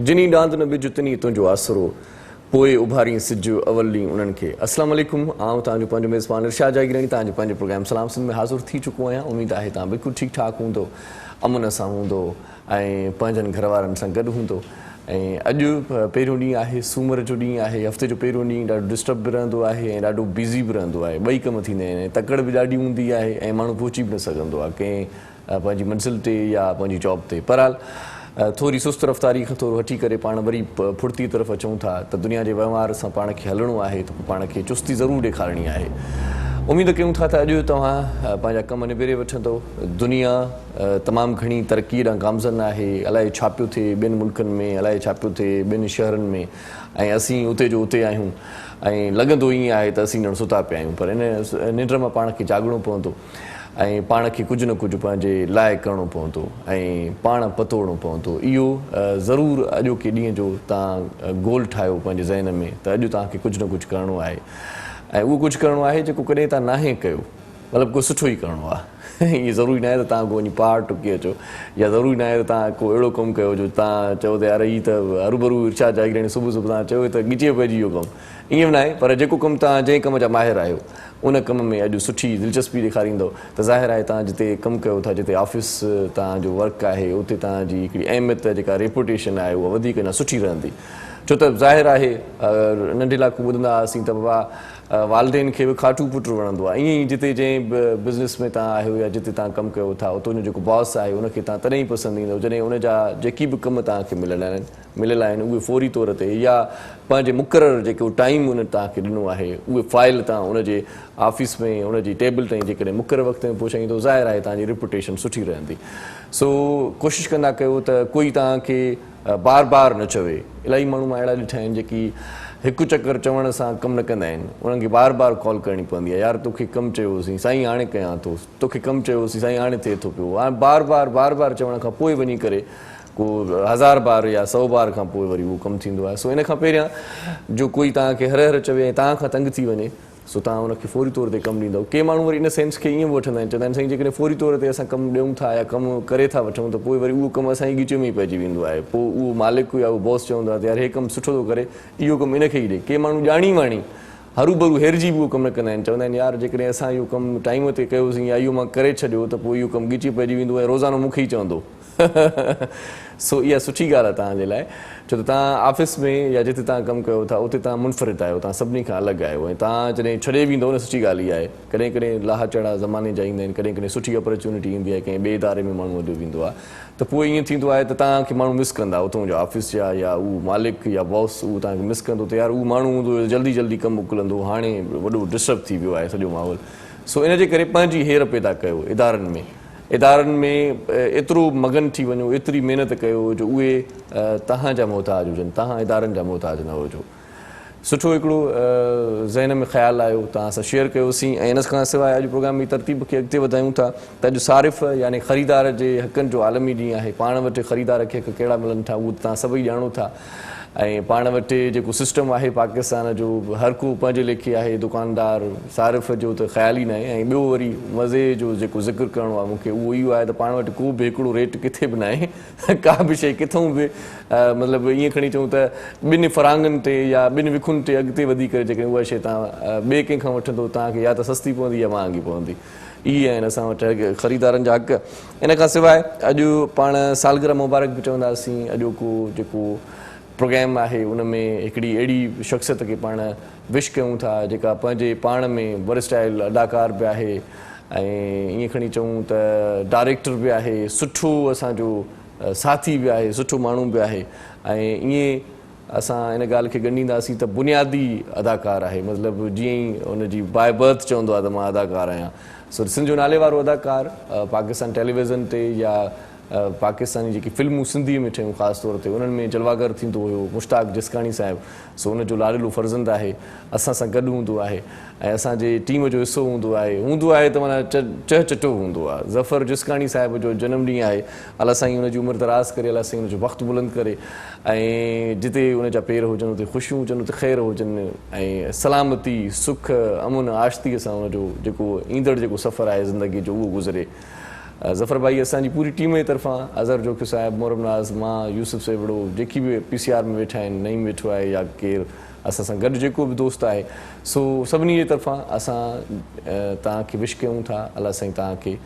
जिनी डांद न बिज तिनी तुंहिंजो आसरो पोइ उभारी सिज अवल ॾींहुं उन्हनि खे। अस्सलाम वालेकुम, आउं तव्हांजो पंहिंजो मेज़बान इरशाद जागीरानी तव्हांजे पंहिंजे प्रोग्राम सलाम सिंध में हाज़िर थी चुको आहियां। उमेद आहे तव्हां बिल्कुलु ठीकु ठाकु हूंदो, अमन सां हूंदो ऐं पंहिंजनि घर वारनि सां गॾु हूंदो। ऐं अॼु पहिरियों ॾींहुं आहे, सूमर जो ॾींहुं आहे, हफ़्ते जो पहिरियों ॾींहुं ॾाढो डिस्टर्ब बि रहंदो आहे ऐं ॾाढो बिज़ी बि रहंदो आहे। ॿई कम थींदा आहिनि, तकड़ बि ॾाढी हूंदी आहे ऐं माण्हू पहुची बि न सघंदो आहे कंहिं पंहिंजी मंज़िल ते या पंहिंजी जॉब ते। बहरहाल थोरी सुस्त रफ़्तारी खां थोरो हटी करे पाण वरी फुर्ती तरफ़ अचूं था त दुनिया जे वहिंवार सां पाण खे हलणो आहे त पाण खे चुस्ती ज़रूरु ॾेखारणी आहे। उमेद कयूं था त अॼु तव्हां पंहिंजा कम निबेरे वठंदो। दुनिया तमामु घणी तरक़ी ॾांहुं गामज़न आहे। अलाए छा पियो थिए ॿियनि मुल्कनि में, अलाए छा पियो थिए ॿियनि शहरनि में, ऐं असीं उते जो उते आहियूं ऐं लॻंदो ईअं आहे त असीं ॼण सुता पिया आहियूं। पर इन निंड मां पाण खे जाॻणो पवंदो ऐं पाण खे कुझु न कुझु पंहिंजे लाइ करिणो पवंदो ऐं पाण पतोड़णो पवंदो। इहो ज़रूरु अॼोके ॾींहं जो तव्हां गोल ठाहियो पंहिंजे ज़हन में त अॼु तव्हांखे कुझु न कुझु करिणो आहे ऐं उहो कुझु करिणो आहे जेको कॾहिं तव्हां नाहे कयो, मतिलबु को सुठो ई करिणो आहे। ईअं ज़रूरी न आहे त तव्हां को वञी पहाड़ टुकी अचो, या ज़रूरी न आहे त तव्हां को अहिड़ो कमु कयो जो तव्हां चओ त यार हीअ त हरूभरू इरशाद जागीरानी सुबुह सुबुह तव्हां चयो त ॻिचे पइजी वियो कमु। ईअं बि न आहे, पर जेको कमु तव्हां जंहिं कम जा माहिर आहियो उन कम में अॼु सुठी दिलचस्पी ॾेखारींदो त ज़ाहिर आहे तव्हां जिते कमु कयो था, जिते ऑफिस तव्हांजो वर्क आहे, उते तव्हांजी हिकिड़ी अहमियत जेका रेपुटेशन आहे उहा वधीक अञा सुठी रहंदी। छो त ज़ाहिर आहे नंढे इलाइक़ो ॿुधंदा हुआसीं त बाबा वालदेन खे बि खाटू पुटु वणंदो आहे। ईअं ई जिते जंहिं बिज़नेस में तव्हां आहियो या जिते तव्हां कमु कयो था उतो जो जेको बॉस आहे उनखे तव्हां तॾहिं ई पसंदि ईंदो जॾहिं उनजा जेकी बि कम तव्हांखे मिलियल आहिनि उहे फौरी तौर ते या पंहिंजे मुक़ररु जेको टाइम उन तव्हांखे ॾिनो आहे उहे फाइल तव्हां उनजे ऑफिस में उनजी टेबल ताईं जेकॾहिं मुक़ररु वक़्त में पहुचाईंदो, ज़ाहिर आहे तव्हांजी रिपुटेशन सुठी रहंदी। सो कोशिशि कंदा कयो त कोई तव्हांखे बार बार न चवे। इलाही माण्हू मां अहिड़ा ॾिठा आहिनि जेकी हिकु चकर चवण सां कमु न कंदा आहिनि, उन्हनि खे बार बार कॉल करणी पवंदी आहे, यार तोखे कमु चयोसीं साईं हाणे कयां थो, तोखे कमु चयोसीं साईं हाणे थिए थो पियो। हाणे बार बार चवण खां पोइ वञी करे को 1000 बार या 100 बार खां पोइ वरी उहो कमु थींदो आहे। सो इन खां पहिरियां जो कोई तव्हांखे हर चवे ऐं तव्हां खां तंग थी वञे सो तव्हां उनखे फौरी तौर ते कमु ॾींदव। के माण्हू वरी इन सेंस खे ईअं बि वठंदा आहिनि, चवंदा आहिनि साईं जेकॾहिं फौरी तौर ते असां कमु ॾियूं था या कमु करे था वठूं त पोइ वरी उहो कमु असांजी ॻिच में ई पइजी वेंदो आहे। पोइ उहो मालिक या उहो बॉस चवंदो आहे त यार हे कमु सुठो थो करे, इहो कमु इनखे ई ॾे। के माण्हू ॼाणी वाणी हरू हेरिजी बि उहो कमु न कंदा आहिनि, चवंदा आहिनि यार जेकॾहिं असां इहो कमु टाइम ते कयोसीं या इहो मां करे छॾियो त पोइ इहो कमु ॻिची पइजी वेंदो ऐं रोज़ानो मूंखे ई चवंदो। सो इहा सुठी ॻाल्हि आहे तव्हांजे लाइ, छो त तव्हां ऑफिस में या जिते तव्हां कमु कयो था उते तव्हां मुनफ़रिद आहियो, तव्हां सभिनी खां अलॻि आहियो ऐं तव्हां जॾहिं छॾे वेंदो न सुठी ॻाल्हि इहा आहे। कॾहिं कॾहिं लाहा चढ़ा ज़माने जा ईंदा आहिनि, कॾहिं कॾहिं सुठी अपॉर्चुनिटी ईंदी आहे कंहिं ॿिए इदारे में माण्हू हलियो वेंदो आहे त पोइ ईअं थींदो आहे त तव्हांखे माण्हू मिस कंदा, उतां जो ऑफिस जा या उहो मालिक या बॉस उहो तव्हांखे मिस कंदो त यार उहो माण्हू हूंदो जल्दी कमु मोकिलंदो, हाणे वॾो डिस्टर्ब थी वियो आहे सॼो माहौल। सो इनजे करे पंहिंजी हेर पैदा कयो इदारनि में एतिरो मगन थी वञो, एतिरी महिनत कयो जो उहे तव्हांजा मोहताज हुजनि, तव्हां इदारनि जा मोहताज न हुजो। सुठो हिकिड़ो ज़हन में ख़्यालु आयो तव्हां सां शेयर कयोसीं। ऐं इन खां सवाइ अॼु प्रोग्राम जी तरतीब खे अॻिते वधायूं था त अॼु सारिफ़ यानी ख़रीदार जे हक़नि जो आलमी ॾींहुं आहे। पाण वटि ख़रीदार खे हक़ कहिड़ा मिलनि था उहो तव्हां सभई ॼाणो था ऐं पाण वटि जेको सिस्टम आहे पाकिस्तान जो हर को पंहिंजे लेखे आहे, दुकानदार सारिफ़ जो त ख़्यालु ई न आहे। ऐं ॿियो वरी मज़े जो जेको ज़िक्र करिणो आहे मूंखे उहो इहो आहे त पाण वटि को बि हिकिड़ो रेट किथे बि न आहे, का बि शइ किथां बि मतिलबु ईअं खणी चऊं त ॿिनि फरांगनि ते या ॿिनि विखुनि ते अॻिते वधी करे जेकॾहिं उहा शइ तव्हां ॿिए कंहिंखां वठंदो तव्हांखे या त सस्ती पवंदी या महांगी पवंदी। इहे आहिनि असां वटि ख़रीदारनि जा हक़। इन खां सवाइ अॼु पाण सालगिरह मुबारक बि चवंदासीं। अॼोको जेको प्रोग्राम आहे उन में हिकिड़ी अहिड़ी शख़्सियत खे पाण विश कयूं था जेका पंहिंजे पाण में वरस्टाइल अदाकार बि आहे ऐं ईअं खणी चऊं त डायरेक्टर बि आहे, सुठो असांजो साथी बि आहे, सुठो माण्हू बि आहे ऐं ईअं असां इन ॻाल्हि खे ॻंढींदासीं त बुनियादी अदाकार आहे, मतिलबु जीअं ई हुनजी बाय बर्थ चवंदो आहे त मां अदाकार आहियां। सो सिंध जो नाले वारो अदाकार पाकिस्तान टेलीविज़न ते या पाकिस्तानी जेकी फिल्मूं सिंधीअ में ठहियूं ख़ासि तौर ते उन्हनि में जलवागर थींदो हुयो मुश्ताक जिसकानी साहिबु। सो उनजो लाडलो फर्ज़ंद आहे, असां सां गॾु हूंदो आहे ऐं असांजे टीम जो हिसो हूंदो आहे त माना चटो हूंदो आहे। ज़फ़र जिसकानी साहिब जो जनमु ॾींहुं आहे, अलाह साईं हुनजी उमिरि दराज़ करे, अलाह साईं हुनजो वक़्तु बुलंद करे ऐं जिते हुनजा पेर हुजनि उते ख़ुशियूं हुजनि, उते ख़ैरु हुजनि ऐं सलामती सुख अमुन आश्तीअ सां हुनजो जेको ईंदड़ जेको सफ़रु आहे ज़िंदगीअ जो उहो गुज़रे। ज़फ़र भाई असांजी पूरी टीम जी तरफ़ां अज़हर जोखी साहिबु मोहरम नाज़ मां यूसुफ सेवड़ो जेकी बि PCR में वेठा आहिनि नईम वेठो आहे या केरु असां सां गॾु जेको बि दोस्त आहे सो सभिनी जे तरफ़ां असां तव्हांखे विश कयूं था अलाह साईं तव्हांखे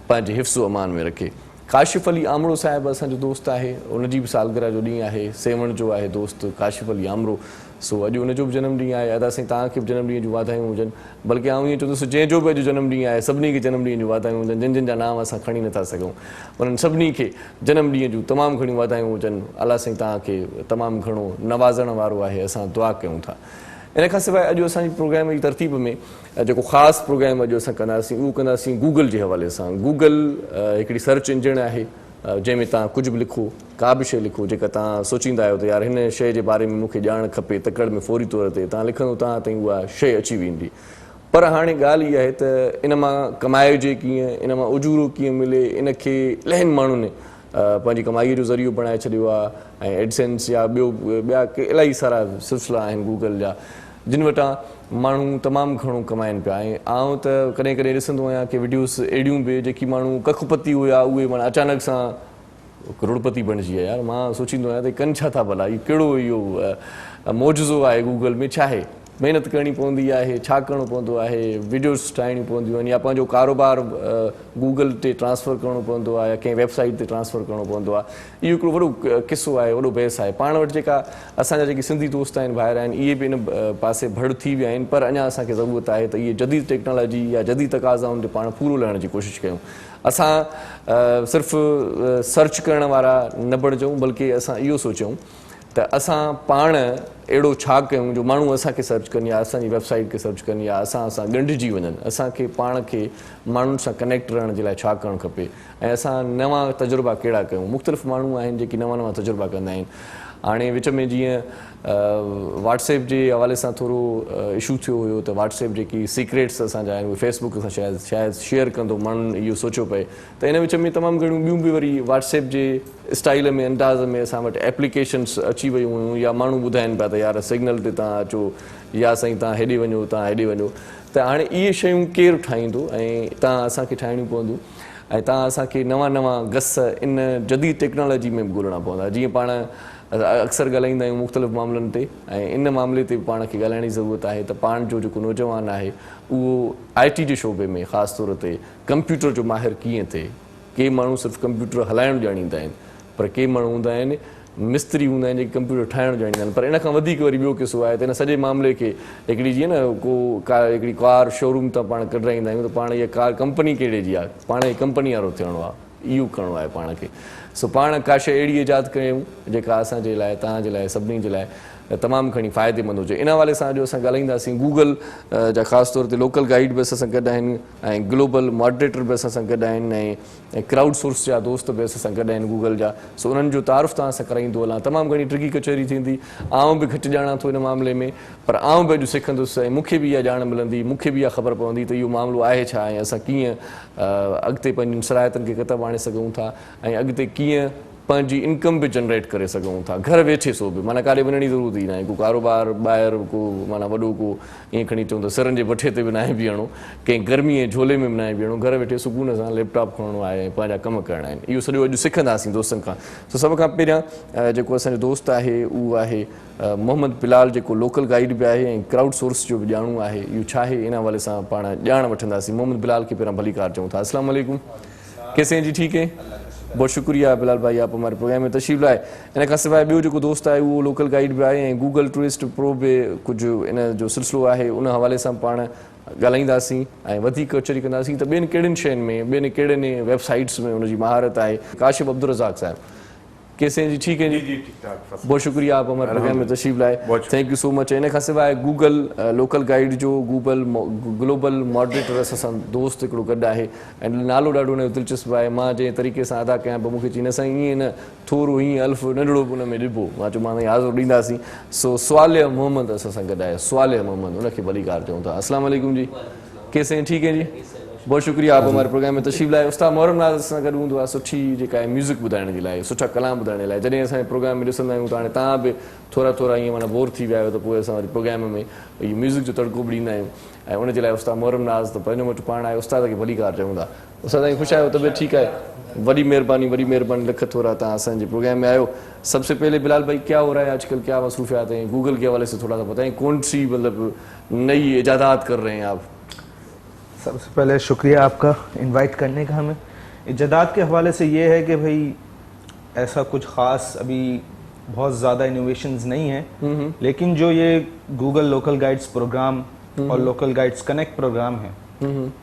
पंहिंजे हिफ़्ज़ो अमान में रखे। काशिफ़ अली आमरो साहिबु असांजो दोस्त आहे, उनजी बि सालगिरह जो ॾींहुं आहे, सेवण जो आहे दोस्त काशिफ़ अली आमरो। सो अॼु उनजो बि जनम ॾींहुं आहे, अदा साईं तव्हांखे बि जनम ॾींहं जूं वाधायूं हुजनि। बल्कि आउं ईअं चवंदुसि जंहिंजो बि अॼु जनम ॾींहुं आहे सभिनी खे जनम ॾींहं जूं वाधायूं हुजनि, जिन जिन जा नाम असां खणी नथा सघूं उन्हनि सभिनी खे जनम ॾींहं जूं तमामु घणियूं वाधायूं हुजनि। अलाह साईं तव्हांखे तमामु घणो नवाज़ण वारो आहे, असां दुआ कयूं था। इन खां सवाइ अॼु असांजी प्रोग्राम जी तरतीब में जेको ख़ासि प्रोग्राम अॼु असां कंदासीं उहो कंदासीं गूगल जे हवाले सां। गूगल हिकिड़ी सर्च इंजन आहे जंहिंमें तव्हां कुझु बि लिखो, का बि शइ लिखो जेका तव्हां सोचींदा आहियो त यार हिन शइ जे बारे में मूंखे ॼाण खपे, तकड़ में फौरी तौर ते तव्हां लिखंदो तव्हां ताईं उहा शइ अची वेंदी। पर हाणे ॻाल्हि इहा आहे त इन मां कमाइजे कीअं, इन मां उजूरो कीअं मिले, इन खे इलाही माण्हुनि पंहिंजी कमाईअ जो ज़रियो बणाए छॾियो आहे। ऐं एडसेंस या ॿिया इलाही सारा सिलसिला आहिनि गूगल जा जिन वटां माण्हू तमामु घणो कमाइनि पिया। ऐं आउं त कॾहिं कॾहिं ॾिसंदो आहियां की वीडियोस अहिड़ियूं बि जेकी माण्हू कखपति हुया उहे माना अचानक सां करोड़पति बणिजी विया। यार मां सोचींदो आहियां त कनि छा था भला, इहो कहिड़ो इहो मौजूज़ो आहे गूगल में, छा आहे महिनत करणी पवंदी आहे, छा करिणो पवंदो आहे, वीडियोस ठाहिणियूं पवंदियूं आहिनि या पंहिंजो कारोबार गूगल ते ट्रांसफर करिणो पवंदो आहे या कंहिं वेबसाइट ते ट्रांसफर करिणो पवंदो आहे। इहो हिकिड़ो वॾो किसो आहे, वॾो बहस आहे। पाण वटि जेका असांजा जेके सिंधी दोस्त आहिनि ॿाहिरि आहिनि इहे बि इन पासे भड़ थी विया आहिनि, पर अञा असांखे ज़रूरत आहे त इहे जदीद टेक्नोलॉजी या जदीद तक़ाज़ाउनि ते पाण पूरो लहण जी कोशिशि कयूं। असां सिर्फ़ु सर्च करण वारा न बणिजूं बल्कि असां इहो सोचूं त असां पाण अहिड़ो छा कयूं जो माण्हू असांखे सर्च कनि या असांजी वेबसाइट खे सर्च कनि या असां ॻंढिजी वञनि। असांखे पाण खे माण्हुनि सां कनेक्ट रहण जे लाइ छा करणु खपे ऐं असां नवां तजुर्बा कहिड़ा कयूं। मुख़्तलिफ़ माण्हू आहिनि जेके नवां नवां तजुर्बा कंदा आहिनि। हाणे विच में जीअं व्हाट्सएप जे हवाले सां थोरो इशू थियो हुयो त व्हाट्सएप जेकी सीक्रेट्स असांजा आहिनि उहे फेसबुक सां शायदि शेयर कंदो, माण्हुनि इहो सोचियो पए त इन विच में तमामु घणियूं ॿियूं बि वरी व्हाट्सएप जे स्टाइल में अंदाज़ में असां वटि एप्लीकेशन्स अची वियूं हुयूं या माण्हू ॿुधाइनि पिया त यार सिग्नल ते तव्हां अचो या साईं तव्हां हेॾे वञो, तव्हां हेॾे वञो। त हाणे इहे शयूं केरु ठाहींदो ऐं तव्हां असांखे ठाहिणियूं पवंदियूं ऐं तव्हां असांखे नवां नवां गस इन जदीद टेक्नोलॉजी में बि ॻोल्हणा पवंदा। जीअं पाण अक्सर ॻाल्हाईंदा आहियूं मुख़्तलिफ़ मामलनि ते ऐं इन मामले ते पाण खे ॻाल्हाइण जी ज़रूरत आहे त पाण जो जेको नौजवान आहे उहो IT जे शोबे में ख़ासि तौर ते कंप्यूटर जो माहिर कीअं थिए। के माण्हू सिर्फ़ु कंप्यूटर हलाइणु ॼाणींदा आहिनि, पर के माण्हू हूंदा आहिनि मिस्त्री हूंदा आहिनि जेके कंप्यूटर ठाहिणु ॼाणींदा आहिनि। पर इन खां वधीक वरी ॿियो किसो आहे त इन सॼे मामले खे हिकिड़ी जीअं न हिकिड़ी कार शोरूम तां पाण कढाईंदा आहियूं त पाण इहा कार कंपनी कहिड़े जी आहे, पाण ई कंपनी वारो थियणो आहे, इहो करिणो आहे पाण खे। सो पाण का शइ अहिड़ी ईजाद कयूं जेका असांजे लाइ, तव्हांजे लाइ, सभिनी जे लाइ तमामु घणी फ़ाइदेमंद हुजे। इन हवाले सां अॼु असां ॻाल्हाईंदासीं। गूगल जा ख़ासि तौर ते लोकल गाइड बि असां सां गॾु आहिनि ऐं ग्लोबल मॉडरेटर बि असां सां गॾु आहिनि ऐं क्राउड सोर्स जा दोस्त बि असां सां गॾु आहिनि गूगल जा। सो उन्हनि जो तारुफ़ तव्हां सां कराईंदो हलां। तमामु घणी ट्रिकी कचहरी थींदी, आउं बि घटि ॼाणा थो इन मामले में, पर आउं बि अॼु सिखंदुसि ऐं मूंखे बि इहा ॼाण मिलंदी, मूंखे बि इहा ख़बर पवंदी त इहो मामिलो आहे छा ऐं असां कीअं अॻिते पंहिंजियुनि सरायतनि खे किथे आणे सघूं था ऐं अॻिते कीअं पंहिंजी इनकम बि जनरेट करे सघूं था घर वेठे। सो बि माना काॾे वञण जी ज़रूरत ई न आहे, को कारोबार ॿाहिरि को माना वॾो को ईअं खणी चऊं त सिरनि जे भठे ते बि न आहे बीहणो, कंहिं गर्मीअ झोले में बि न आहे बीहणो, घर वेठे सुकून सां लैपटॉप खणणो आहे ऐं पंहिंजा कम करणा आहिनि। इहो सॼो अॼु सिखंदासीं दोस्तनि खां। त सभ खां पहिरियां जेको असांजो दोस्त आहे उहो आहे मोहम्मद बिलाल, जेको लोकल गाइड बि आहे ऐं क्राउड सोर्स जो बि ॼाणू आहे। इहो छा आहे इन हवाले सां पाण ॼाण वठंदासीं। मोहम्मद बिलाल खे पहिरियां भली कार चऊं था। अस्सलाम वालेकुम, कैसे हैं जी? ठीक है, बहुत शुक्रिया बिलाल भाई आप हमारे प्रोग्राम में तशरीफ़ लाए। इन खां सवाइ ॿियो जेको दोस्त आहे उहो लोकल गाइड बि आहे ऐं गूगल टूरिस्ट प्रो बि कुझु इन जो सिलसिलो आहे, उन हवाले सां पाण ॻाल्हाईंदासीं ऐं वधीक कचहरी कंदासीं त ॿियनि कहिड़ियुनि शयुनि में, ॿियनि कहिड़नि वेबसाइट्स में उनजी महारत आहे। काशिफ़ अब्दुल रज़ाक साहब, कैसे हैं जी? ठीक है जी, ठीक ठाक। बहुत शुक्रिया आप हमारे प्रोग्राम में तशरीफ़ लाए, थैंक यू सो मच। इन खां सवाइ गूगल लोकल गाइड जो ग्लोबल मॉडरेटर असां सां दोस्त हिकिड़ो गॾु आहे ऐं नालो ॾाढो हुनजो दिलचस्पु आहे। मां जंहिं तरीक़े सां अदा कयां पोइ मूंखे चई न साईं ईअं न, थोरो हीअं अल्फ़ नंढिड़ो हुन में ॾिबो। मां चयो मां हाज़ुर ॾींदासीं। सो स्वालिह मोहम्मद असां सां गॾु आहे, स्वालिह मोहम्मद, उनखे भली कार चऊं था। अस्सलाम वालेकुम जी, कैसे हैं? ठीक है जी, बहुत शुक्रिया आप हमारे प्रोग्राम में तशरीफ़ लाए। उस्ताद मोहरम नाज़ सां गॾु हूंदो आहे सुठी जेका आहे म्यूज़िक ॿुधाइण जे लाइ, सुठा कलाम ॿुधाइण जे लाइ। जॾहिं असांजे प्रोग्राम में ॾिसंदा आहियूं त हाणे तव्हां बि थोरा थोरा ईअं माना बोर थी विया आहियो त पोइ असां वरी प्रोग्राम में इहो म्यूज़िक जो तड़को बि ॾींदा आहियूं ऐं उनजे लाइ उस्ताद मोहरम नाज़ त पंहिंजो वटि पाण आहे, उस्ताद खे भली कार चऊं था। उस्ताद साईं ख़ुशि आहियो, तबियत ठीकु आहे? वॾी महिरबानी लख थोड़ा तव्हां असांजे प्रोग्राम में आयो। सबसे पहले बिलाल भाई क्या हो रहा है आजकल, क्या मसरूफियात हैं गूगल के हवाले से थोड़ा सा बताएं, कौन सी मतलब नई इजादात कर रहे हैं आप? सबसे पहले शुक्रिया आपका इनवाइट करने का हमें। इजादात के हवाले से ये है कि भाई ऐसा कुछ ख़ास अभी बहुत ज़्यादा इनोवेशंस नहीं हैं, लेकिन जो ये गूगल लोकल गाइड्स प्रोग्राम और लोकल गाइड्स कनेक्ट प्रोग्राम है,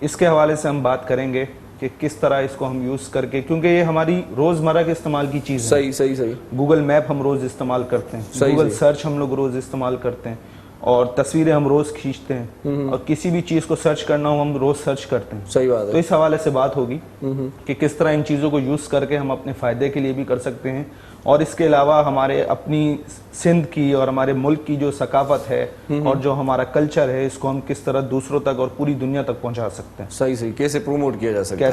इसके हवाले से हम बात करेंगे कि किस तरह इसको हम यूज़ करके, क्योंकि ये हमारी रोज़मर्रा के इस्तेमाल की चीज़ है। सही गूगल मैप हम रोज़ इस्तेमाल करते हैं, गूगल सर्च हम लोग रोज़ इस्तेमाल करते हैं, और तस्वीरें हम रोज़ खींचते हैं, और किसी भी चीज़ को सर्च करना हो हम रोज़ सर्च करते हैं। सही बात है। तो इस हवाले से बात होगी कि किस तरह इन चीज़ों को यूज़ करके हम अपने फ़ायदे के लिए भी कर सकते हैं, और इसके अलावा हमारे अपनी सिंध की और हमारे मुल्क की जो सकाफत है और जो हमारा कल्चर है, इसको हम किस तरह दूसरों तक और पूरी दुनिया तक पहुंचा सकते हैं। सही कैसे प्रमोट किया जा सकता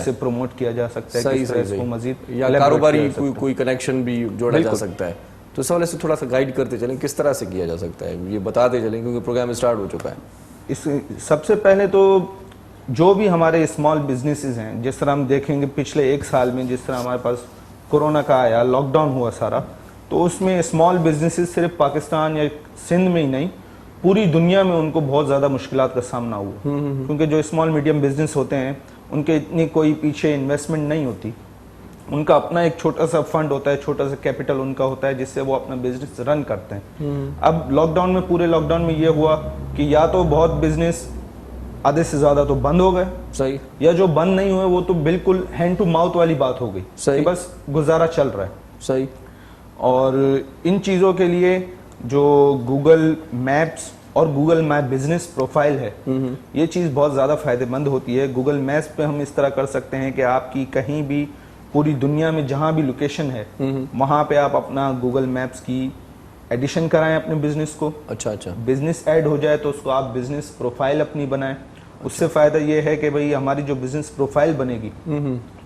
है, किस तरह इसको मजीद या कारोबारी कोई कनेक्शन भी जोड़ा जा सकता है, तो इस हवाले से थोड़ा सा गाइड करते चलें किस तरह से किया जा सकता है, ये बताते चलें क्योंकि प्रोग्राम स्टार्ट हो चुका है। इस सबसे पहले तो जो भी हमारे स्मॉल बिजनेसेस हैं, जिस तरह हम देखेंगे पिछले एक साल में जिस तरह हमारे पास कोरोना का आया, लॉकडाउन हुआ सारा, तो उसमें स्मॉल बिजनेसेस सिर्फ पाकिस्तान या सिंध में ही नहीं पूरी दुनिया में उनको बहुत ज़्यादा मुश्किलात का सामना हुआ, क्योंकि जो स्मॉल मीडियम बिजनेस होते हैं उनके इतनी कोई पीछे इन्वेस्टमेंट नहीं होती, उनका अपना एक छोटा सा फंड होता है, छोटा सा कैपिटल उनका होता है जिससे वो अपना बिजनेस रन करते हैं। अब लॉकडाउन में, पूरे लॉकडाउन में ये हुआ कि या तो बहुत बिजनेस आधे से ज़्यादा तो बंद हो गए, सही, या जो बंद नहीं हुए वो तो बिल्कुल हैंड टू माउथ वाली बात हो गई, सही, बस गुजारा चल रहा है, सही। और इन चीज़ों के लिए जो गूगल मैप्स और गूगल मैप बिजनेस प्रोफाइल है, ये चीज़ बहुत ज़्यादा फ़ायदेमंद होती है। गूगल मैप्स पे हम इस तरह कर सकते हैं कि आपकी कहीं भी पूरी दुनिया में जहाँ भी लोकेशन है वहाँ पे आप अपना गूगल मैप्स की एडिशन कराएं अपने बिजनेस को। अच्छा, बिजनेस ऐड हो जाए तो उसको आप बिजनेस प्रोफाइल अपनी बनाएं। उससे फ़ायदा ये है कि भाई हमारी जो बिजनेस प्रोफाइल बनेगी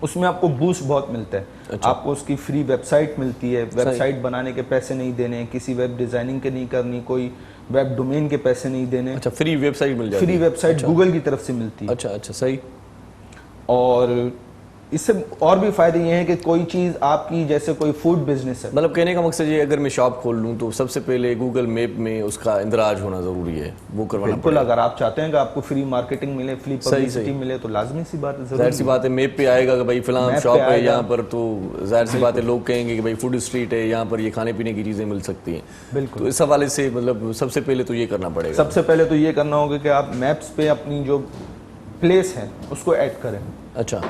उसमें आपको बूस्ट बहुत मिलता है। अच्छा। आपको उसकी फ्री वेबसाइट मिलती है, वेबसाइट बनाने के पैसे नहीं देने, किसी वेब डिज़ाइनिंग के नहीं करनी, कोई वेब डोमेन के पैसे नहीं देने। अच्छा, फ्री वेबसाइट मिल जाती है? फ्री वेबसाइट गूगल की तरफ से मिलती है। अच्छा, सही। और इससे और भी फायदे ये हैं कि कोई चीज़ आपकी, जैसे कोई फूड बिजनेस है, मतलब कहने का मकसद ये, अगर मैं शॉप खोल लूँ तो सबसे पहले गूगल मैप में उसका इंदराज होना ज़रूरी है, वो करवाना बिल्कुल। अगर आप चाहते हैं कि आपको फ्री मार्केटिंग मिले, फ्री पब्लिसिटी मिले, तो लाजमी सी बात है, जाहिर सी बात है मैप पे आएगा कि भाई फिलहाल शॉप है यहाँ पर, तो जाहिर सी बात है लोग कहेंगे कि भाई फूड स्ट्रीट है, यहाँ पर ये खाने पीने की चीज़ें मिल सकती हैं। बिल्कुल। तो इस हवाले से मतलब सबसे पहले तो ये करना पड़ेगा, सबसे पहले तो ये करना होगा कि आप मैप्स पे अपनी जो प्लेस है उसको ऐड करें। अच्छा,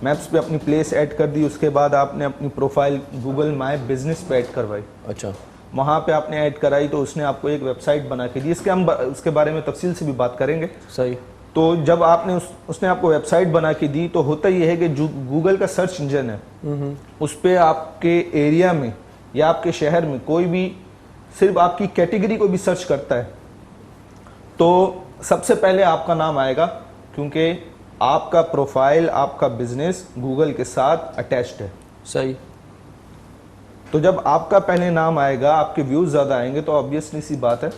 मैप्स पे अपनी प्लेस ऐड कर दी, उसके बाद आपने अपनी प्रोफाइल गूगल माय बिजनेस पे ऐड करवाई। अच्छा, वहाँ पे आपने ऐड कराई तो उसने आपको एक वेबसाइट बना के दी, इसके हम उसके बारे में तफसील से भी बात करेंगे। सही। तो जब आपने उसने आपको वेबसाइट बना के दी तो होता ये है कि जो गूगल का सर्च इंजन है उस पर आपके एरिया में या आपके शहर में कोई भी सिर्फ आपकी कैटेगरी को भी सर्च करता है तो सबसे पहले आपका नाम आएगा, क्योंकि आपका प्रोफाइल, आपका बिजनेस गूगल के साथ अटैच्ड है। सही। तो जब आपका पहले नाम आएगा, आपके व्यूज ज़्यादा आएंगे, तो ऑब्वियसली सी बात है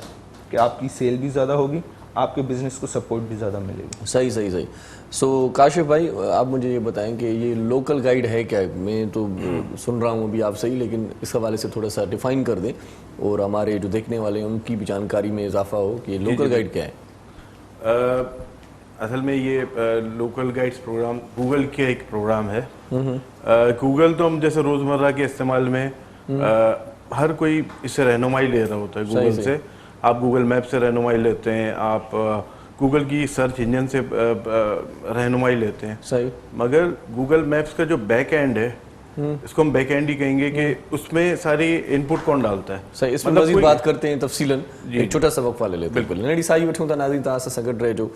कि आपकी सेल भी ज़्यादा होगी, आपके बिजनेस को सपोर्ट भी ज़्यादा मिलेगी। सही। सो काशिफ भाई, आप मुझे ये बताएं कि ये लोकल गाइड है क्या? मैं तो सुन रहा हूँ अभी आप सही, लेकिन इस हवाले से थोड़ा सा डिफाइन कर दें और हमारे जो देखने वाले हैं उनकी भी जानकारी में इजाफा हो कि लोकल गाइड क्या है। असल में ये लोकल गाइड्स प्रोग्राम गूगल के एक प्रोग्राम है। गूगल तो हम जैसे रोज़मर्रा के इस्तेमाल में हर कोई इससे रहनुमाई ले रहा होता है। गूगल से आप गूगल मैप से रहनुमाई लेते हैं, आप गूगल की सर्च इंजन से रहनुमाई लेते हैं। सही। मगर गूगल मैप्स का जो बैक एंड है, इसको हम बैक एंड ही कहेंगे कि उसमें सारी इनपुट कौन डालता है। सही। इसमें मजीद बात करते हैं तफसीलन, एक छोटा सा वक्फा ले लेते हैं। बिल्कुल नड़ी साई वठूं था नाज़रीन, तव्हां सां गॾु रहिजो।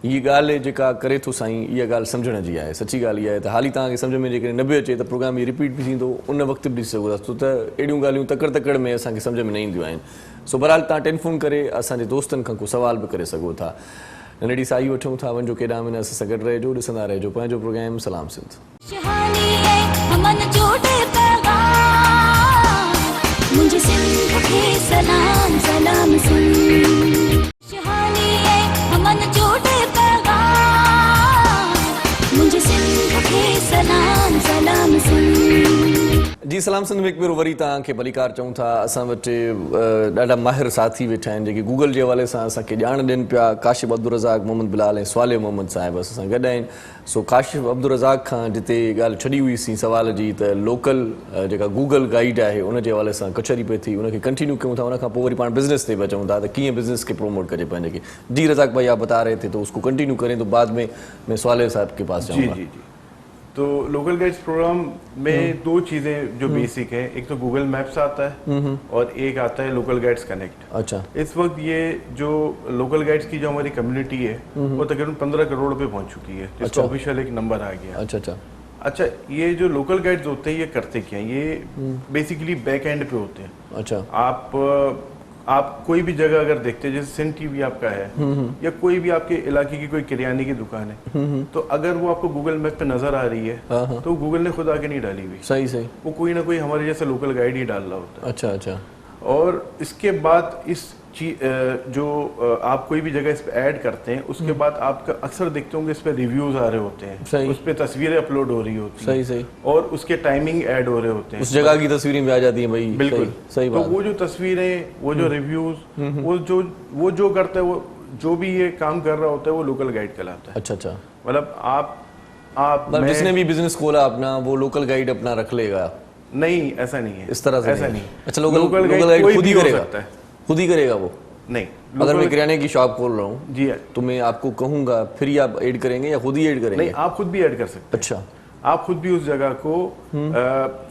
ये ॻाल्हि जेका करे थो साईं, इहा ॻाल्हि सम्झण जी आहे। सची ॻाल्हि इहा आहे त हाली तव्हांखे सम्झ में जेकॾहिं न बि अचे त प्रोग्राम इहो रिपीट बि थींदो, उन वक़्तु बि ॾिसी सघो था, छो त अहिड़ियूं ॻाल्हियूं तकड़ में असांखे सम्झ में न ईंदियूं आहिनि। सो बहरहाल तव्हां टेलीफोन करे असांजे दोस्तनि खां को सवाल बि करे सघो था। नंढड़ी साई वठूं था, वञो केॾांहुं वञो, असां सां गॾु रहिजो, ॾिसंदा रहिजो पंहिंजो प्रोग्राम सलाम सिंध। मुझे सिंध के सलाम सलाम सिंध, शहानी है हमन जोड़े पैगाम, मुझे सिंध के सलाम सलाम सिंध। जी सलाम सिंध में हिकु भेरो वरी तव्हांखे भलीकार चऊं था। असां वटि ॾाढा माहिर साथी वेठा आहिनि जेके गूगल जे हवाले सां असांखे ॼाण ॾियनि पिया। काशिफ अब्दुल रज़ाक, मोहम्मद बिलाल ऐं स्वाले मोहम्मद साहिब असां सां गॾु आहिनि। सो काशिफ अब्दुल रज़ाक खां जिते ॻाल्हि छॾी हुईसीं सवाल जी, त लोकल जेका गूगल गाइड आहे उन जे हवाले सां कचहरी पई थी, उनखे कंटिन्यू कयूं था। उन खां पोइ वरी पाण बिज़नेस ते बि अचूं था, त कीअं बिज़नेस खे प्रमोट कजे पंहिंजे खे। जी रज़ाक भाई आप बता रहे थे, तो उसको कंटिन्यू करें, तो बाद में मैं स्वाले साहब के पास जी जाऊँगा। जी जी। तो लोकल गाइड्स प्रोग्राम में दो चीज़ें जो बेसिक है, एक तो गूगल मैप्स आता है और एक आता है लोकल गाइड्स कनेक्ट। अच्छा। इस वक्त ये जो लोकल गाइड्स की जो हमारी कम्युनिटी है वो तकरीबन 15 करोड़ पे पहुंच चुकी है, जिसका ऑफिशियल एक नंबर आ गया। अच्छा अच्छा अच्छा, ये जो लोकल गाइड्स होते हैं ये करते क्या हैं? ये बेसिकली बैक एंड पे होते हैं। अच्छा। आप कोई भी जगह अगर देखते हैं, जैसे सिंध टीवी आपका है या कोई भी आपके इलाके की कोई किराने की दुकान है, तो अगर वो आपको गूगल मैप पे नजर आ रही है तो गूगल ने खुद आके नहीं डाली हुई, सही सही, वो कोई ना कोई हमारे जैसे लोकल गाइड ही डाल रहा होता है। अच्छा अच्छा। और इसके बाद इस जो आप कोई भी जगह इस पे ऐड करते हैं, उसके बाद आपका अक्सर देखते होंगे इस पे रिव्यूज आ रहे होते हैं, उस पे तस्वीरें अपलोड हो रही होती हैं, सही सही, और उसके टाइमिंग ऐड हो रहे होते हैं, उस जगह की तस्वीरें भी आ जाती हैं भाई। बिल्कुल सही बात। तो वो जो तस्वीरें, वो जो रिव्यूज, वो जो करता है, वो जो भी ये काम कर रहा होता है, वो लोकल गाइड कहलाता है। अच्छा अच्छा। मतलब आप जिसने भी बिजनेस खोला अपना, वो लोकल गाइड अपना रख लेगा? नहीं, ऐसा नहीं है, इस तरह से ऐसा नहीं। अच्छा, लोकल गाइड खुद ही करेगा? खुद ही करेगा वो? नहीं, अगर मैं किराने की शॉप खोल रहा हूँ जी, तो मैं आपको कहूंगा, फिर आप ऐड करेंगे या खुद ही ऐड करेंगे? नहीं, आप खुद भी ऐड कर सकते हैं। अच्छा। आप खुद भी उस जगह को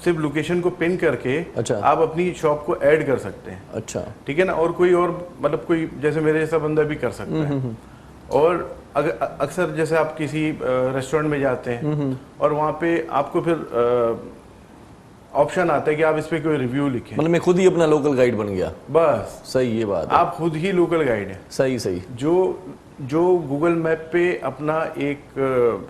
सिर्फ लोकेशन को पिन करके अच्छा, आप अपनी शॉप को ऐड कर सकते हैं। अच्छा, ठीक है ना। और कोई और मतलब कोई जैसे मेरे जैसा बंदा भी कर सकता है। और अगर अक्सर जैसे आप किसी रेस्टोरेंट में जाते हैं और वहाँ पे आपको फिर ऑप्शन आता है कि आप इस पे कोई रिव्यू लिखें, मतलब मैं खुद ही अपना लोकल गाइड बन गया। बस सही, ये बात है। आप खुद ही लोकल गाइड हैं। सही सही। जो गूगल मैप पे अपना एक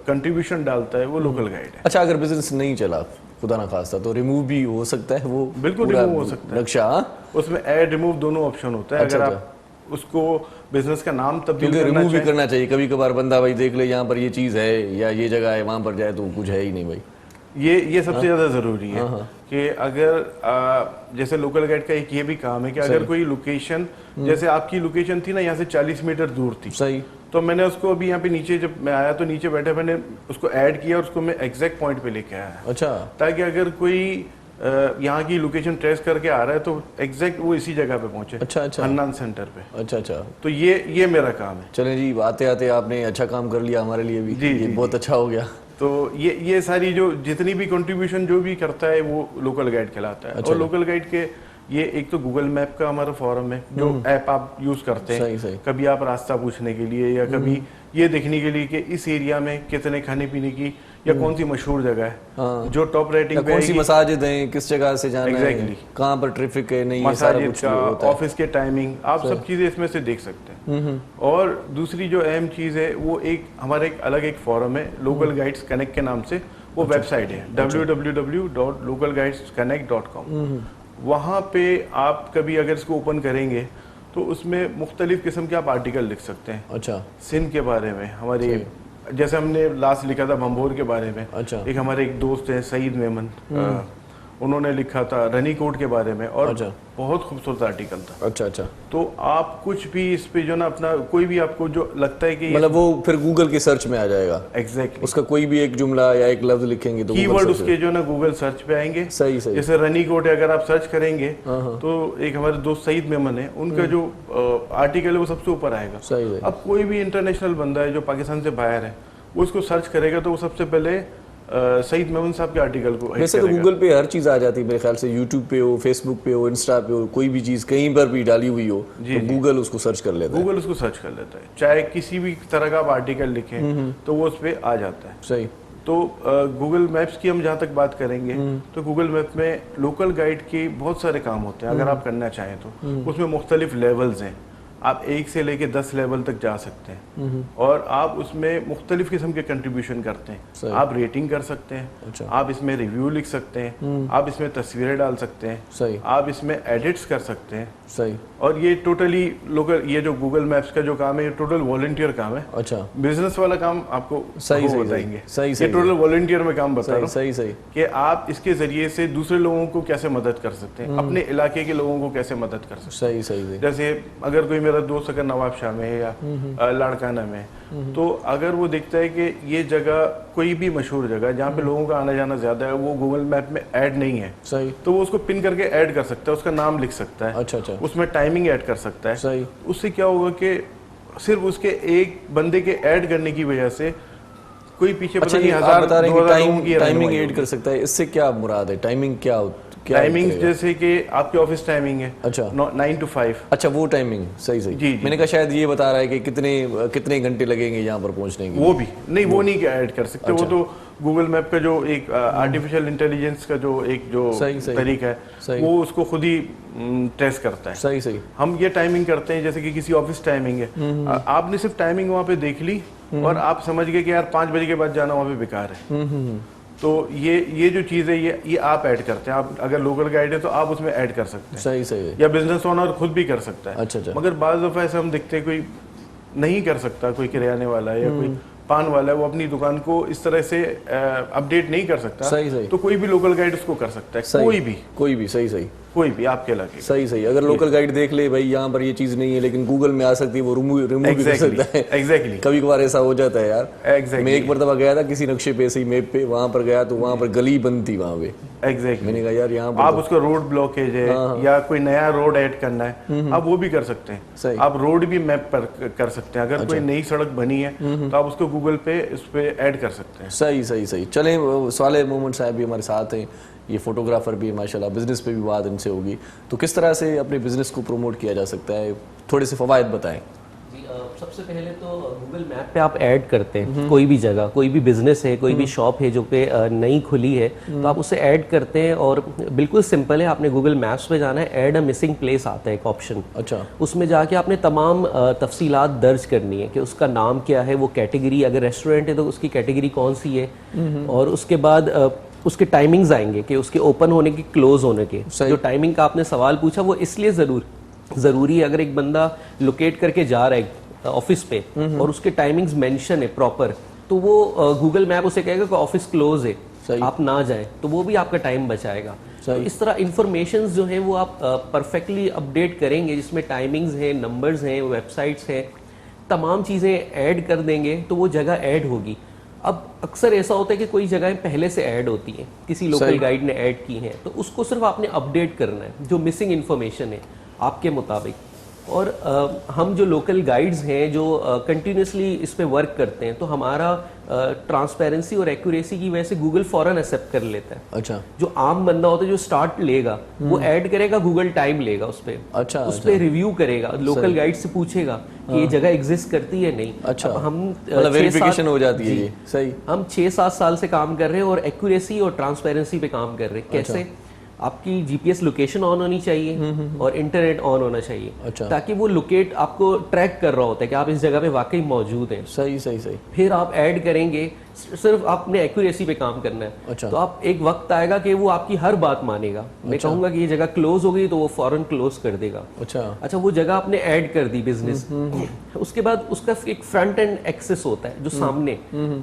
कंट्रीब्यूशन डालता है, वो लोकल गाइड है। अच्छा, अगर बिजनेस नहीं चला खुदा ना खास्ता, तो रिमूव भी हो सकता है? वो बिल्कुल रिमूव हो सकता है नक्शा। उसमें ऐड रिमूव दोनों ऑप्शन होता है। अच्छा, अगर आप उसको बिजनेस का नाम तब्दील क्योंकि करना रिमूव भी चाहें, करना चाहिए। कभी कभार बंदा भाई देख ले यहाँ पर ये चीज़ है या ये जगह है, वहाँ पर जाए तो कुछ है ही नहीं भाई। ये सबसे ज्यादा जरूरी है कि अगर जैसे लोकल गाइड का एक ये भी काम है कि अगर कोई लोकेशन, जैसे आपकी लोकेशन थी ना यहाँ से 40 मीटर दूर थी, सही, तो मैंने उसको अभी यहाँ पे नीचे जब मैं आया तो नीचे बैठे मैंने उसको ऐड किया और उसको मैं एग्जैक्ट पॉइंट पे लेके आया। अच्छा। ताकि अगर कोई यहाँ की लोकेशन ट्रेस करके आ रहा है तो एग्जैक्ट वो इसी जगह पे पहुंचे। अच्छा अच्छा, हन्नान सेंटर पे। अच्छा अच्छा। तो ये मेरा काम है। चलें जी, आते आते आपने अच्छा काम कर लिया हमारे लिए भी। जी, ये बहुत अच्छा हो गया। तो ये सारी जो जितनी भी कंट्रीब्यूशन जो भी करता है वो लोकल गाइड कहलाता है। अच्छा। और लोकल गाइड के ये एक तो गूगल मैप का हमारा फॉरम है, जो ऐप आप यूज करते हैं। सही सही। कभी आप रास्ता पूछने के लिए या कभी ये देखने के लिए कि इस एरिया में कितने खाने पीने की या कौन सी मशहूर जगह है जो टॉप रेटिंग पे कौन सी मसाजिद है, किस जगह से जाना है, Exactly. कहाँ पर ट्रैफिक है, नहीं, ये सारा मसाजिद कुछ का, होता है। ऑफिस के टाइमिंग, आप सब चीजें इसमें से देख सकते हैं। और दूसरी जो अहम चीज है वो एक हमारा एक अलग एक फॉरम है, लोकल गाइड्स कनेक्ट के नाम से। वो वेबसाइट है www.localguidesconnect.com। वहाँ पे आप कभी अगर इसको ओपन करेंगे तो उसमें मुख्तलिफ किस्म के आप आर्टिकल लिख सकते हैं। अच्छा। सिंध के बारे में हमारे, जैसे हमने लास्ट लिखा था भंबोर के बारे में। अच्छा। एक हमारे एक दोस्त हैं सईद मेमन, उन्होंने लिखा था रनीकोट के बारे में, और अच्छा। बहुत खूबसूरत आर्टिकल था। अच्छा अच्छा। तो आप कुछ भी इस पे जो ना अपना कोई भी आपको जो लगता है कि मतलब वो फिर गूगल के सर्च में आ जाएगा। एग्जैक्टली उसका कोई भी एक जुमला या एक लफ्ज लिखेंगे तो कीवर्ड उसके जो ना गूगल सर्च पे आएंगे। सही सही। जैसे रनीकोट अगर आप सर्च करेंगे तो एक हमारे दोस्त सईद मेमन है, उनका जो आर्टिकल है वो सबसे ऊपर आएगा। सही सही। अब कोई भी इंटरनेशनल बंदा है जो पाकिस्तान से बाहर है, वो उसको सर्च करेगा तो वो सबसे पहले सईद मेमन साहब के आर्टिकल को वैसे तो गूगल पे हर चीज़ आ जाती है मेरे ख्याल से, यूट्यूब पे हो, फेसबुक पे हो, इंस्टा पे हो, कोई भी चीज़ कहीं पर भी डाली हुई हो तो गूगल उसको सर्च कर लेता है। गूगल उसको सर्च कर लेता है, चाहे किसी भी तरह का आप आर्टिकल लिखें तो वो उस पर आ जाता है। सही। तो गूगल मैप्स की हम जहाँ तक बात करेंगे तो गूगल मैप में लोकल गाइड के बहुत सारे काम होते हैं। अगर आप करना चाहें तो उसमें मुख्तलिफ लेवल्स हैं। آپ 1 سے لے کے 10 لیول تک جا سکتے ہیں اور آپ اس میں مختلف قسم کے کنٹریبیوشن کرتے ہیں. آپ ریٹنگ کر سکتے ہیں, آپ اس میں ریویو لکھ سکتے ہیں, آپ اس میں تصویریں ڈال سکتے ہیں, آپ اس میں ایڈٹس کر سکتے ہیں. اور یہ ٹوٹلی لوکل, یہ جو گوگل میپس کا جو کام ہے یہ ٹوٹل والنٹیئر کام ہے. اچھا, بزنس والا کام آپ کو بتائیں گے, یہ ٹوٹل والنٹیئر میں کام بتا رہا ہوں صحیح کہ آپ اس کے ذریعے سے دوسرے لوگوں کو کیسے مدد کر سکتے ہیں, اپنے علاقے کے لوگوں کو کیسے مدد کر سکتے ہیں. صحیح. جیسے اگر کوئی میرا دوست اگر نواب شاہ میں ہے یا لاڑکانہ میں ہے, تو اگر وہ دیکھتا ہے کہ یہ جگہ کوئی بھی مشہور جگہ جہاں پہ لوگوں کا آنا جانا زیادہ ہے وہ گوگل میپ میں ایڈ نہیں ہے, تو وہ اس کو پن کر کے ایڈ کر سکتا ہے, اس کا نام لکھ سکتا ہے, اس میں ٹائمنگ ایڈ کر سکتا ہے. اس سے کیا ہوگا کہ صرف اس کے ایک بندے کے ایڈ کرنے کی وجہ سے کوئی پیچھے پتہ نہیں ہزار 2000 لوگوں کی ٹائمنگ ایڈ کر سکتا ہے. اس سے کیا مراد ہے؟ ٹائمنگ کیا ٹائمنگ جیسے کہ آپ کے آفس ٹائمنگ ہے 9 to 5. اچھا, وہ ٹائمنگ صحیح. میں نے کہا شاید یہ بتا رہا ہے کہ کتنے گھنٹے لگیں گے یہاں پر پہنچنے کے. وہ بھی نہیں, وہ نہیں ایڈ کر سکتے. وہ تو گوگل میپ کا جو ایک آرٹیفیشیل انٹیلیجنس کا جو ایک جو طریقہ ہے وہ اس کو خود ہی ٹریس کرتا ہے. صحیح. ہم یہ ٹائمنگ کرتے ہیں جیسے کہ کسی آفس ٹائمنگ ہے, آپ نے صرف ٹائمنگ وہاں پہ دیکھ لی اور آپ سمجھ گئے کہ یار 5 بجے کے بعد جانا وہاں پہ بیکار ہے. تو یہ جو چیز ہے یہ آپ ایڈ کرتے ہیں. آپ اگر لوکل گائیڈ ہے تو آپ اس میں ایڈ کر سکتے ہیں. صحیح. یا بزنس اونر خود بھی کر سکتا ہے. اچھا. مگر بعض دفعہ ایسے ہم دیکھتے ہیں کوئی نہیں کر سکتا, کوئی کریانے والا ہے یا کوئی پان والا ہے, وہ اپنی دکان کو اس طرح سے اپڈیٹ نہیں کر سکتا, تو کوئی بھی لوکل گائیڈ اس کو کر سکتا ہے. کوئی بھی صحیح کوئی بھی آپ کے علاقے صحیح. اگر لوکل گائیڈ دیکھ لے بھائی یہاں پر یہ چیز نہیں ہے لیکن گوگل میں آ سکتی ہے, وہ ریموو بھی کر سکتا ہے. ایگزیکٹلی کبھی کبھار ایسا ہو جاتا ہے یار. میں ایک مرتبہ گیا تھا کسی نقشے پہ صحیح میپ پہ, وہاں پر گیا تو وہاں پر گلی بند تھی وہاں پہ. ایگزیکٹلی میں نے کہا یار یہاں پر آپ اس کو روڈ بلاکیج ہے یا کوئی نیا روڈ ایڈ کرنا ہے, آپ وہ بھی کر سکتے ہیں. آپ روڈ بھی میپ پر کر سکتے ہیں. اگر کوئی نئی سڑک بنی ہے تو آپ اس کو گوگل پہ اس پہ ایڈ کر سکتے ہیں. صحیح. چلیں, صالح محمد صاحب بھی ہمارے ساتھ ہیں, یہ فوٹوگرافر بھی ماشاءاللہ, بزنس پہ بھی بات ان سے ہوگی. تو کس طرح سے اپنے بزنس کو پروموٹ کیا جا سکتا ہے, تھوڑے سے فوائد بتائیں. سب سے پہلے تو گوگل میپ پہ آپ ایڈ کرتے ہیں کوئی بھی جگہ, کوئی بھی بزنس ہے, کوئی بھی شاپ ہے جو کہ نئی کھلی ہے, تو آپ اسے ایڈ کرتے ہیں. اور بالکل سمپل ہے, آپ نے گوگل میپس پہ جانا ہے, ایڈ اے مسنگ پلیس آتا ہے ایک آپشن. اچھا, اس میں جا کے آپ نے تمام تفصیلات درج کرنی ہے کہ اس کا نام کیا ہے, وہ کیٹیگری, اگر ریسٹورینٹ ہے تو اس کی کیٹیگری کون سی ہے, اور اس کے بعد اس کے ٹائمنگز آئیں گے کہ اس کے اوپن ہونے کی, کلوز ہونے کے. جو ٹائمنگ کا آپ نے سوال پوچھا وہ اس لیے ضروری ہے, اگر ایک بندہ لوکیٹ کر کے جا رہا ہے آفس پہ اور اس کے ٹائمنگز مینشن ہے پراپر, تو وہ گوگل میپ اسے کہے گا کہ آفس کلوز ہے, آپ نہ جائیں, تو وہ بھی آپ کا ٹائم بچائے گا. تو اس طرح انفارمیشنز جو ہیں وہ آپ پرفیکٹلی اپڈیٹ کریں گے, جس میں ٹائمنگز ہیں, نمبرز ہیں, ویب سائٹس ہیں, تمام چیزیں ایڈ کر دیں گے تو وہ جگہ ایڈ ہوگی. اب اکثر ایسا ہوتا ہے کہ کوئی جگہیں پہلے سے ایڈ ہوتی ہیں, کسی لوکل گائیڈ نے ایڈ کی ہیں, تو اس کو صرف آپ نے اپڈیٹ کرنا ہے جو مسنگ انفارمیشن ہے آپ کے مطابق. اور ہم جو لوکل گائیڈز ہیں جو کنٹینیوسلی اس پہ ورک کرتے ہیں, تو ہمارا ٹرانسپیرنسی اور ایکوریسی کی وجہ سے گوگل فوراً ایکسیپٹ کر لیتا ہے. اچھا, جو عام بندہ ہوتا ہے جو سٹارٹ لے گا وہ ایڈ کرے گا, گوگل ٹائم لے گا اس پہ, اس پہ ریویو کرے گا, لوکل گائیڈ سے پوچھے گا کہ یہ جگہ ایگزسٹ کرتی ہے نہیں. اچھا, ہم ویریفیکیشن ہو جاتی ہے. صحیح. ہم 6-7 سال سے کام کر رہے ہیں اور ایکوریسی اور ٹرانسپیرنسی پہ کام کر رہے ہیں. کیسے؟ آپ کی جی پی ایس لوکیشن آن ہونی چاہیے اور انٹرنیٹ آن ہونا چاہیے, تاکہ وہ لوکیٹ آپ کو ٹریک کر رہا ہوتا ہے کہ آپ اس جگہ پہ واقعی موجود ہیں. صحیح. پھر آپ ایڈ کریں گے, صرف آپ نے ایکوریسی پہ کام کرنا ہے. تو آپ ایک وقت آئے گا کہ وہ آپ کی ہر بات مانے گا. میں کہوں گا کہ یہ جگہ کلوز ہو گئی تو وہ فوراً کلوز کر دے گا. اچھا, وہ جگہ آپ نے ایڈ کر دی بزنس. اس کے بعد اس کا ایک فرنٹ اینڈ ایکسس ہوتا ہے جو سامنے,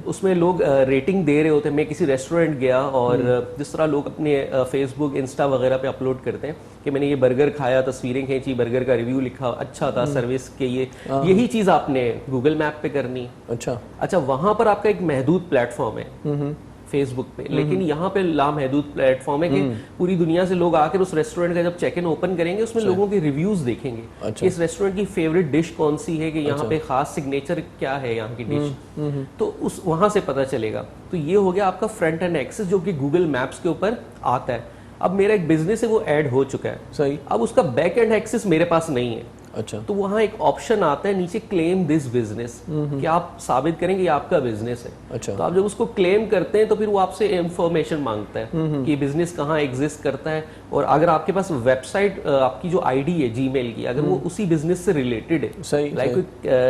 اس میں لوگ ریٹنگ دے رہے ہوتے ہیں. میں کسی ریسٹورینٹ گیا اور جس طرح لوگ اپنے فیس بک, انسٹا وغیرہ پہ اپلوڈ کرتے ہیں کہ میں نے یہ برگر کھایا, تصویریں کھینچی, برگر کا ریویو لکھا, اچھا تھا سروس کے, یہی چیز آپ نے گوگل میپ پہ کرنی. اچھا, وہاں پر آپ کا ایک محدود پلیٹ فارم ہے فیس بک پہ, لیکن یہاں پہ لامحدود پلیٹ فارم ہے کہ پوری دنیا سے لوگ آ کر اس ریسٹورینٹ کا جب چیک ان اوپن کریں گے اس میں لوگوں کے ریویوز دیکھیں گے کہ اس ریسٹورینٹ کی فیوریٹ ڈش کون سی ہے, کہ یہاں پہ خاص سگنیچر کیا ہے یہاں کی ڈش, تو اس وہاں سے پتہ چلے گا. تو یہ ہو گیا آپ کا فرنٹ اینڈ ایکسس جو کہ گوگل میپس کے اوپر آتا ہے. اب میرا ایک بزنس ہے وہ ایڈ ہو چکا ہے, صحیح, اب اس کا بیک اینڈ ایکسس میرے پاس نہیں ہے. अच्छा। तो वहाँ एक ऑप्शन आता है नीचे क्लेम दिस बिजनेस, कि आप साबित करें कि ये आपका बिजनेस है। अच्छा। तो आप जब उसको क्लेम करते हैं तो फिर वो आपसे इंफॉर्मेशन मांगता है कि बिजनेस कहाँ एग्जिस्ट करता है, और अगर आपके पास वेबसाइट आपकी जो आईडी है जीमेल की, अगर वो उसी बिजनेस से रिलेटेड है, सही, लाइक कोई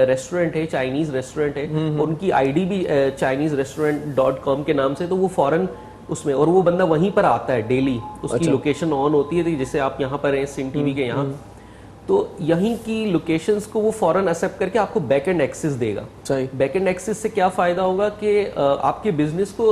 रेस्टोरेंट है, चाइनीज रेस्टोरेंट है, और उनकी आईडी भी ChineseRestaurant.com के नाम से, तो वो फौरन उसमें, और वो बंदा वहीं पर आता है डेली, उसकी लोकेशन ऑन होती है, जैसे आप यहाँ पर हैं सिम टीवी के यहाँ, तो यहीं की लोकेशंस को वो फौरन एक्सेप्ट करके आपको बैक एंड एक्सेस देगा। सही। बैक एंड एक्सेस से क्या फायदा होगा कि आपके बिजनेस को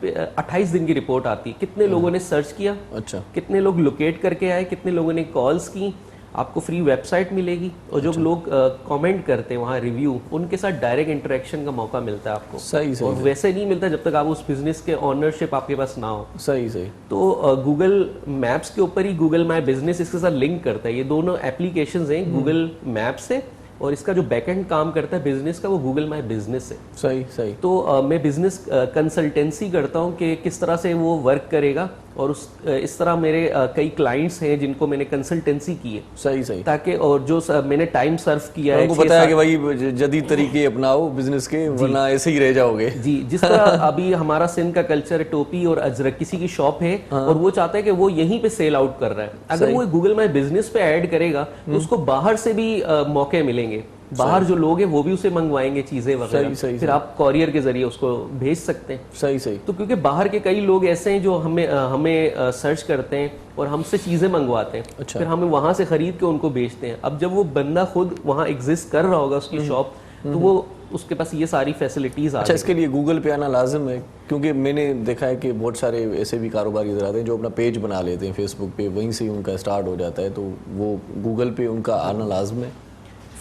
28 दिन की रिपोर्ट आती है, कितने लोगों ने सर्च किया, अच्छा। कितने लोग लोकेट करके आए, कितने लोगों ने कॉल्स की, आपको फ्री वेबसाइट मिलेगी, और जो लोग कमेंट करते हैं वहाँ रिव्यू, उनके साथ डायरेक्ट इंटरेक्शन का मौका मिलता है आपको। सही और वैसे नहीं मिलता जब तक आप उस बिजनेस के ऑनरशिप आपके पास ना हो। सही सही। तो गूगल मैप्स के ऊपर ही गूगल माई बिजनेस इसके साथ लिंक करता है। ये दोनों एप्लीकेशंस हैं, गूगल मैप्स है, और इसका जो बैकएंड काम करता है बिजनेस का, वो गूगल माई बिजनेस है। सही सही। तो मैं बिजनेस कंसल्टेंसी करता हूँ कि किस तरह से वो वर्क करेगा, और इस तरह मेरे कई क्लाइंट्स हैं जिनको मैंने कंसल्टेंसी की है, सही सही। ताकि, और जो मैंने टाइम सर्व किया है, उनको बताया कि भाई जदीद तरीके अपनाओ बिजनेस के, वरना ऐसे ही रह जाओगे। जी, जिस तरह अभी हमारा सिंध का कल्चर है, टोपी और अजरक, किसी की शॉप है और वो चाहता है कि वो यहीं पे सेल आउट कर रहा है, अगर वो गूगल माई बिजनेस पे ऐड करेगा तो उसको बाहर से भी मौके मिलेंगे, बाहर जो लोग हैं वो भी उसे मंगवाएंगे चीजें वगैरह, फिर आप कॉरियर के जरिए उसको भेज सकते हैं। सही सही। तो क्योंकि बाहर के कई लोग ऐसे हैं जो हमें सर्च करते हैं और हमसे चीजें मंगवाते हैं, अच्छा। फिर हमें वहां से खरीद के उनको बेचते हैं। अब जब वो बंदा खुद वहां एग्जिस्ट कर रहा होगा उसकी शॉप, तो वो उसके पास ये सारी फैसिलिटीज आ अच्छा, इसके लिए गूगल पे आना लाजिम है? क्योंकि मैंने देखा है कि बहुत सारे ऐसे भी कारोबारी इधर आते हैं जो अपना पेज बना लेते हैं फेसबुक पे, वहीं से ही उनका स्टार्ट हो जाता है, तो वो गूगल पे उनका आना लाजिम है?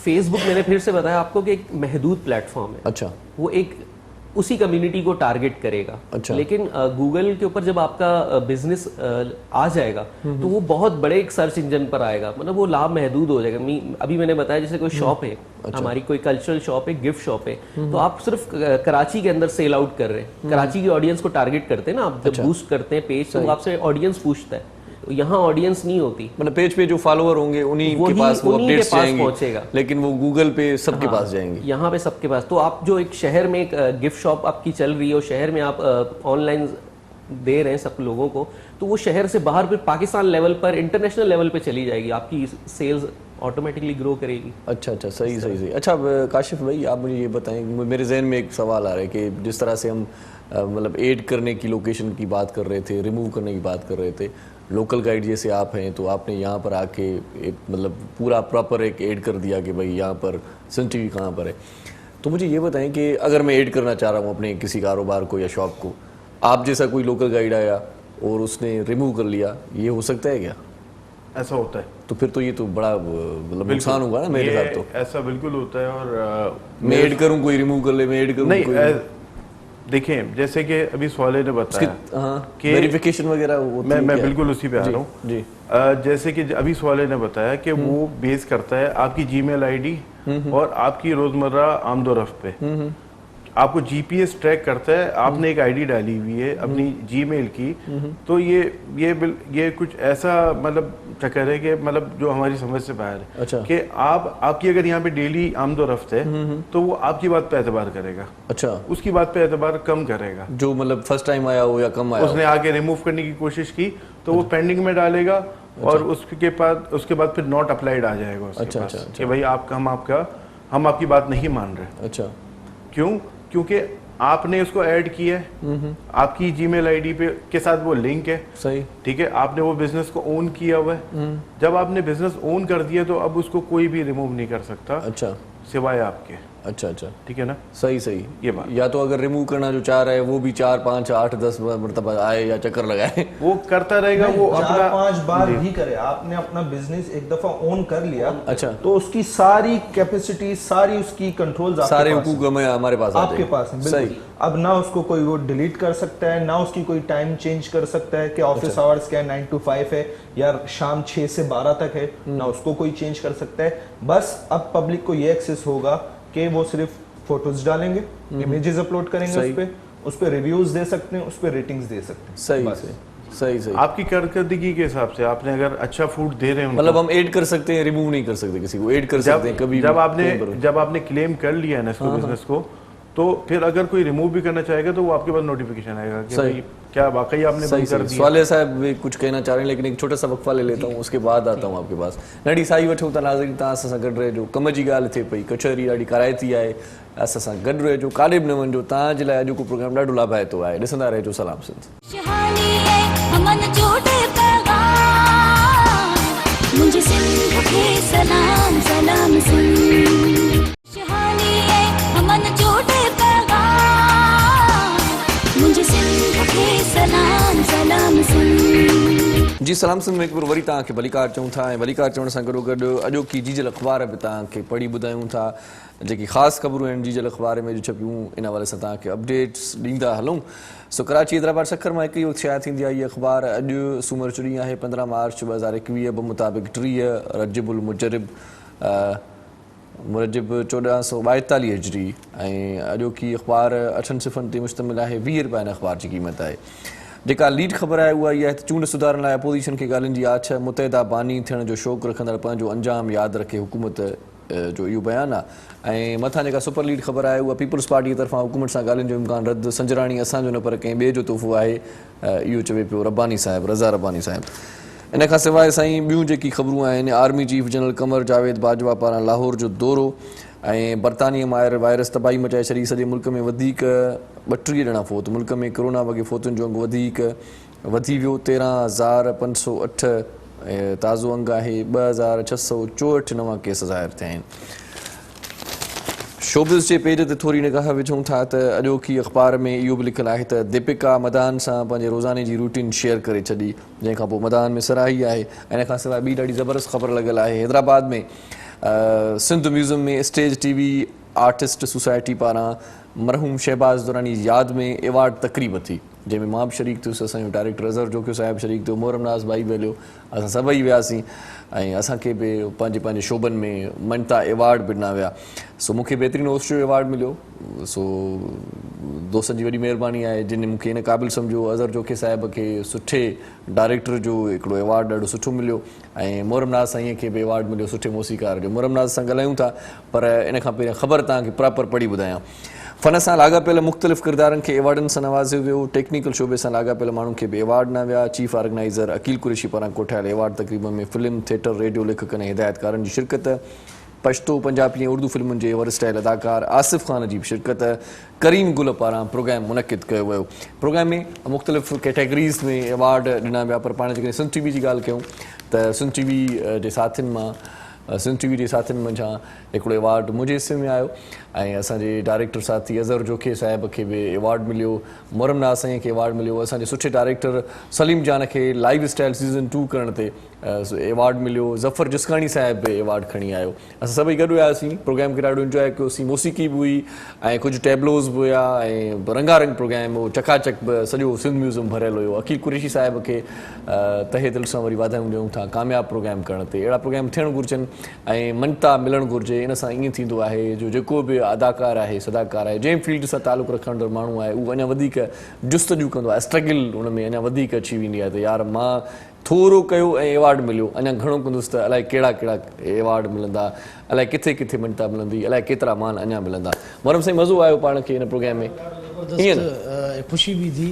फेसबुक मैंने फिर से बताया आपको कि एक महदूद प्लेटफॉर्म है। अच्छा। वो एक उसी कम्युनिटी को टारगेट करेगा। अच्छा। लेकिन गूगल के ऊपर जब आपका बिजनेस आ जाएगा तो वो बहुत बड़े एक सर्च इंजन पर आएगा, मतलब वो लाभ महदूद हो जाएगा। अभी मैंने बताया जैसे कोई शॉप है, अच्छा। हमारी कोई कल्चरल शॉप है, गिफ्ट शॉप है, तो आप सिर्फ कराची के अंदर सेल आउट कर रहे हैं, कराची की ऑडियंस को टारगेट करते हैं ना आप, जब बूस्ट करते हैं पेज तो आपसे ऑडियंस पूछता है, यहाँ ऑडियंस नहीं होती, मतलब पेज पे जो फॉलोअर होंगे उन्हीं के पास वो अपडेट्स जाएंगे, लेकिन वो गूगल पे सबके पास जाएंगे। यहाँ पे सबके पास। तो आप जो एक शहर में एक गिफ्ट शॉप आपकी चल रही है और शहर में आप ऑनलाइन दे रहे हैं सब लोगों को, तो वो शहर से बाहर फिर पाकिस्तान लेवल पर, इंटरनेशनल लेवल पे चली जाएगी, आपकी सेल्स ऑटोमेटिकली ग्रो करेगी। अच्छा अच्छा, सही सही सही। अच्छा काशिफ भाई, आप मुझे ये बताएं, मेरे जहन में एक सवाल आ रहा है कि जिस तरह से हम मतलब ऐड करने की लोकेशन की बात कर रहे थे, रिमूव करने की बात कर रहे थे, लोकल गाइड जैसे आप हैं तो आपने यहाँ पर आके एक मतलब पूरा प्रॉपर एक ऐड कर दिया कि भाई यहाँ पर सन टीवी कहाँ पर है। तो मुझे ये बताएं कि अगर मैं ऐड करना चाह रहा हूँ अपने किसी कारोबार को या शॉप को, आप जैसा कोई लोकल गाइड आया और उसने रिमूव कर लिया, ये हो सकता है क्या? ऐसा होता है। तो फिर तो ये तो बड़ा मतलब नुकसान होगा ना मेरे साथ। तो ऐसा बिल्कुल होता है। और मैं ऐड करूँ कोई रिमूव कर ले, मैं ऐड करूँ नहीं, देखें जैसे कि अभी सवाले ने बताया कि वेरिफिकेशन वगैरह, मैं बिल्कुल उसी पे आ रहा हूँ जी। जैसे कि अभी सवाले ने बताया कि वो बेस करता है आपकी जीमेल आईडी और आपकी रोजमर्रा आमदोरफ्त पे, आपको जीपीएस ट्रैक करता है। आपने एक आईडी डाली हुई है अपनी जीमेल की, तो ये कुछ ऐसा मतलब चक्कर है कि मतलब जो हमारी समझ से बाहर है। अच्छा। कि आपकी अगर यहाँ पे डेली आमदोरफ्त है तो वो आपकी बात पे एतबार करेगा। अच्छा। उसकी बात पे एतबार कम करेगा। जो मतलब फर्स्ट टाइम आया हो या कम आया, उसने आके रिमूव करने की कोशिश की तो वो पेंडिंग में डालेगा। और उसके बाद फिर नॉट अप्लाइड आ जाएगा उसके पास कि भाई हम आपकी बात नहीं मान रहे। अच्छा। क्यों? क्योंकि आपने उसको ऐड किया है, आपकी जीमेल आईडी पे के साथ वो लिंक है। सही। ठीक है, आपने वो बिजनेस को ओन किया हुआ है। जब आपने बिजनेस ओन कर दिया तो अब उसको कोई भी रिमूव नहीं कर सकता। अच्छा। सिवाय आपके। अच्छा अच्छा, ठीक है ना? सही सही। ये बात, या तो अगर रिमूव करना जो चाह रहा है वो भी 4 5 8 10 मरतबा आए या चक्कर लगाए, वो करता रहेगा। वो अपना 4-5 बार भी करे। आपने अपना बिजनेस एक दफा ओन कर लिया, अच्छा, तो उसकी सारी कैपेसिटी, सारी उसकी कंट्रोल्स, सारे हुकूक हमारे पास आपके पास है। सही। अब ना उसको कोई वो डिलीट कर सकता है, ना उसकी कोई टाइम चेंज कर सकता है कि ऑफिस आवर्स क्या है, 9 to 5 है या शाम 6 से 12 तक है, ना उसको कोई चेंज कर सकता है। बस अब पब्लिक को ये एक्सेस होगा कि वो सिर्फ फोटोज डालेंगे, इमेजेस अपलोड करेंगे, उस पे रिव्यूज दे सकते हैं, उस पे रेटिंग्स दे सकते हैं। सही صحیح صحیح. आपकी कारकर्दगी के हिसाब से आपने अगर अच्छा फूड दे रहे हैं उनको, मतलब हम ऐड कर सकते हैं, रिमूव नहीं कर सकते किसी को, ऐड कर सकते हैं कभी जब आपने क्लेम कर लिया है ना इसको, बिजनेस को, तो फिर अगर कोई रिमूव भी करना चाहेगा तो वो आपके पास नोटिफिकेशन आएगा कि भाई क्या वाकई आपने बंद कर दिया. सवाले साहब भी कुछ कहना चाह रहे हैं, लेकिन एक छोटा सा वक्फा ले लेता हूँ, उसके बाद आता हूँ आपके पास. नड़ी साई वठो था नाज़रीन, तव्हां असां सां गॾु रहिजो. कम जी ॻाल्हि थिए पई, कचहरी ॾाढी कराइती आहे, असां सां गॾु रहिजो, काॾे बि न वञिजो. तव्हांजे लाइ अॼु को प्रोग्राम ॾाढो लाभाइतो आहे. ॾिसंदा रहिजो सलाम सिंध. खुशहाली है अमन जोड़े पैगाम, मुझे सिंध के सलाम सलाम सिंध. खुशहाली है अमन जोड़े पैगाम, मुझे सिंध के सलाम सलाम सिंध. जी सलाम सिंध में हिकु बार वरी तव्हांखे भलीकार चऊं था, ऐं भलीकार चवण सां गॾोगॾु अॼोकी जीजल अख़बार बि तव्हांखे पढ़ी ॿुधायूं था. जेकी ख़ासि ख़बरूं आहिनि जीजल अख़बार में छपियूं, इन हवाले सां तव्हांखे अपडेट्स ॾींदा हलूं. सो कराची हैदराबाद सखर मां हिकु इहो शाया थींदी आहे इहा अख़बार. अॼु सूमर जो ॾींहुं आहे 15 मार्च 2021 मुताबिक़ 30 रजबुल मुजरिब 1442 हिजरी. ऐं अॼोकी अख़बार 8 सिफ़नि ते मुश्तमिल आहे. 20 रुपया इन अख़बार जी क़ीमत आहे. जेका लीड ख़बर आहे उहा इहा आहे त चूंड सुधारण लाइ अपोज़िशन खे ॻाल्हियुनि जी आछ, मुतहिदा बानी थियण जो शौक़ु रखंदड़ पंहिंजो अंजाम यादि रखे हुकूमत जो इहो बयानु आहे. ऐं मथां जेका सुपर लीड ख़बर आहे उहा पीपल्स पार्टी तरफ़ां हुकूमत सां ॻाल्हियुनि जो इम्कान रद्द, संजराणी असांजो न पर कंहिं ॿिए जो तोहफ़ो आहे, इहो चवे पियो रब्बानी साहिबु, रज़ा रब्बानी साहिबु. इन खां सवाइ साईं ॿियूं जेकी ख़बरूं आहिनि, आर्मी चीफ जनरल क़मर जावेद बाजवा पारां लाहौर जो दौरो, ऐं बरतानिया मां वायरस तबाही मचाए छॾी. सॼे मुल्क में वधीक 32 ॼणा फोत. मुल्क में कोरोना वॻे फोतुनि जो अंगु वधीक वधी वियो. 13,508 ताज़ो अंगु आहे. 2,664 नवां केस ज़ाहिर थिया आहिनि. शोबिज़ जे पेज ते थोरी निगाह विझूं था त अॼोकी अख़बार में इहो बि लिखियलु आहे त दीपिका मदान सां पंहिंजे रोज़ाने जी रूटीन शेयर करे छॾी, जंहिंखां पोइ मदान में सराही आहे. इन खां सवाइ ॿी ॾाढी ज़बरदस्त ख़बर लॻियल आहे. हैदराबाद में सिंध म्यूज़ियम में स्टेज टीवी आर्टिस्ट सोसाइटी पारां मरहूम शहबाज़ दुरानी जी यादि में एवार्ड तक़रीब थी, जंहिंमें मां बि शरीक थियुसि. असांजो डायरेक्टर अज़हर जोकियो साहिबु शरीक थियो, मोहरम नाज़ भाई बि हलियो, असां सभई वियासीं. ऐं असांखे बि पंहिंजे पंहिंजे शोबनि में मञता एवार्ड बि ॾिना विया. सो मूंखे बहितरीनु होस्ट जो एवार्ड मिलियो. सो दोस्तनि जी वॾी महिरबानी आहे जिन मूंखे इन क़ाबिल सम्झो. अज़हर जोखे साहिब खे सुठे डायरेक्टर जो हिकिड़ो एवार्ड ॾाढो सुठो मिलियो. ऐं मोहरम नाज़ साईं खे बि एवार्ड मिलियो सुठे मौसीक़ार जो. मोहरम नाज़ सां ॻाल्हायूं था, पर इन खां पहिरियों ख़बर तव्हांखे प्रॉपर पढ़ी ॿुधायां. फ़न सां लाॻापियल मुख़्तलिफ़ किरदारनि खे एवार्डनि सां नवाज़ियो वियो. टेक्निकल शोबे सां लाॻापियल माण्हुनि खे बि एवार्ड ॾिना विया. चीफ ऑर्गेनाइज़र अकील कुरैशी पारां कोठायल एवार्ड तक़रीब में फ़िल्म, थिएटर, रेडियो लेखकनि ऐं हिदायतकारनि जी शिरकत. पश्तो, पंजाबी ऐं उर्दू फिल्मुनि जे वरस्टाइल अदाकार आसिफ़ ख़ान जी बि शिरकत. करीम गुल पारां प्रोग्राम मुनक़िद कयो वियो. प्रोग्राम में मुख़्तलिफ़ कैटेगरीज़ में एवार्ड ॾिना विया. पर पाण जेकॾहिं सिंध टीवी जी ॻाल्हि कयूं त सिंध टीवी जे साथियुनि मंझां हिकिड़ो एवार्ड मुंहिंजे हिसे में आयो. ऐं असांजे डायरेक्टर साथी अज़हर जोखे साहिब खे बि एवार्ड मिलियो. मोहरम नाज़ साईं खे एवार्ड मिलियो. असांजे सुठे डायरेक्टर सलीम जान खे लाइव स्टाइल सीज़न 2 करण ते एवार्ड मिलियो. ज़फ़र जिस्कानी साहिब बि एवार्ड खणी आयो. असां सभई गॾु वियासीं, प्रोग्राम खे ॾाढो इंजॉय कयोसीं. मौसीक़ी बि हुई ऐं कुझु टेबलोज़ बि हुया ऐं रंगारंग प्रोग्राम हो. चकाचक बि सॼो सिंध म्यूज़ियम भरियलु हुयो. अकील कुरैशी साहिब खे तहे दिलि सां वरी वाधायूं ॾियूं था कामयाबु प्रोग्राम करण ते. अहिड़ा प्रोग्राम थियणु घुरिजनि ऐं मञता मिलणु घुरिजे. इन सां ईअं थींदो आहे जो जेको बि अदाकार आहे, सदाकार आहे, जंहिं फील्ड सां तालुक़ु रखंदड़ माण्हू आहे, उहो अञा वधीक जुस्तजू कंदो आहे. स्ट्रगल हुन में अञा वधीक अची वेंदी आहे त यार मां थोरो कयो ऐं एवार्ड मिलियो, अञा घणो कंदुसि त अलाए कहिड़ा कहिड़ा एवार्ड मिलंदा, अलाए किथे किथे मञता मिलंदी, अलाए केतिरा मान अञा मिलंदा. मोहरम साईं मज़ो आयो पाण खे हिन प्रोग्राम में? ईअं न ख़ुशी बि थी,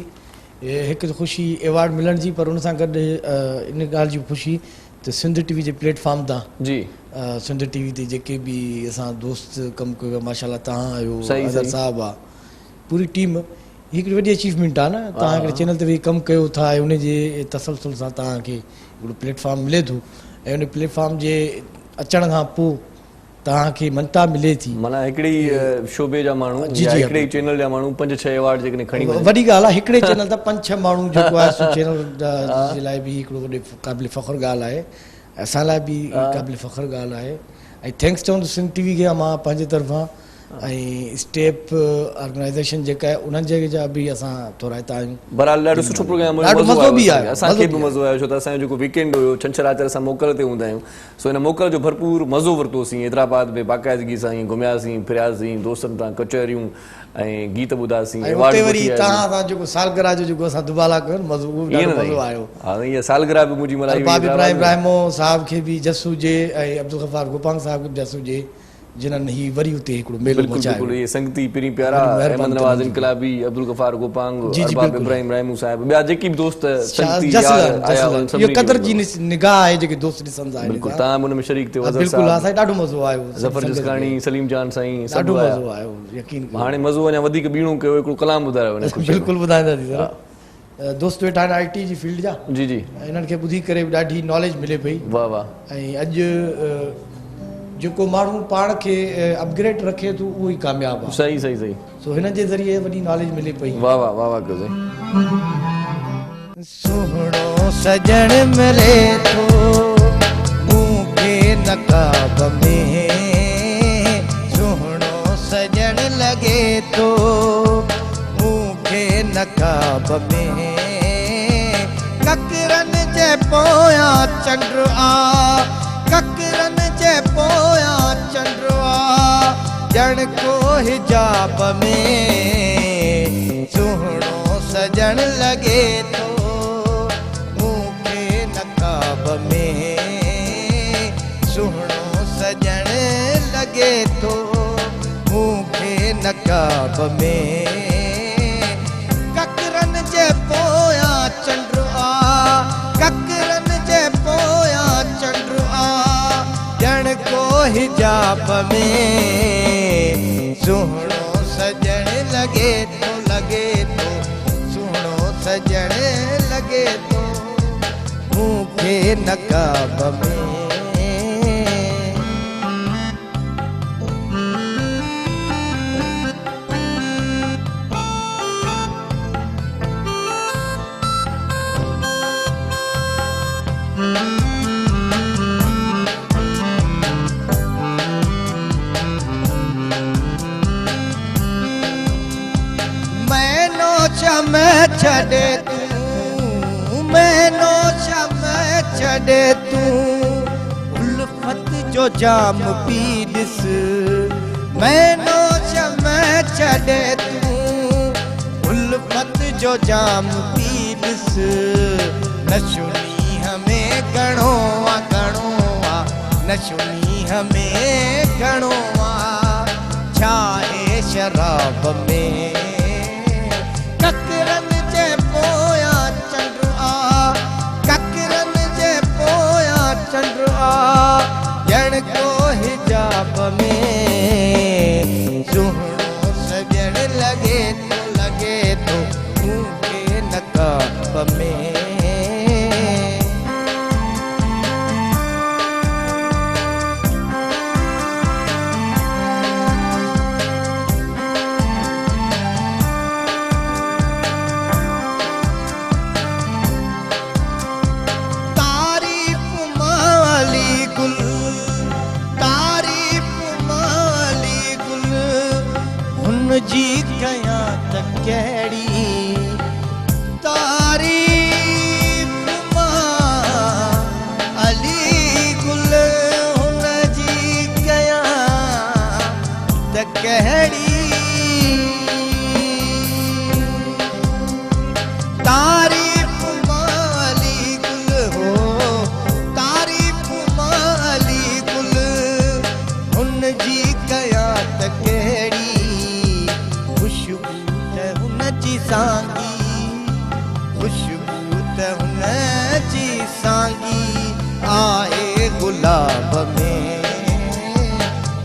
हिकु ख़ुशी एवार्ड मिलण जी, पर हुन सां गॾु इन ॻाल्हि जी ख़ुशी त सिंध टीवी जे प्लेटफॉर्म तां जी सिंध टीवी ते जेके बि असां दोस्त कमु कयो, माशाल्लाह तव्हां आहियो, सही अज़हर साहिबु आहे, पूरी टीम, हिकिड़ी वॾी अचीवमेंट आहे न. तव्हां हिकिड़े चैनल ते वेही कमु कयो था ऐं उनजे तसलसल सां तव्हांखे हिकिड़ो प्लेटफॉर्म मिले थो ऐं उन प्लेटफॉर्म जे अचण खां पोइ तव्हांखे मञता मिले थी. माना हिकिड़ी शोबे जा माण्हू या हिकिड़े चैनल जा माण्हू 5-6 एवार्ड जेकॾहिं खणी वञनि, वॾी ॻाल्हि आहे. हिकिड़े चैनल तां 5-6 माण्हू जेको आहे चैनल जे लाइ बि हिकिड़ो वॾो क़ाबिल फ़ख़्रु ॻाल्हि आहे. असां लाइ बि क़ाबिल फ़ख़्रु ॻाल्हि आहे. ऐं थैंक्स चवंदुसि सिंध टीवी खे मां पंहिंजे तरफ़ां ऐं स्टेप ऑर्गेनाइज़ेशन जेका आहे उन्हनि जे जा बि असां थोराइता आहियूं. बहरहाल ॾाढो सुठो प्रोग्राम हुयो, मज़ो बि आयो, असांखे बि मज़ो आयो छो त असांजो जेको वीकेंड हुयो छंछरु आर्तवार असां मोकल ते हूंदा आहियूं. सो हिन मोकल जो भरपूर मज़ो वरितोसीं. हैदराबाद में बाक़ाइदगी सां घुमियासीं फिरियासीं, दोस्तनि सां कचहरियूं ऐं गीत ॿुधासीं ऐं अवार्ड उते बि वरी वठी तव्हां आयासीं। सां जेको सालगिरह जो जेको असां दुबाला कयो न मज़ो उहो बि ईअं ॾाढो न मज़ो आयो। हा इहा सालगिरह बि मुंहिंजी मल्हाई अरबाब हुई इब्राहिम रहमो साहब खे बि जस हुजे ऐं अब्दुल गफ़ार गोपांग साहब खे बि जस हुजे जिन्हनि ही वरी उते हिकिड़ो मेलो बिल्कुलु मचायो। बिल्कुलु इहे संगती पिरी प्यारा वॾी महिरबानी अहमद नवाज़ तव्हांजी। इनकलाबी अब्दुल गफ़ार गोपांग जी, जी, अरबाब बिल्कुलु। इब्राहिम रहमू साहिब ॿिया जेकी बि दोस्त संगती जसलन यार आया हुआ, जसलन सभिनी इहो खे क़दर जी वॾो। निगाह आहे जेके दोस्त ॾिसंदा आहिनि। बिल्कुलु तव्हां बि हुन में शरीक थियो अज़हर बिल्कुलु साहिब, असांखे ॾाढो मज़ो आयो। ज़फ़र संगत जिस्काणी, में। सलीम जान साईं ॾाढो सभु आया। मज़ो आयो यकीन कयो। हाणे मज़ो अञा वधीक ॿीणो कयो हिकिड़ो कलाम ॿुधायो हिन ख़ुशीअ में। बिल्कुलु ॿुधाईंदासीं सर। दोस्त वेठा आहिनि IT जी फील्ड जा, जी जी हिननि खे ॿुधी करे बि ॾाढी नॉलेज मिले पई। वाह वाह ऐं अॼु जेको माण्हू पाण खे अपग्रेड रखे थो उहो ई कामयाबु आहे। सही सही सही सो हिन जे ज़रिए वॾी नॉलेज मिले पई। वाह वाह वाह वाह कयो साईं। सुहिणो सजण मिले थो मूंखे नकाब में, सुहिणो सजण लॻे थो मूंखे नकाब में, ककरनि जे पोयां चंड आ, ककरनि जे पोयां चंड आ, ॼण को हिजाब में, सुहिणो सजण लॻे थो मूंखे नकाब में, सुहिणो सजण लॻे थो मूंखे नकाब में, ककरनि जे पोयां चंड आ, ककरनि जे पोयां चंड आ, ॼण को हिजाब में, सुहिणो सजण लॻे थो सुहिणो सजण लॻे थो मूंखे नकाब में। मैनो चम छॾे तूं, मैनो चम छॾे तूं, उल्फत जो जाम पी ॾिस, मैनो चम छॾे तूं, उल्फत जो जाम पी ॾिस, नशुनी हमें घणो आ घणो आ, नशुनी हमें घणो आ, छाहे शराब में, ककरनि जे पोयां चंड आ, ककरनि जे पोयां चंड आ, ॼण को हिजाब में, सुहिणो सजण लॻे थो मूंखे नकाब में। जी कयां त कहिड़ी तारीफ़ मां अली गुल, हुन जी कयां त कहिड़ी तारीफ़ मां अली गुल हो, तारीफ़ मां अली गुल, हुन जी कयां त कहिड़ी, खुशबू त हुन जी सांगी, खुशबू त हुन जी सांगी आहे गुलाब में,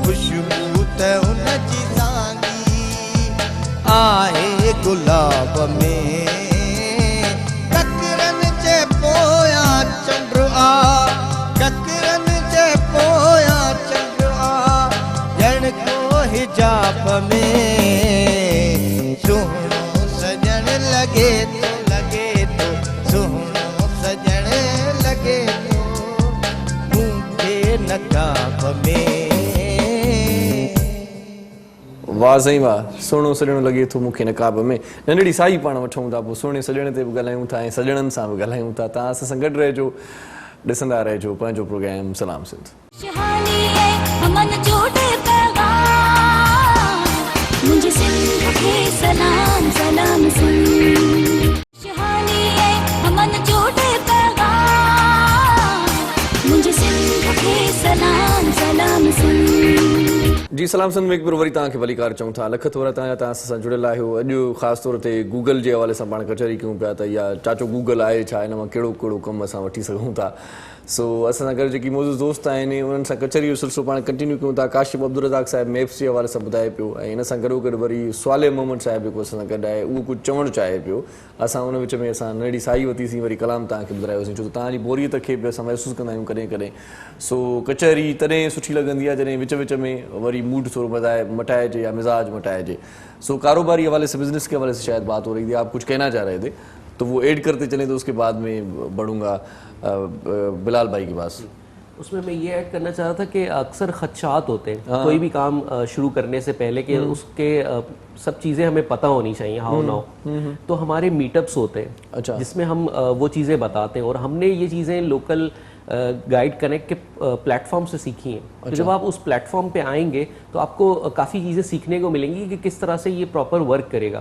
खुशबू त हुन जी सांगी आहे गुलाब में, ककरनि जे पोयां चंड आ, ककरनि जे पोयां चंड आ, ॼण को हिजाब में, सुहिणो सजण लॻे थो सुहिणो सजण लॻे थो मूंखे नकाब में। वाह साईं वाह, सुहिणो सॼणो लॻे थो मूंखे नकाब में। नंढड़ी साई पाण वठूं था, पोइ सुहिणे सॼण ते बि ॻाल्हायूं था ऐं सॼणनि सां बि ॻाल्हायूं था। तव्हां असां सां गॾु रहिजो, ॾिसंदा रहिजो पंहिंजो प्रोग्राम सलाम सिंध। खुशहाली है अमन झूठे पैगाम, मुझे सिंध के सलाम सलाम सुन खुशहाली है अमन जोड़े पैगाम मुझे सिंध के सलाम सलाम सुन जी सलाम सन में हिकु भेरो वरी तव्हांखे भलीकार चऊं था लख थोरा तव्हां सां जुड़ियल आहियो। अॼु ख़ासि तौर ते गूगल जे हवाले सां पाण कचहरी कयूं पिया त या चाचो गूगल आहे छा, हिन मां कहिड़ो कहिड़ो कमु असां वठी सघूं था। सो असां सां गॾु जेकी मौजूद दोस्त आहिनि उन्हनि सां कचहरी जो सिलसिलो पाण कंटिन्यू कयूं था। काशिफ अब्दुल रज़ाक साहिबु मैप्स जे हवाले सां ॿुधाए पियो ऐं हिन सां गॾोगॾु वरी स्वाले मोहम्मद साहिबु जेको असां सां गॾु आहे उहो कुझु चवणु चाहे पियो। असां उन विच में असां नंढी साई वरितीसीं, वरी कलाम तव्हांखे ॿुधायोसीं छो त तव्हांजी बोरियत खे बि असां महसूसु कंदा आहियूं कॾहिं कॾहिं। सो कचहरी तॾहिं सुठी लॻंदी आहे जॾहिं विच विच में वरी मूड थोरो मटाइजे या मिज़ाज मटाइजे। सो कारोबारी हवाले से, बिजनेस के हवाले से शायद बात हो रही थी, आप कुछ कहना चाह रहे थे तो वो ऐड करते चलें तो उसके बाद में बढ़ूंगा बिलाल भाई के पास। उसमें मैं ये ऐड करना चाह रहा था कि अक्सर खदशात होते हैं कोई भी काम शुरू करने से पहले कि उसके सब चीज़ें हमें पता होनी चाहिए हाउ नाउ। तो हमारे मीटअप्स होते हैं अच्छा। जिसमें हम वो चीज़ें बताते हैं और हमने ये चीज़ें लोकल गाइड कनेक्ट के प्लेटफॉर्म से सीखी हैं। तो जब आप उस प्लेटफॉर्म पे आएंगे तो आपको काफ़ी चीज़ें सीखने को मिलेंगी कि किस तरह से ये प्रॉपर वर्क करेगा।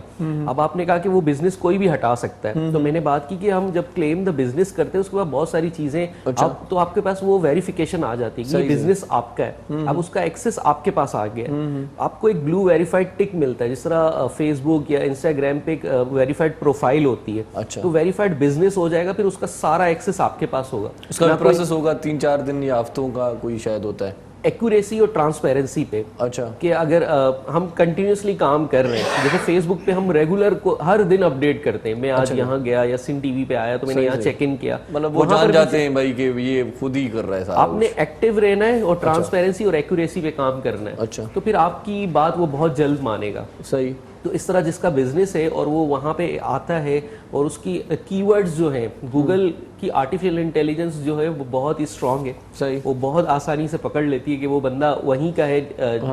अब आपने कहा कि वो बिजनेस कोई भी हटा सकता है, तो मैंने बात की कि हम जब क्लेम द बिजनेस करते हैं उसके बाद बहुत सारी चीज़ें तो आपके पास वो वेरिफिकेशन आ जाती है कि ये बिजनेस आपका है, अब उसका एक्सेस आपके पास आ गया है। आपको एक ब्लू वेरीफाइड टिक मिलता है, जिस तरह फेसबुक या इंस्टाग्राम पे एक वेरीफाइड प्रोफाइल होती है। अच्छा। तो वेरीफाइड बिजनेस हो जाएगा, फिर उसका सारा एक्सेस आपके पास होगा। उसका प्रोसेस होगा 3-4 दिन या हफ्तों का कोई शायद होता है। एक्यूरेसी और ट्रांसपेरेंसी पे अच्छा कि अगर हम कंटिन्यूसली काम कर रहे हैं, जैसे फेसबुक पे हम रेगुलर को हर दिन अपडेट करते हैं, मैं आज यहाँ गया या सिन टीवी पे आया तो मैंने यहाँ चेक इन किया, मतलब वो जान जाते हैं भाई कि ये खुद ही कर रहा है सारा। आपने एक्टिव रहना है और ट्रांसपेरेंसी और एक्यूरेसी पे काम करना है। अच्छा। तो फिर आपकी बात वो बहुत जल्द मानेगा। सही। तो इस तरह जिसका बिजनेस है और वो वहाँ पे आता है और उसकी कीवर्ड्स जो हैं, गूगल की आर्टिफिशियल इंटेलिजेंस जो है वो बहुत ही स्ट्रांग है। सही। वो बहुत आसानी से पकड़ लेती है कि वो बंदा वहीं का है।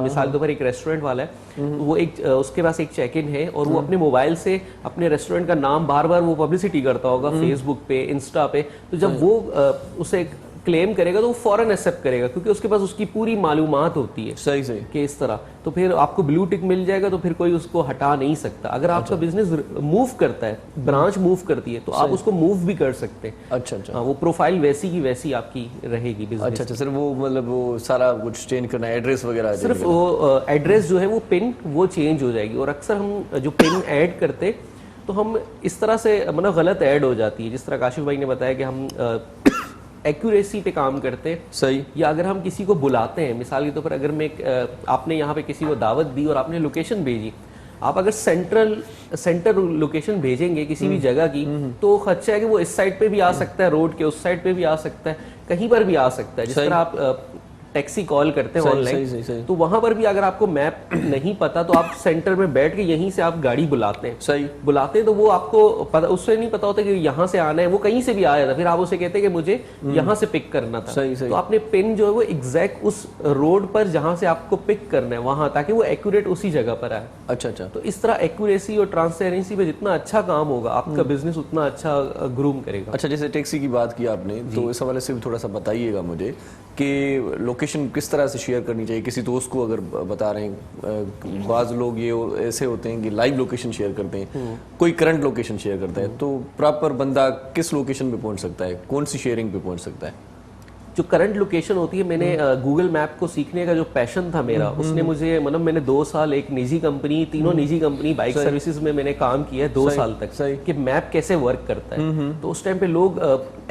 मिसाल के ऊपर एक रेस्टोरेंट वाला है, वो एक उसके पास एक चेक इन है और वो अपने मोबाइल से अपने रेस्टोरेंट का नाम बार बार वो पब्लिसिटी करता होगा फेसबुक पे, इंस्टा पे। तो जब वो उसे क्लेम करेगा तो वो फौरन एक्सेप्ट करेगा क्योंकि उसके पास उसकी पूरी मालूमात होती है। सही सही। कि इस तरह तो फिर आपको ब्लू टिक मिल जाएगा, तो फिर कोई उसको हटा नहीं सकता। अगर आपका बिजनेस मूव करता है, ब्रांच मूव करती है, तो आप उसको मूव भी कर सकते हैं। अच्छा अच्छा। हाँ, वो प्रोफाइल वैसी की वैसी आपकी रहेगी बिजनेस। अच्छा अच्छा। सिर्फ वो मतलब वो सारा कुछ चेंज करना है, एड्रेस वगैरह सिर्फ वो एड्रेस जो है वो पिन वो चेंज हो जाएगी। और अक्सर हम जो पिन ऐड करते तो हम इस तरह से मतलब गलत ऐड हो जाती है। जिस तरह काशिफ भाई ने बताया कि हम एक्यूरेसी पे काम करते हैं। सही। या अगर हम किसी को बुलाते हैं, मिसाल के तौर पर अगर मैं आपने यहाँ पे किसी को दावत दी और आपने लोकेशन भेजी, आप अगर सेंटर लोकेशन भेजेंगे किसी भी जगह की, तो खदशा है कि वो इस साइड पे भी आ सकता है, रोड के उस साइड पे भी आ सकता है, कहीं पर भी आ सकता है। जिस तरह आप टैक्सी कॉल करते हैं ऑनलाइन, तो वहां पर भी अगर आपको मैप नहीं पता तो आप सेंटर में बैठ के यहीं से आप गाड़ी बुलाते हैं। सही। बुलाते हैं तो वो आपको पता, उससे नहीं पता होता कि यहाँ से आना है, वो कहीं से भी आ जाता। फिर आप उसे कहते हैं कि मुझे यहाँ से पिक करना था। सही सही। तो आपने पिन जो है वो एग्जैक्ट उस रोड पर जहाँ से आपको पिक करना है वहां, ताकि वो एक्यूरेट उसी जगह पर आए। अच्छा अच्छा। तो इस तरह एक्यूरेसी और ट्रांसपेरेंसी पे जितना अच्छा काम होगा, आपका बिजनेस उतना अच्छा ग्रूम करेगा। अच्छा, जैसे टैक्सी की बात की आपने, तो इस हवाले से भी थोड़ा सा बताइएगा मुझे कि लोकेशन किस तरह से शेयर करनी चाहिए। किसी दोस्त को अगर बता रहे हैं, बाज़ लोग ये ऐसे होते हैं कि लाइव लोकेशन शेयर करते हैं, कोई करंट लोकेशन शेयर करता है, तो प्रॉपर बंदा किस लोकेशन पे पहुंच सकता है, कौन सी शेयरिंग पे पहुंच सकता है? जो करंट लोकेशन होती है, मैंने गूगल मैप को सीखने का जो पैशन था मेरा, उसने मुझे मतलब मैंने 2 साल एक निजी कंपनी, तीनों निजी कंपनी बाइक सर्विसेज में मैंने काम किया है 2 साल तक, कि मैप कैसे वर्क करता है। तो उस टाइम पे लोग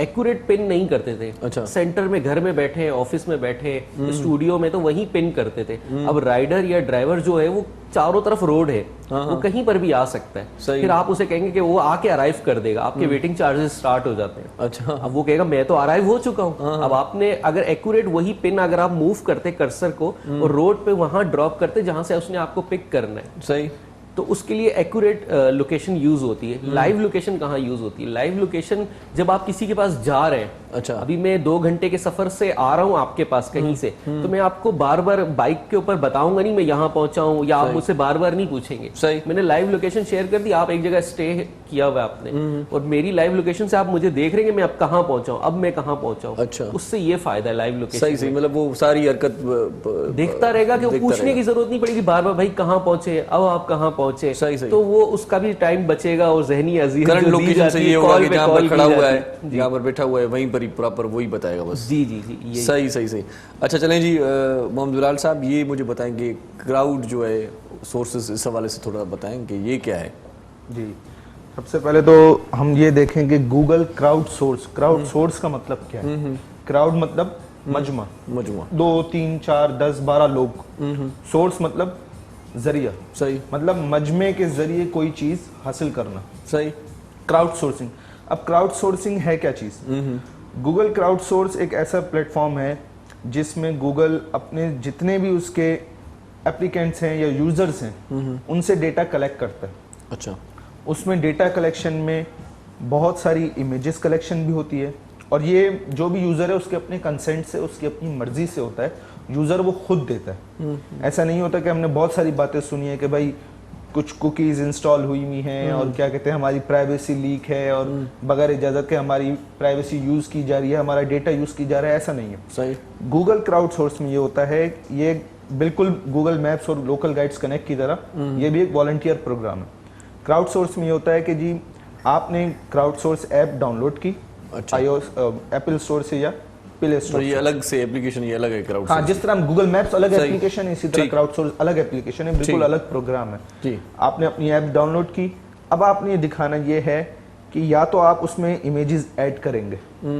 एक्यूरेट पिन नहीं करते थे। अच्छा। सेंटर में, घर में बैठे, ऑफिस में बैठे, स्टूडियो में, तो वहीं पिन करते थे। अब राइडर या ड्राइवर जो है वो चारों तरफ रोड है, वो कहीं पर भी आ सकता है। फिर आप उसे कहेंगे कि वो आके अराइव कर देगा, आपके वेटिंग चार्जेस स्टार्ट हो जाते हैं। अच्छा। अब वो कहेगा मैं तो अराइव हो चुका हूँ। अब आपने अगर एक्यूरेट वही पिन अगर आप मूव करते कर्सर को और रोड पे वहां ड्रॉप करते जहां से उसने आपको पिक करना है, सही, تو اس کے لیے ایکوریٹ لوکیشن یوز ہوتی ہے. لائیو لوکیشن کہاں یوز ہوتی ہے؟ لائیو لوکیشن جب آپ کسی کے پاس جا رہے ہیں, اچھا ابھی میں 2 گھنٹے کے سفر سے آ رہا ہوں آپ کے پاس کہیں سے, تو میں آپ کو بار بار بائک کے اوپر بتاؤں گا نہیں میں یہاں پہنچا ہوں, یا آپ مجھ سے بار بار نہیں پوچھیں گے. صحیح. میں نے لائیو لوکیشن شیئر کر دی, آپ ایک جگہ اسٹے کیا ہوا ہے آپ نے, اور میری لائیو لوکیشن سے آپ مجھے دیکھ رہے ہیں کہ میں اب کہاں پہنچا ہوں, اب میں کہاں پہنچا ہوں. اچھا, اس سے یہ فائدہ ہے لائیو لوکیشن. صحیح صحیح, مطلب وہ ساری حرکت دیکھتا رہے گا کہ وہ پوچھنے کی ضرورت نہیں پڑے گی بار بار بھائی کہاں پہنچے, اب آپ کہاں پہنچے. صحیح صحیح. تو وہ اس کا بھی ٹائم بچے گا, اور ذہنی اذیت کرنٹ لوکیشن سے یہ ہوگا کہ جہاں پر کھڑا ہوا ہے, جی جہاں پر بیٹھا ہوا ہے, وہیں پر ہی پراپر وہی بتائے گا بس. جی جی جی, صحیح صحیح صحیح. اچھا چلیں جی, محمد بلال صاحب یہ مجھے بتائیں کہ کراؤڈ جو ہے سورسز اس حوالے سے تھوڑا بتائیں کہ یہ کیا ہے. جی, سب سے پہلے تو ہم یہ دیکھیں کہ گوگل کراؤڈ سورس کا مطلب کیا ہے. کراؤڈ مطلب مجمع, 2 3 4 10 12 لوگ. سورس مطلب ذریعہ, صحیح, مطلب مجمع کے ذریعے کوئی چیز حاصل کرنا. صحیح. Crowd sourcing. اب کراؤڈ سورسنگ ہے کیا چیز؟ گوگل کراؤڈ سورس ایک ایسا پلیٹ فارم ہے جس میں گوگل اپنے جتنے بھی اس کے اپلیکینٹس ہیں یا یوزرز ہیں ان سے ڈیٹا کلیکٹ کرتا ہے. اچھا, اس میں ڈیٹا کلیکشن میں بہت ساری امیجز کلیکشن بھی ہوتی ہے, اور یہ جو بھی یوزر ہے اس کے اپنے کنسنٹ سے, اس کی اپنی مرضی سے ہوتا ہے. یوزر وہ خود دیتا ہے. ایسا نہیں ہوتا کہ ہم نے بہت ساری باتیں سنی ہے کہ بھائی کچھ کوکیز انسٹال ہوئی ہوئی ہیں اور کیا کہتے ہیں ہماری پرائیویسی لیک ہے اور بغیر اجازت کے ہماری پرائیویسی یوز کی جا رہی ہے, ہمارا ڈیٹا یوز کی جا رہا ہے. ایسا نہیں ہے. صحیح. گوگل کراؤڈ سورس میں یہ ہوتا ہے, یہ بالکل گوگل میپس اور لوکل گائیڈز کنیکٹ کی طرح یہ بھی ایک والنٹیئر پروگرام ہے. کراؤڈ سورس میں یہ ہوتا ہے کہ جی آپ نے crowd source app download کی ایپل اسٹور سے یا پلے اسٹور. یہ الگ سے ایپلیکیشن, یہ الگ ہے کراؤڈ. ہاں, جس طرح گوگل میپس الگ ایپلیکیشن ہے اسی طرح کراؤڈ سورس الگ ایپلیکیشن ہے, بالکل الگ پروگرام ہے. جی, آپ نے اپنی ایپ ڈاؤن لوڈ کی, اب آپ نے یہ دکھانا یہ ہے کہ یا تو آپ اس میں امیجز ایڈ کریں گے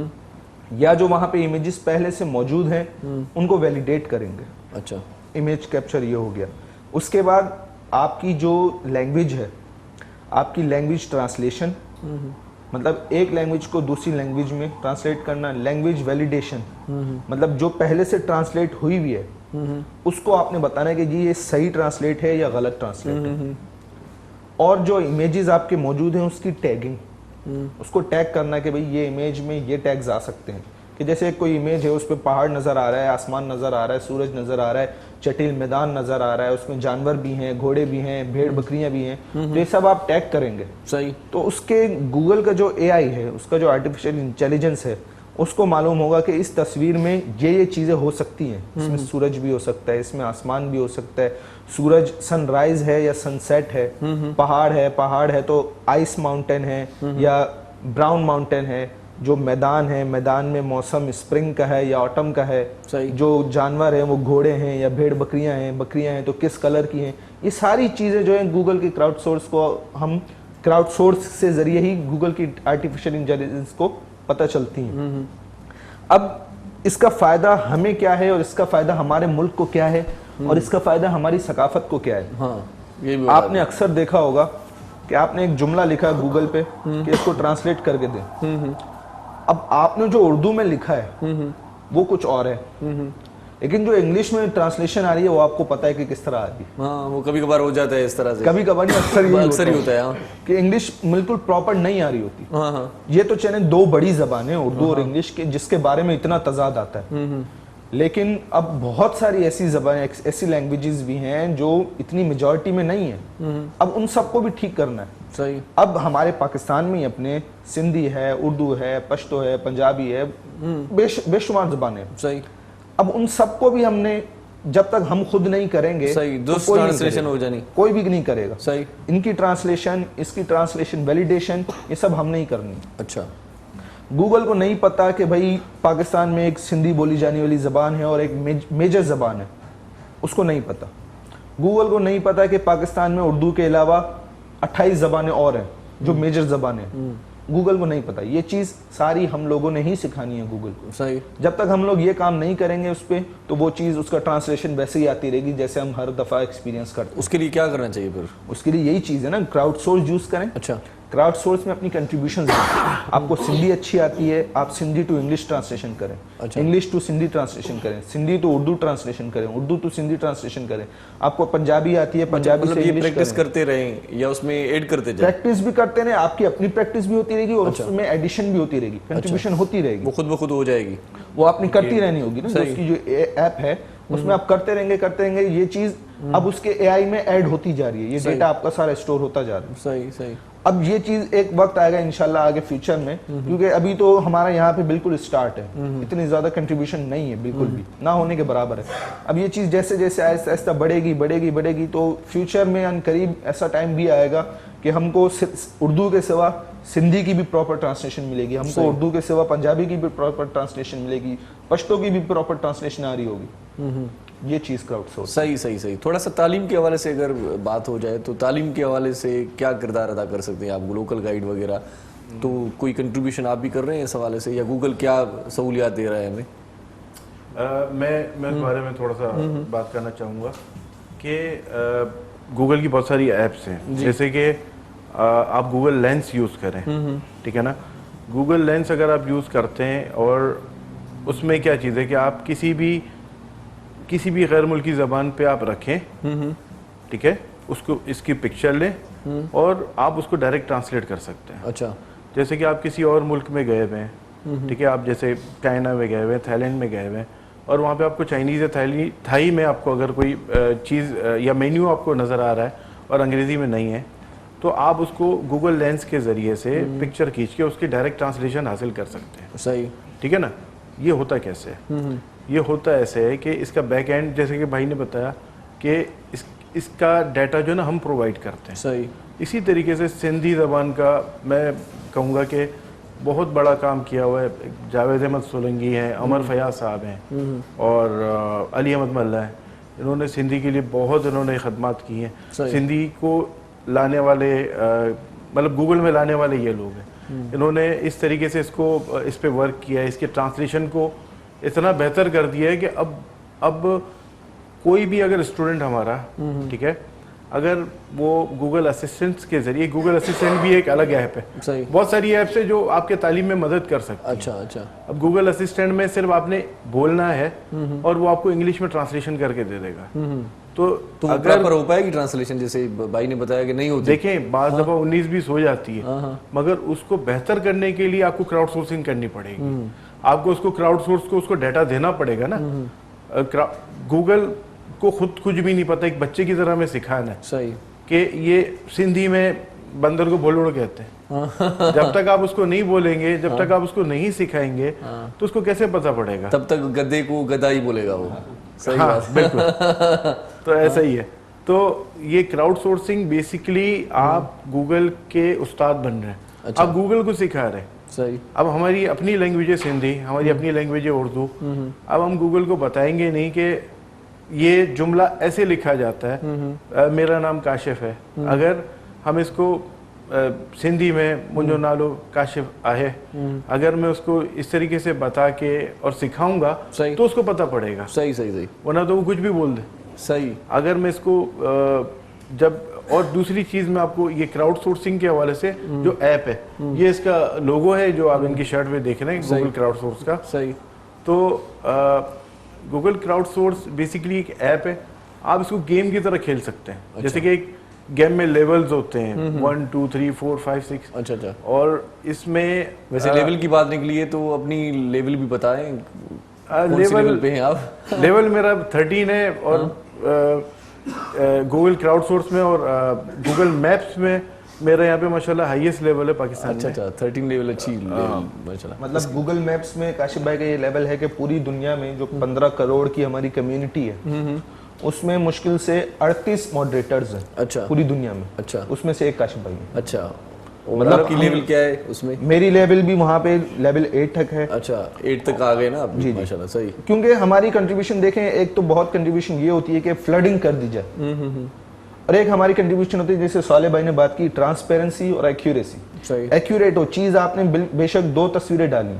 یا جو وہاں پہ امیجز پہلے سے موجود ہیں ان کو ویلیڈیٹ کریں گے. اچھا, امیج کیپچر یہ ہو گیا. اس کے بعد آپ کی جو لینگویج ہے, آپ کی لینگویج ٹرانسلیشن, مطلب ایک لینگویج کو دوسری لینگویج میں ٹرانسلیٹ کرنا. لینگویج ویلیڈیشن, مطلب جو پہلے سے ٹرانسلیٹ ہوئی ہوئی ہے اس کو آپ نے بتانا ہے کہ جی یہ صحیح ٹرانسلیٹ ہے یا غلط ٹرانسلیٹ ہے. اور جو امیجز آپ کے موجود ہیں اس کی ٹیگنگ, اس کو ٹیگ کرنا کہ بھئی یہ امیج میں یہ ٹیگز آ سکتے ہیں. کہ جیسے کوئی امیج ہے اس پہ پہاڑ نظر آ رہا ہے, آسمان نظر آ رہا ہے, سورج نظر آ رہا ہے, چٹیل میدان نظر آ رہا ہے, اس میں جانور بھی ہیں, گھوڑے بھی ہیں, بھیڑ بکریاں بھی ہیں, تو یہ سب آپ ٹیگ کریں گے. صحیح. تو اس کے گوگل کا جو اے آئی ہے, اس کا جو آرٹیفیشیل انٹیلیجنس ہے, اس کو معلوم ہوگا کہ اس تصویر میں یہ چیزیں ہو سکتی ہیں. اس میں سورج بھی ہو سکتا ہے, اس میں آسمان بھی ہو سکتا ہے, سورج سن رائز ہے یا سن سیٹ ہے, پہاڑ ہے تو آئس ماؤنٹین ہے یا براؤن ماؤنٹین ہے, جو میدان ہے, میدان میں موسم اسپرنگ کا ہے یا آٹم کا ہے, جو جانور ہیں وہ گھوڑے ہیں یا بھیڑ بکریاں ہیں تو کس کلر کی ہیں. یہ ساری چیزیں جو ہیں گوگل کے کراؤڈ سورس کو, ہم کراؤڈ سورس سے ذریعے ہی گوگل کی آرٹیفیشیل انٹیلیجنس کو پتہ چلتی ہیں. اب اس کا فائدہ ہمیں کیا ہے اور اس کا فائدہ ہمارے ملک کو کیا ہے اور اس کا فائدہ ہماری ثقافت کو کیا ہے. ہاں, یہ بھی آپ نے اکثر دیکھا ہوگا کہ آپ نے ایک جملہ لکھا گوگل پہ کہ اس کو ٹرانسلیٹ کر کے دیں. اب آپ نے جو اردو میں لکھا ہے وہ کچھ اور ہے, لیکن جو انگلش میں ٹرانسلیشن آ رہی ہے وہ آپ کو پتا ہے کہ کس طرح آ رہی ہے. ہاں, وہ کبھی کبھار ہو جاتا ہے اس طرح سے, کبھی کبھار نہیں, اکثر ہی ہوتا ہے کہ انگلش بالکل پراپر نہیں آ رہی ہوتی. ہاں ہاں, یہ تو چلیں 2 بڑی زبانیں اردو اور انگلش کے جس کے بارے میں اتنا تضاد آتا ہے, لیکن اب بہت ساری ایسی زبانیں, ایسی لینگویجز بھی ہیں جو اتنی میجورٹی میں نہیں ہیں. اب ان سب کو بھی ٹھیک کرنا ہے. صحیح. اب ہمارے پاکستان میں ہی اپنے سندھی ہے, اردو ہے, پشتو ہے, پنجابی ہے, بے شمار زبانیں. صحیح. اب ان سب کو بھی ہم نے, جب تک ہم خود نہیں کریں گے کوئی بھی نہیں کرے گا. صحیح. ان کی ٹرانسلیشن, اس کی ٹرانسلیشن, ویلیڈیشن, یہ سب ہم نہیں کرنی. اچھا. گوگل کو نہیں پتا کہ بھائی پاکستان میں ایک سندھی بولی جانے والی زبان ہے اور ایک میجر زبان ہے, اس کو نہیں پتا. گوگل کو نہیں پتا کہ پاکستان میں اردو کے علاوہ 28 زبانیں اور ہیں جو میجر زبانیں ہیں. گوگل کو نہیں پتا. یہ چیز ساری ہم لوگوں نے ہی سکھانی ہے گوگل کو. صحیح. جب تک ہم لوگ یہ کام نہیں کریں گے اس پہ تو وہ چیز, اس کا ٹرانسلیشن ویسے ہی آتی رہے گی جیسے ہم ہر دفعہ ایکسپیرینس کرتے ہیں. اس کے لیے کیا کرنا چاہیے پھر؟ اس کے لیے یہی چیز ہے نا, کراؤڈ سورس یوز کریں. اچھا. क्राउड सोर्स में अपनी कंट्रीब्यूशन आपको सिंधी अच्छी आती है, आप सिंधी टू इंग्लिश ट्रांसलेशन करें, इंग्लिश टू सिंधी ट्रांसलेशन करें, सिंधी टू उर्दू ट्रांसलेशन करें, उर्दू टू सिंधी ट्रांसलेशन करें, आपको पंजाबी आती है, पंजाबी से ये इंग्लिश प्रैक्टिस करते रहें या उसमें ऐड करते जाएं? प्रैक्टिस भी करते रहें, आपकी अपनी प्रैक्टिस भी होती रहेगी और उसमें एडिशन भी होती रहेगी, कंट्रीब्यूशन होती रहेगी, वो खुद ब खुद हो जाएगी, वो आपने करती रहनी होगी ना। उसकी जो ऐप है उसमें आप करते रहेंगे, ये चीज अब उसके एआई में ऐड होती जा रही है, ये डेटा आपका सारा स्टोर होता जा रहा है। सही सही। अब ये चीज एक वक्त आएगा इंशाल्लाह आगे फ्यूचर में, क्योंकि अभी तो हमारा यहाँ पे बिल्कुल स्टार्ट है, इतनी ज्यादा कंट्रीब्यूशन नहीं है, बिल्कुल भी ना होने के बराबर है। अब ये चीज जैसे जैसे आहिस्ता आहिस्ता बढ़ेगी तो फ्यूचर में अनकरीब ऐसा टाइम भी आएगा कि हमको उर्दू के सिवा सिंधी की भी प्रॉपर ट्रांसलेशन मिलेगी, हमको उर्दू के सिवा पंजाबी की भी प्रॉपर ट्रांसलेशन मिलेगी, पश्तो की भी प्रॉपर ट्रांसलेशन आ रही होगी। ये चीज क्राउड सोर्स। सही। थोड़ा सा तालीम के हवाले से अगर बात हो जाए तो तालीम के हवाले से क्या किरदार अदा कर सकते हैं आप, लोकल गाइड वगैरह, तो कोई कंट्रीब्यूशन आप भी कर रहे हैं इस हवाले से, या गूगल क्या सहूलियात दे रहा है हमें? मैं इस बारे में थोड़ा सा बात करना चाहूँगा कि गूगल की बहुत सारी ऐप्स हैं, जैसे कि आप गूगल लेंस यूज़ करें, ठीक है ना। गूगल लेंस अगर आप यूज़ करते हैं और उसमें क्या चीज़ है कि आप किसी भी गैर मुल्की ज़बान पे आप रखें, ठीक है, उसको इसकी पिक्चर लें और आप उसको डायरेक्ट ट्रांसलेट कर सकते हैं। अच्छा। जैसे कि आप किसी और मुल्क में गए हुए हैं, ठीक है, आप जैसे चाइना में गए हुए हैं, थाईलैंड में गए हुए हैं, और वहाँ पे आपको चाइनीज़ या थाई में आपको अगर कोई चीज़ या मेन्यू आपको नज़र आ रहा है और अंग्रेज़ी में नहीं है, तो आप उसको गूगल लेंस के ज़रिए से पिक्चर खींच के उसकी डायरेक्ट ट्रांसलेशन हासिल कर सकते हैं। सही, ठीक है ना। ये होता कैसे है? ये होता ऐसे है कि इसका बैक एंड, जैसे कि भाई ने बताया कि इसका डाटा जो है ना हम प्रोवाइड करते हैं। सही। इसी तरीके से सिंधी ज़बान का मैं कहूँगा कि बहुत बड़ा काम किया हुआ है। जावेद अहमद सोलंगी हैं, अमर फयाज साहब हैं और अली अहमद मल्ला हैं। इन्होंने सिंधी के लिए बहुत इन्होंने खदमात की हैं। सिंधी को लाने वाले मतलब गूगल में लाने वाले ये लोग हैं। इन्होंने इस तरीके से इस पे वर्क किया है, इसके ट्रांसलेशन को इतना बेहतर कर दिया है कि अब कोई भी अगर स्टूडेंट हमारा, ठीक है, अगर वो गूगल असिस्टेंट के जरिए, गूगल असिस्टेंट भी एक अलग ऐप है, बहुत सारी ऐप्स है जो आपके तालीम में मदद कर सकती है। अच्छा। अब गूगल असिस्टेंट में सिर्फ आपने बोलना है और वो आपको इंग्लिश में ट्रांसलेशन करके दे देगा। तो अगर पर हो पाएगी ट्रांसलेशन, जैसे भाई ने बताया कि नहीं होती। देखें, बाज़ दफ़ा 19-20 हो जाती है, मगर उसको बेहतर करने के लिए आपको क्राउड सोर्सिंग करनी पड़ेगी। आपको उसको क्राउड सोर्स को उसको डाटा देना पड़ेगा ना। गूगल को खुद कुछ भी नहीं पता, एक बच्चे की तरह में सिखाना है। सही। कि ये सिंधी में बंदर को बोलोड़ कहते हैं। जब तक आप उसको नहीं बोलेंगे, जब तक आप उसको नहीं सिखाएंगे, तो उसको कैसे पता पड़ेगा? तब तक गधे को गधा ही बोलेगा वो। सही हाँ, बात। बिल्कुल। तो ऐसा ही है। तो ये क्राउड सोर्सिंग बेसिकली आप गूगल के उस्ताद बन रहे हैं। अच्छा। आप गूगल को सिखा रहे हैं। सही। अब हमारी अपनी लैंग्वेज है सिंधी, हमारी अपनी लैंग्वेज है उर्दू। अब हम गूगल को बताएंगे नहीं कि ये जुमला ऐसे लिखा जाता है, मेरा नाम काशिफ है। अगर हम इसको सिंधी में मुंजो नालो काशिफ आहे, अगर मैं उसको इस तरीके से बता के और सिखाऊंगा तो उसको पता पड़ेगा। सही। वरना तो वो कुछ भी बोल दे। सही। अगर मैं इसको जब, और दूसरी चीज मैं आपको ये क्राउड सोर्सिंग के हवाले से जो ऐप है, ये इसका लोगो है जो आप इनकी शर्ट पे देख रहे हैं, गूगल क्राउड सोर्स का। सही। तो गूगल क्राउड सोर्स बेसिकली एक ऐप है। आप इसको गेम की तरह खेल सकते हैं। अच्छा। जैसे कि एक गेम में लेवल्स होते हैं 1 2 3 4 5 6। अच्छा। और इसमें वैसे लेवल की बात निकली है तो अपनी लेवल भी बताएं, लेवल पे हैं आप? लेवल मेरा 13 है और गूगल क्राउड सोर्स में और गूगल मैप्स में मेरा यहाँ पे माशाल्लाह हाईएस्ट लेवल है पाकिस्तान में। अच्छा 13 लेवल अच्छी लेवल माशाल्लाह। मतलब गूगल मैप्स में काशिफ भाई का ये लेवल है कि पूरी दुनिया में जो 15 करोड़ की हमारी कम्युनिटी है, उसमें मुश्किल से 38 मॉडरेटर्स हैं। अच्छा। पूरी दुनिया में। अच्छा। उसमें से एक काशिफ भाई है। अच्छा। मतलब की लेवल क्या है उसमें? मेरी लेवल भी वहाँ पे लेवल 8 तक है। अच्छा 8 तक आ गए ना आप? जी माशाल्लाह। सही। क्योंकि हमारी कंट्रीब्यूशन देखें, एक तो बहुत कंट्रीब्यूशन ये होती है कि फ्लडिंग कर दी जाए, और एक हमारी कंट्रीब्यूशन होती है जैसे साले भाई ने बात की, ट्रांसपेरेंसी और एक्यूरेसी। صحیح. एक्यूरेट हो, चीज आपने बेशक 2 तस्वीरें डाली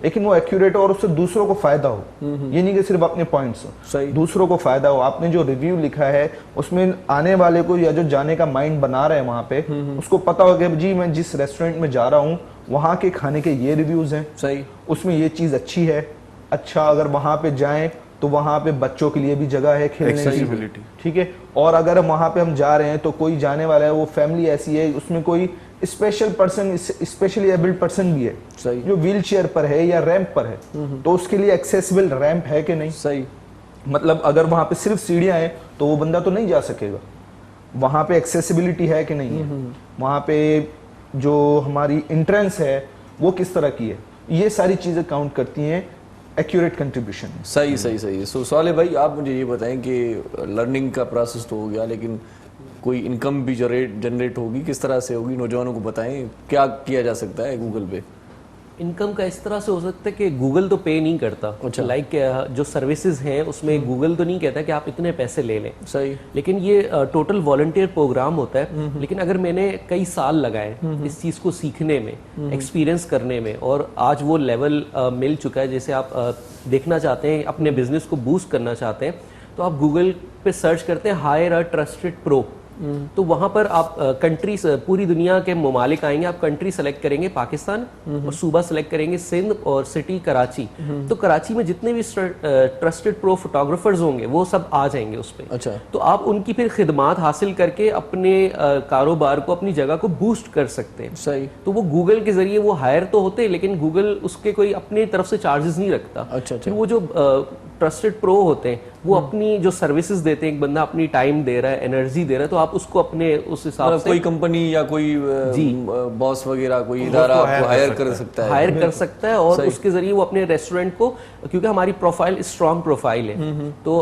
लेकिन वो एक्यूरेट हो और उससे दूसरों को फायदा हो, ये नहीं कि सिर्फ अपने पॉइंट्स हो, सही. दूसरों को फायदा हो. आपने जो रिव्यू लिखा है उसमें आने वाले को या जो जाने का माइंड बना रहे हैं वहां पे, उसको पता हो कि जी मैं जिस रेस्टोरेंट में जा रहा हूँ वहां के खाने के ये रिव्यूज हैं, सही. उसमें ये चीज अच्छी है. अच्छा, अगर वहां पे जाएं तो वहां पे बच्चों के लिए भी जगह है खेलने की, Accessibility. ठीक है. और अगर हम वहां पे हम जा रहे हैं तो कोई जाने वाला है, वो फैमिली ऐसी है, उसमें कोई special person, specially abled person भी है सही. जो व्हील चेयर पर है या रैंप पर है, तो उसके लिए एक्सेसिबल रैंप है कि नहीं. सही. मतलब अगर वहां पे सिर्फ सीढ़ियां हैं तो वो बंदा तो नहीं जा सकेगा. वहां पे एक्सेसिबिलिटी है कि नहीं है, वहां पे जो हमारी एंट्रेंस है वो किस तरह की है, ये सारी चीजें काउंट करती हैं एक्यूरेट कंट्रीब्यूशन. सही सही सही. सो साले भाई, आप मुझे ये बताएं कि लर्निंग का प्रोसेस तो हो गया, लेकिन कोई इनकम भी जनरेट होगी, किस तरह से होगी? नौजवानों को बताएं क्या किया जा सकता है गूगल पे. इनकम का इस तरह से हो सकता है कि गूगल तो पे नहीं करता. अच्छा. लाइक जो सर्विसेज हैं उसमें गूगल तो नहीं कहता कि आप इतने पैसे ले लें. सही. लेकिन ये टोटल वॉलंटियर प्रोग्राम होता है. लेकिन अगर मैंने कई साल लगाए इस चीज़ को सीखने में, एक्सपीरियंस करने में, और आज वो लेवल मिल चुका है, जैसे आप देखना चाहते हैं, अपने बिजनेस को बूस्ट करना चाहते हैं, तो आप गूगल पे सर्च करते हैं हायर अ ट्रस्टेड प्रो. तो वहां पर आप कंट्री, पूरी दुनिया के ममालिक आएंगे. आप कंट्री सेलेक्ट करेंगे पाकिस्तान, और सूबा सेलेक्ट करेंगे सिंध, और सिटी कराची. तो कराची में जितने भी ट्रस्टेड प्रो फोटोग्राफर्स होंगे वो सब आ जाएंगे उस पर. अच्छा. तो आप उनकी फिर खिदमात हासिल करके अपने कारोबार को, अपनी जगह को बूस्ट कर सकते हैं. सही. तो वो गूगल के जरिए वो हायर तो होते हैं, लेकिन गूगल उसके कोई अपनी तरफ से चार्जेस नहीं रखता. अच्छा. फिर वो जो ट्रस्टेड प्रो होते हैं वो अपनी जो सर्विसेज देते हैं, एक बंदा अपनी टाइम दे रहा है, एनर्जी दे रहा है, तो आप उसको अपने उस हिसाब से कोई कंपनी या कोई बॉस वगैरह, कोई इदारा आपको हायर कर सकता है. हायर कर सकता है, और उसके जरिए वो अपने रेस्टोरेंट को, क्योंकि हमारी प्रोफाइल स्ट्रॉन्ग प्रोफाइल है, तो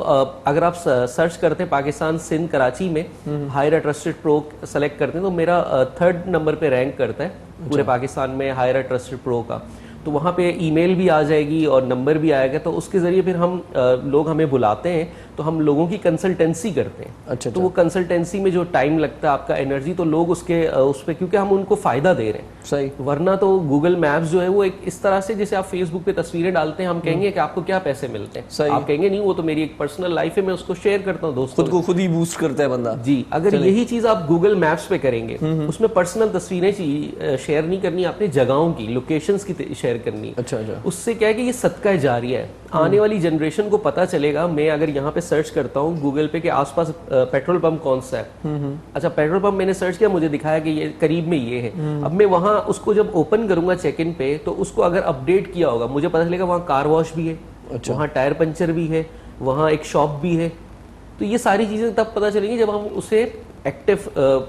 अगर आप सर्च करते हैं पाकिस्तान सिंध कराची में हायर अ ट्रस्टेड प्रो सेलेक्ट करते हैं, तो मेरा 3rd नंबर पे रैंक करता है पूरे पाकिस्तान में हायर अ ट्रस्टेड प्रो का. तो वहाँ पे ईमेल भी आ जाएगी और नंबर भी आएगा. तो उसके ज़रिए फिर हम लोग हमें बुलाते हैं तो हम लोगों की कंसल्टेंसी करते हैं. अच्छा. तो वो कंसल्टेंसी में जो टाइम लगता है, आपका एनर्जी, तो लोग उसके उस पर, क्योंकि हम उनको फ़ायदा दे रहे हैं. सही. वरना तो गूगल मैप्स जो है वो एक इस तरह से, जैसे आप फेसबुक पे तस्वीरें डालते हैं, हम कहेंगे कि आपको क्या पैसे मिलते हैं. सही. आप कहेंगे नहीं, वो तो मेरी एक पर्सनल लाइफ है, मैं उसको शेयर करता हूँ दोस्तों. खुद को खुद ही बूस्ट करता है बंदा. जी. अगर यही चीज़ आप गूगल मैप्स पे करेंगे, उसमें पर्सनल तस्वीरें शेयर नहीं करनी, आपने जगहों की, लोकेशंस की शेयर करनी. अच्छा. उससे क्या है कि ये सदका जारिया है. आने वाली जनरेशन को पता चलेगा. मैं अगर यहाँ पे सर्च करता हूँ गूगल पे के आसपास पेट्रोल पंप कौन सा है, अच्छा पेट्रोल पंप मैंने सर्च किया, मुझे दिखाया कि ये करीब में ये है. अब मैं वहाँ उसको जब ओपन करूंगा चेक इन पे, तो उसको अगर अपडेट किया होगा, मुझे पता चलेगा वहाँ कार वॉश भी है, अच्छा. वहाँ टायर पंचर भी है, वहाँ एक शॉप भी है. तो ये सारी चीज़ें तब पता चलेंगी जब हम उसे एक्टिव,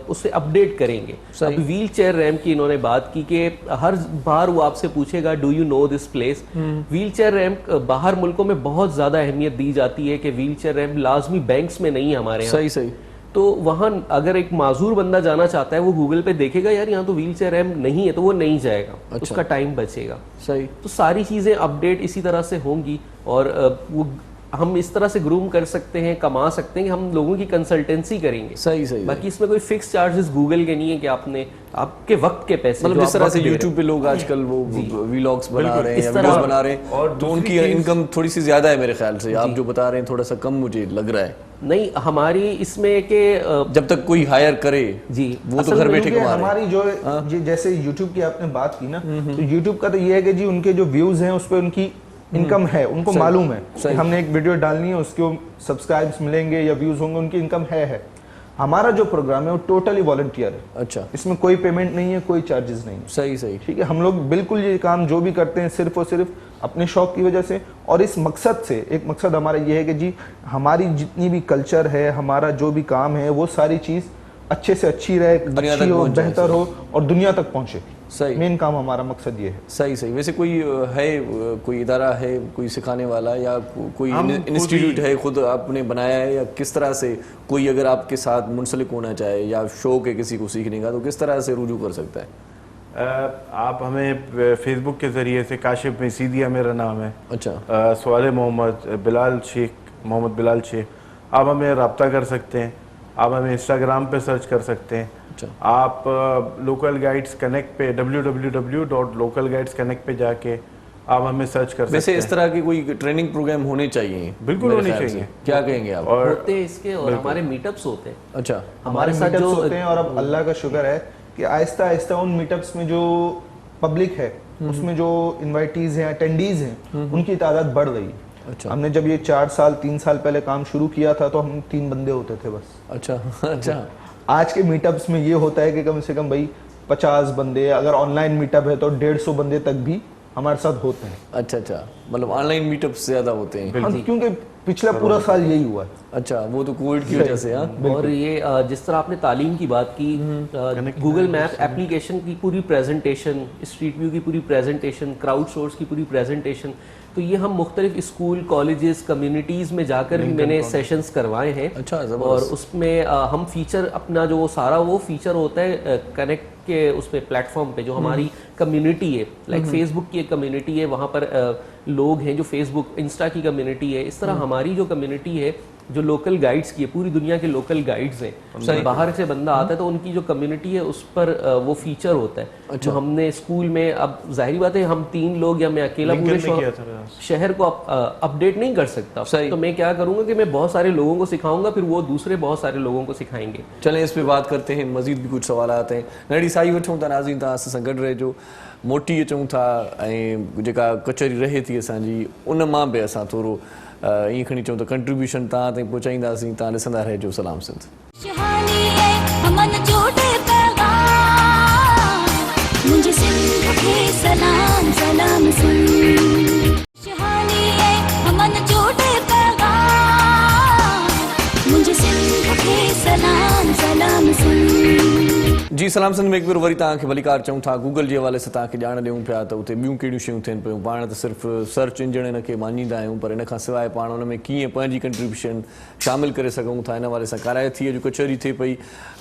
उसे अपडेट करेंगे. अब व्हील चेयर रैम्प की इन्होंने बात की कि हर बार वो आपसे पूछेगा do you know this place. Wheel chair ramp बाहर मुल्कों में बहुत ज़्यादा अहमियत दी जाती है कि व्हील चेयर रैम्प लाजमी बैंक्स में नहीं है हमारे यहाँ. सही. सही. तो वहाँ अगर एक माजूर बंदा जाना चाहता है, वो गूगल पे देखेगा यार यहाँ तो व्हील चेयर रैम्प नहीं है, तो वो नहीं जाएगा. अच्छा. उसका टाइम बचेगा. सही. तो सारी चीज़ें अपडेट इसी तरह से होंगी, और वो हम इस तरह से ग्रूम कर सकते हैं, कमा सकते हैं कि हम लोगों की कंसल्टेंसी करेंगे. सही. सही. बाकी इसमें कोई फिक्स चार्जेस गूगल के नहीं है कि आपने आपके वक्त के पैसे, मतलब जो जिस आप तरह वक्त से दे रहे हैं. YouTube पे लोग आजकल वो व्लॉग्स बना रहे हैं या इस तरह- वीडियोस बना रहे हैं, और तो दूसरी उनकी चीज़- इनकम थोड़ी सी ज्यादा है मेरे ख्याल से. आप जो बता रहे हैं थोड़ा सा कम मुझे लग रहा है. नहीं, हमारी इसमें कि जब तक कोई हायर करे जी, वो तो असल घर में बैठे क्योंकि कमा रहे हैं. हमारी जो ये जैसे YouTube की आपने बात की ना, तो YouTube का तो ये है कि जी उनके जो व्यूज हैं उस पर उनकी इनकम है, उनको मालूम है कि हमने एक वीडियो डालनी है, उसको सब्सक्राइब्स मिलेंगे या व्यूज होंगे, उनकी इनकम है. हमारा जो प्रोग्राम है वो टोटली वॉलंटियर है. अच्छा. इसमें कोई पेमेंट नहीं है, कोई चार्जेस नहीं है. सही. सही. ठीक है. हम लोग बिल्कुल ये काम जो भी करते हैं सिर्फ और सिर्फ अपने शौक की वजह से, और इस मकसद से, एक मकसद हमारा ये है कि जी हमारी जितनी भी कल्चर है, हमारा जो भी काम है, वो सारी चीज़ अच्छे से अच्छी रहे, दुनिया अच्छी तक हो, पहुंच जाए. बेहतर हो और दुनिया तक पहुंचे. सही. मेन काम हमारा मकसद ये है. सही. सही. वैसे कोई है, कोई इदारा है, कोई सिखाने वाला या कोई हम खुद इंस्टीट्यूट ही- है, खुद आपने बनाया है, या किस तरह से कोई अगर आपके साथ मुंसलिक होना चाहे या शौक है किसी को सीखने का, तो किस तरह से रुजू कर सकता है? आप हमें फेसबुक के ज़रिए से, काशिफ में सीधिया मेरा नाम है, अच्छा. सवाल मोहम्मद बिलाल शेख, मोहम्मद बिलाल शेख, आप हमें रब्ता कर सकते हैं. आप हमें इंस्टाग्राम पे सर्च कर सकते हैं. अच्छा। आप लोकल गाइड्स कनेक्ट पे www.localguidesconnect पे जाके आप हमें सर्च कर वैसे सकते इस हैं। तरह के कोई ट्रेनिंग प्रोग्राम होने चाहिए, बिल्कुल मेरे होने ख्याल से। चाहिए। क्या कहेंगे आप? और होते हैं इसके, और हमारे मीटअप्स होते हैं अच्छा, हमारे साथ मीटअप्स जो होते हैं, और अब अल्लाह का शुक्र है कि आहिस्ता आहिस्ता उन मीटअप्स में जो पब्लिक है, उसमें जो इनवाइटीज हैं, अटेंडीज हैं, उनकी तादाद बढ़ रही है। अच्छा हमने जब ये 3 साल पहले काम शुरू किया था तो हम 3 बंदे होते थे बस। अच्छा अच्छा आज के मीटअप्स में ये होता है कि कम से कम भाई 50 बंदे, अगर ऑनलाइन मीटअप है तो 150 बंदे तक भी हमारे साथ होते हैं। अच्छा अच्छा, मतलब ऑनलाइन मीटअप ज्यादा होते हैं। हाँ, क्योंकि पिछला पूरा साल यही हुआ है। अच्छा, वो तो कोविड की वजह से। हाँ, और ये जिस तरह आपने तालीम की बात की, गूगल मैप एप्लीकेशन की पूरी प्रेजेंटेशन, स्ट्रीट व्यू की पूरी प्रेजेंटेशन, क्राउड सोर्स की पूरी प्रेजेंटेशन, तो ये हम मुख्तलिफ स्कूल, कॉलेजेस, कम्युनिटीज़ में जाकर भी मैंने सेशंस करवाए हैं। अच्छा, और जबरदस्त। उसमें हम फीचर अपना जो सारा वो फीचर होता है कनेक्ट के उस पे प्लेटफॉर्म पे जो हमारी कम्युनिटी है, लाइक फेसबुक की एक कम्युनिटी है, वहाँ पर लोग हैं जो फेसबुक, इंस्टा की कम्युनिटी है, इस तरह हमारी जो कम्युनिटी है जो लोकल गाइड्स की है, पूरी दुनिया के लोकल गाइड्स हैं, बाहर से बंदा आता है तो उनकी जो कम्युनिटी है उस पर वो फीचर होता है। जो हमने स्कूल में, अब जाहिर बात है हम 3 लोग या मैं अकेला पूरे शहर को अपडेट नहीं कर सकता, तो मैं क्या करूंगा कि मैं बहुत सारे लोगों को सिखाऊंगा, फिर वो दूसरे बहुत सारे लोगों को सिखाएंगे। चलें इस पे बात करते हैं, मजीद भी कुछ सवाल आते हैं। नड़ी साई वठूं था नाज़रीन, तव्हां सां गॾु रहिजो। मोटी अचूं था ऐं जेका कचहरी रहे थी असांजी, उन मां बि असां थोरो ईअं खणी चऊं त कंट्रीब्यूशन तव्हां ताईं पहुचाईंदासीं। तव्हां ॾिसंदा रहिजो सलाम सिंध। खुशहाली है अमन जोड़े पैगाम, मुझे सिंध के सलाम सलाम सिंध। खुशहाली है अमन जोड़े पैगाम, मुझे सिंध के सलाम सलाम सिंध। जी सलाम सिंध में हिकु भेरो वरी तव्हांखे भलीकार चऊं था। गूगल जे हवाले सां तव्हांखे ॼाण ॾियूं पिया त उते ॿियूं कहिड़ियूं शयूं थियनि पियूं। पाण त सिर्फ़ु सर्च इंजन हिन खे मञींदा आहियूं, पर इन खां सवाइ पाण उन में कीअं पंहिंजी कंट्रीब्यूशन शामिलु करे सघूं था, इन वारे सां कराए थी अॼु कचहरी थिए पई।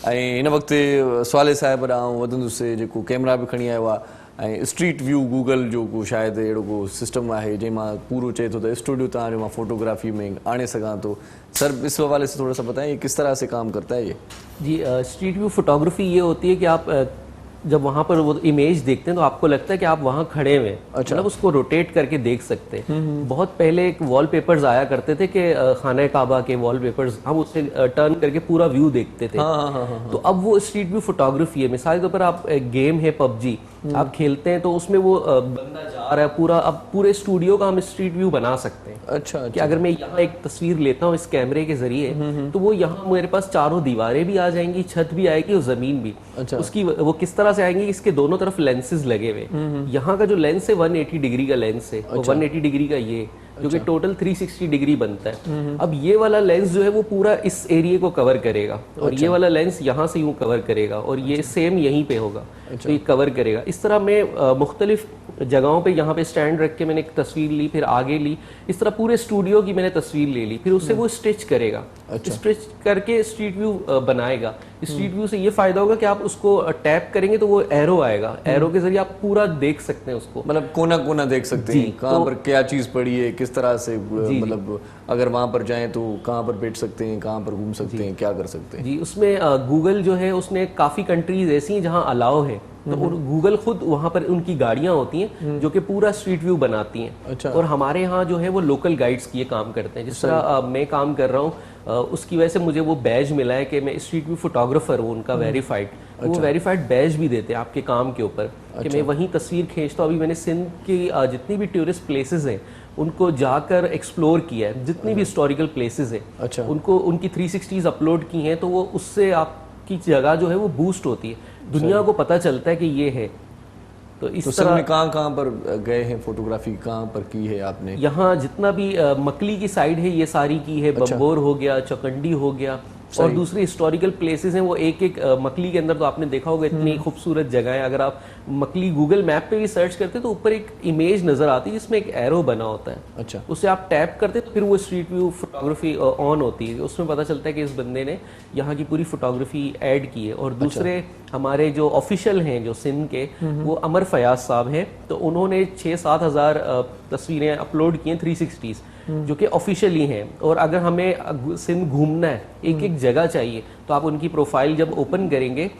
ऐं हिन वक़्तु सवाले साहिब ॾांहुं वधंदुसि, जेको कैमरा बि खणी आयो आहे, ऐं स्ट्रीट व्यू गूगल जो को शायदि अहिड़ो को सिस्टम आहे जंहिं मां पूरो चए थो त स्टूडियो तव्हांजो मां फोटोग्राफी में आणे सघां थो। सर इस हवाले से थोड़ा सा बताएं, किस तरह से काम करता है ये? जी, स्ट्रीट व्यू फोटोग्राफी ये होती है कि आप जब वहाँ पर वो इमेज देखते हैं तो आपको लगता है कि आप वहाँ खड़े हुए हैं। अच्छा। मतलब उसको रोटेट करके देख सकते हैं। बहुत पहले एक वॉलपेपर्स आया करते थे कि खाना काबा के वॉलपेपर्स, हम उससे टर्न करके पूरा व्यू देखते थे। तो अब वो स्ट्रीट व्यू फोटोग्राफी है। मिसाल के तौर पर आप एक गेम है पबजी, आप खेलते हैं तो उसमें वो बंदा जा रहा है पूरा, अब पूरे स्टूडियो का हम स्ट्रीट व्यू बना सकते हैं। अच्छा, कि अगर मैं यहाँ एक तस्वीर लेता हूँ इस कैमरे के जरिए, तो वो यहाँ मेरे पास चारों दीवारें भी आ जाएंगी, छत भी आएगी और जमीन भी। अच्छा। उसकी वो किस तरह से आएंगी, इसके दोनों तरफ लेंसेज लगे हुए। यहाँ का जो लेंस है 180 डिग्री का लेंस है, और 180 डिग्री का ये, जो कि टोटल 360 डिग्री बनता है। अब ये वाला लेंस जो है वो पूरा इस एरिया को कवर करेगा, और ये वाला लेंस यहाँ से यूँ कवर करेगा, और ये सेम यहीं पे होगा, तो ये कवर करेगा। इस तरह मैं मुख्तलिफ जगहों पे यहाँ पे स्टैंड रख के मैंने एक तस्वीर ली, फिर आगे ली, इस तरह पूरे स्टूडियो की मैंने तस्वीर ले ली, फिर उससे वो स्टिच करेगा। स्टिच करके स्ट्रीट व्यू बनाएगा। स्ट्रीट व्यू से ये फायदा होगा कि आप उसको टैप करेंगे तो वो एरो आएगा, एरो के जरिए आप पूरा देख सकते हैं उसको, मतलब कोना कोना देख सकते हैं, कहाँ पर क्या चीज़ पड़ी है, किस तरह से, मतलब अगर वहाँ पर जाएं तो कहाँ पर बैठ सकते हैं, कहाँ पर घूम सकते हैं, क्या कर सकते हैं। जी, उसमें गूगल जो है उसने काफ़ी कंट्रीज ऐसी हैं जहाँ अलाउ है, तो गूगल खुद वहाँ पर उनकी गाड़ियाँ होती हैं जो कि पूरा स्ट्रीट व्यू बनाती हैं। अच्छा। और और हमारे यहाँ जो है वो लोकल गाइड्स की ये काम करते हैं। जिस तरह मैं काम कर रहा हूँ, उसकी वजह से मुझे वो बैज मिला है कि मैं स्ट्रीट व्यू फोटोग्राफर हूँ, उनका वेरीफाइड। वो वेरीफाइड बैज भी देते हैं आपके काम के ऊपर, कि मैं वहीं तस्वीर खींचता हूँ। अभी मैंने सिंध की जितनी भी टूरिस्ट प्लेसेस हैं उनको जाकर एक्सप्लोर किया है, जितनी भी हिस्टोरिकल प्लेसेस हैं। अच्छा। उनको उनकी 360s अपलोड की हैं, तो वो उससे आपकी जगह जो है वो बूस्ट होती है, दुनिया को पता चलता है कि ये है। तो इस तरह तरह कहाँ पर गए हैं, फोटोग्राफी कहाँ पर की है आपने? यहाँ जितना भी मकली की साइड है ये सारी की है। बम्बोर हो गया, चौकंडी हो गया, और दूसरी हिस्टोरिकल प्लेसेस हैं वो एक एक मकली के अंदर तो आपने देखा होगा इतनी खूबसूरत जगह है। अगर आप मकली गूगल मैप पे भी सर्च करते तो ऊपर एक इमेज नजर आती है जिसमें एक एरो बना होता है। अच्छा। उससे आप टैप करते तो फिर वो स्ट्रीट व्यू फोटोग्राफी ऑन होती है, उसमें पता चलता है कि इस बंदे ने यहाँ की पूरी फोटोग्राफी ऐड की है। और दूसरे हमारे जो ऑफिशियल हैं जो सिंध के, वो अमर फयाज साहब हैं, तो उन्होंने 6-7 हज़ार तस्वीरें अपलोड की हैं 360s, जो कि ऑफिशियली हैं। और अगर हमें सिंध घूमना है, एक एक जगह चाहिए, तो आप उनकी प्रोफाइल जब ओपन करेंगे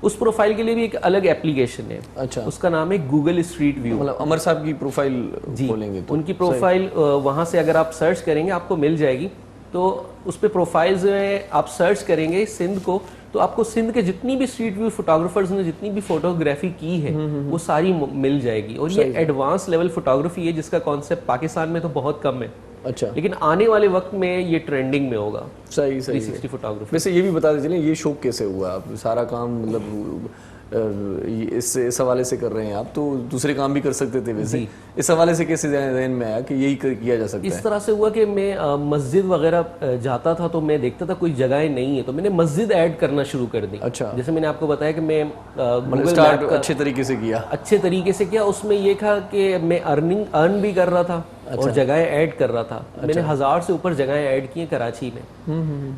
اس پروفائل کے لیے بھی ایک الگ ایپلیکیشن ہے. اچھا. اس کا نام ہے گوگل اسٹریٹ ویو. مطلب عمر صاحب کی پروفائل کھولیں گے تو ان کی پروفائل وہاں سے اگر آپ سرچ کریں گے آپ کو مل جائے گی. تو اس پہ پروفائلز میں آپ سرچ کریں گے سندھ کو تو آپ کو سندھ کے جتنی بھی اسٹریٹ ویو فوٹوگرافرز نے جتنی بھی فوٹوگرافی کی ہے وہ ساری مل جائے گی. اور یہ ایڈوانس لیول فوٹوگرافی ہے جس کا کانسیپٹ پاکستان میں تو بہت کم ہے. اچھا. لیکن آنے والے وقت میں یہ ٹرینڈنگ میں ہوگا. صحیح 360 فوٹوگرافی. ویسے یہ بھی بتا دیجیے یہ شوق کیسے ہوا؟ آپ سارا کام مطلب اس حوالے سے کر رہے ہیں، آپ تو دوسرے کام بھی کر سکتے تھے، ویسے اس حوالے سے کیسے ذہن میں آیا کہ یہی کیا جا سکتا ہے؟ اس طرح سے ہوا کہ میں مسجد وغیرہ جاتا تھا تو میں دیکھتا تھا کوئی جگہیں نہیں ہے تو میں نے مسجد ایڈ کرنا شروع کر دی. اچھا. جیسے میں نے آپ کو بتایا کہ میں اسٹارٹ اچھے طریقے سے کیا. اچھے طریقے سے کیا. اس میں یہ تھا کہ میں ارن بھی کر رہا تھا اور جگہیں ایڈ کر رہا تھا. میں نے 1000 سے اوپر جگہیں ایڈ کی ہیں کراچی میں.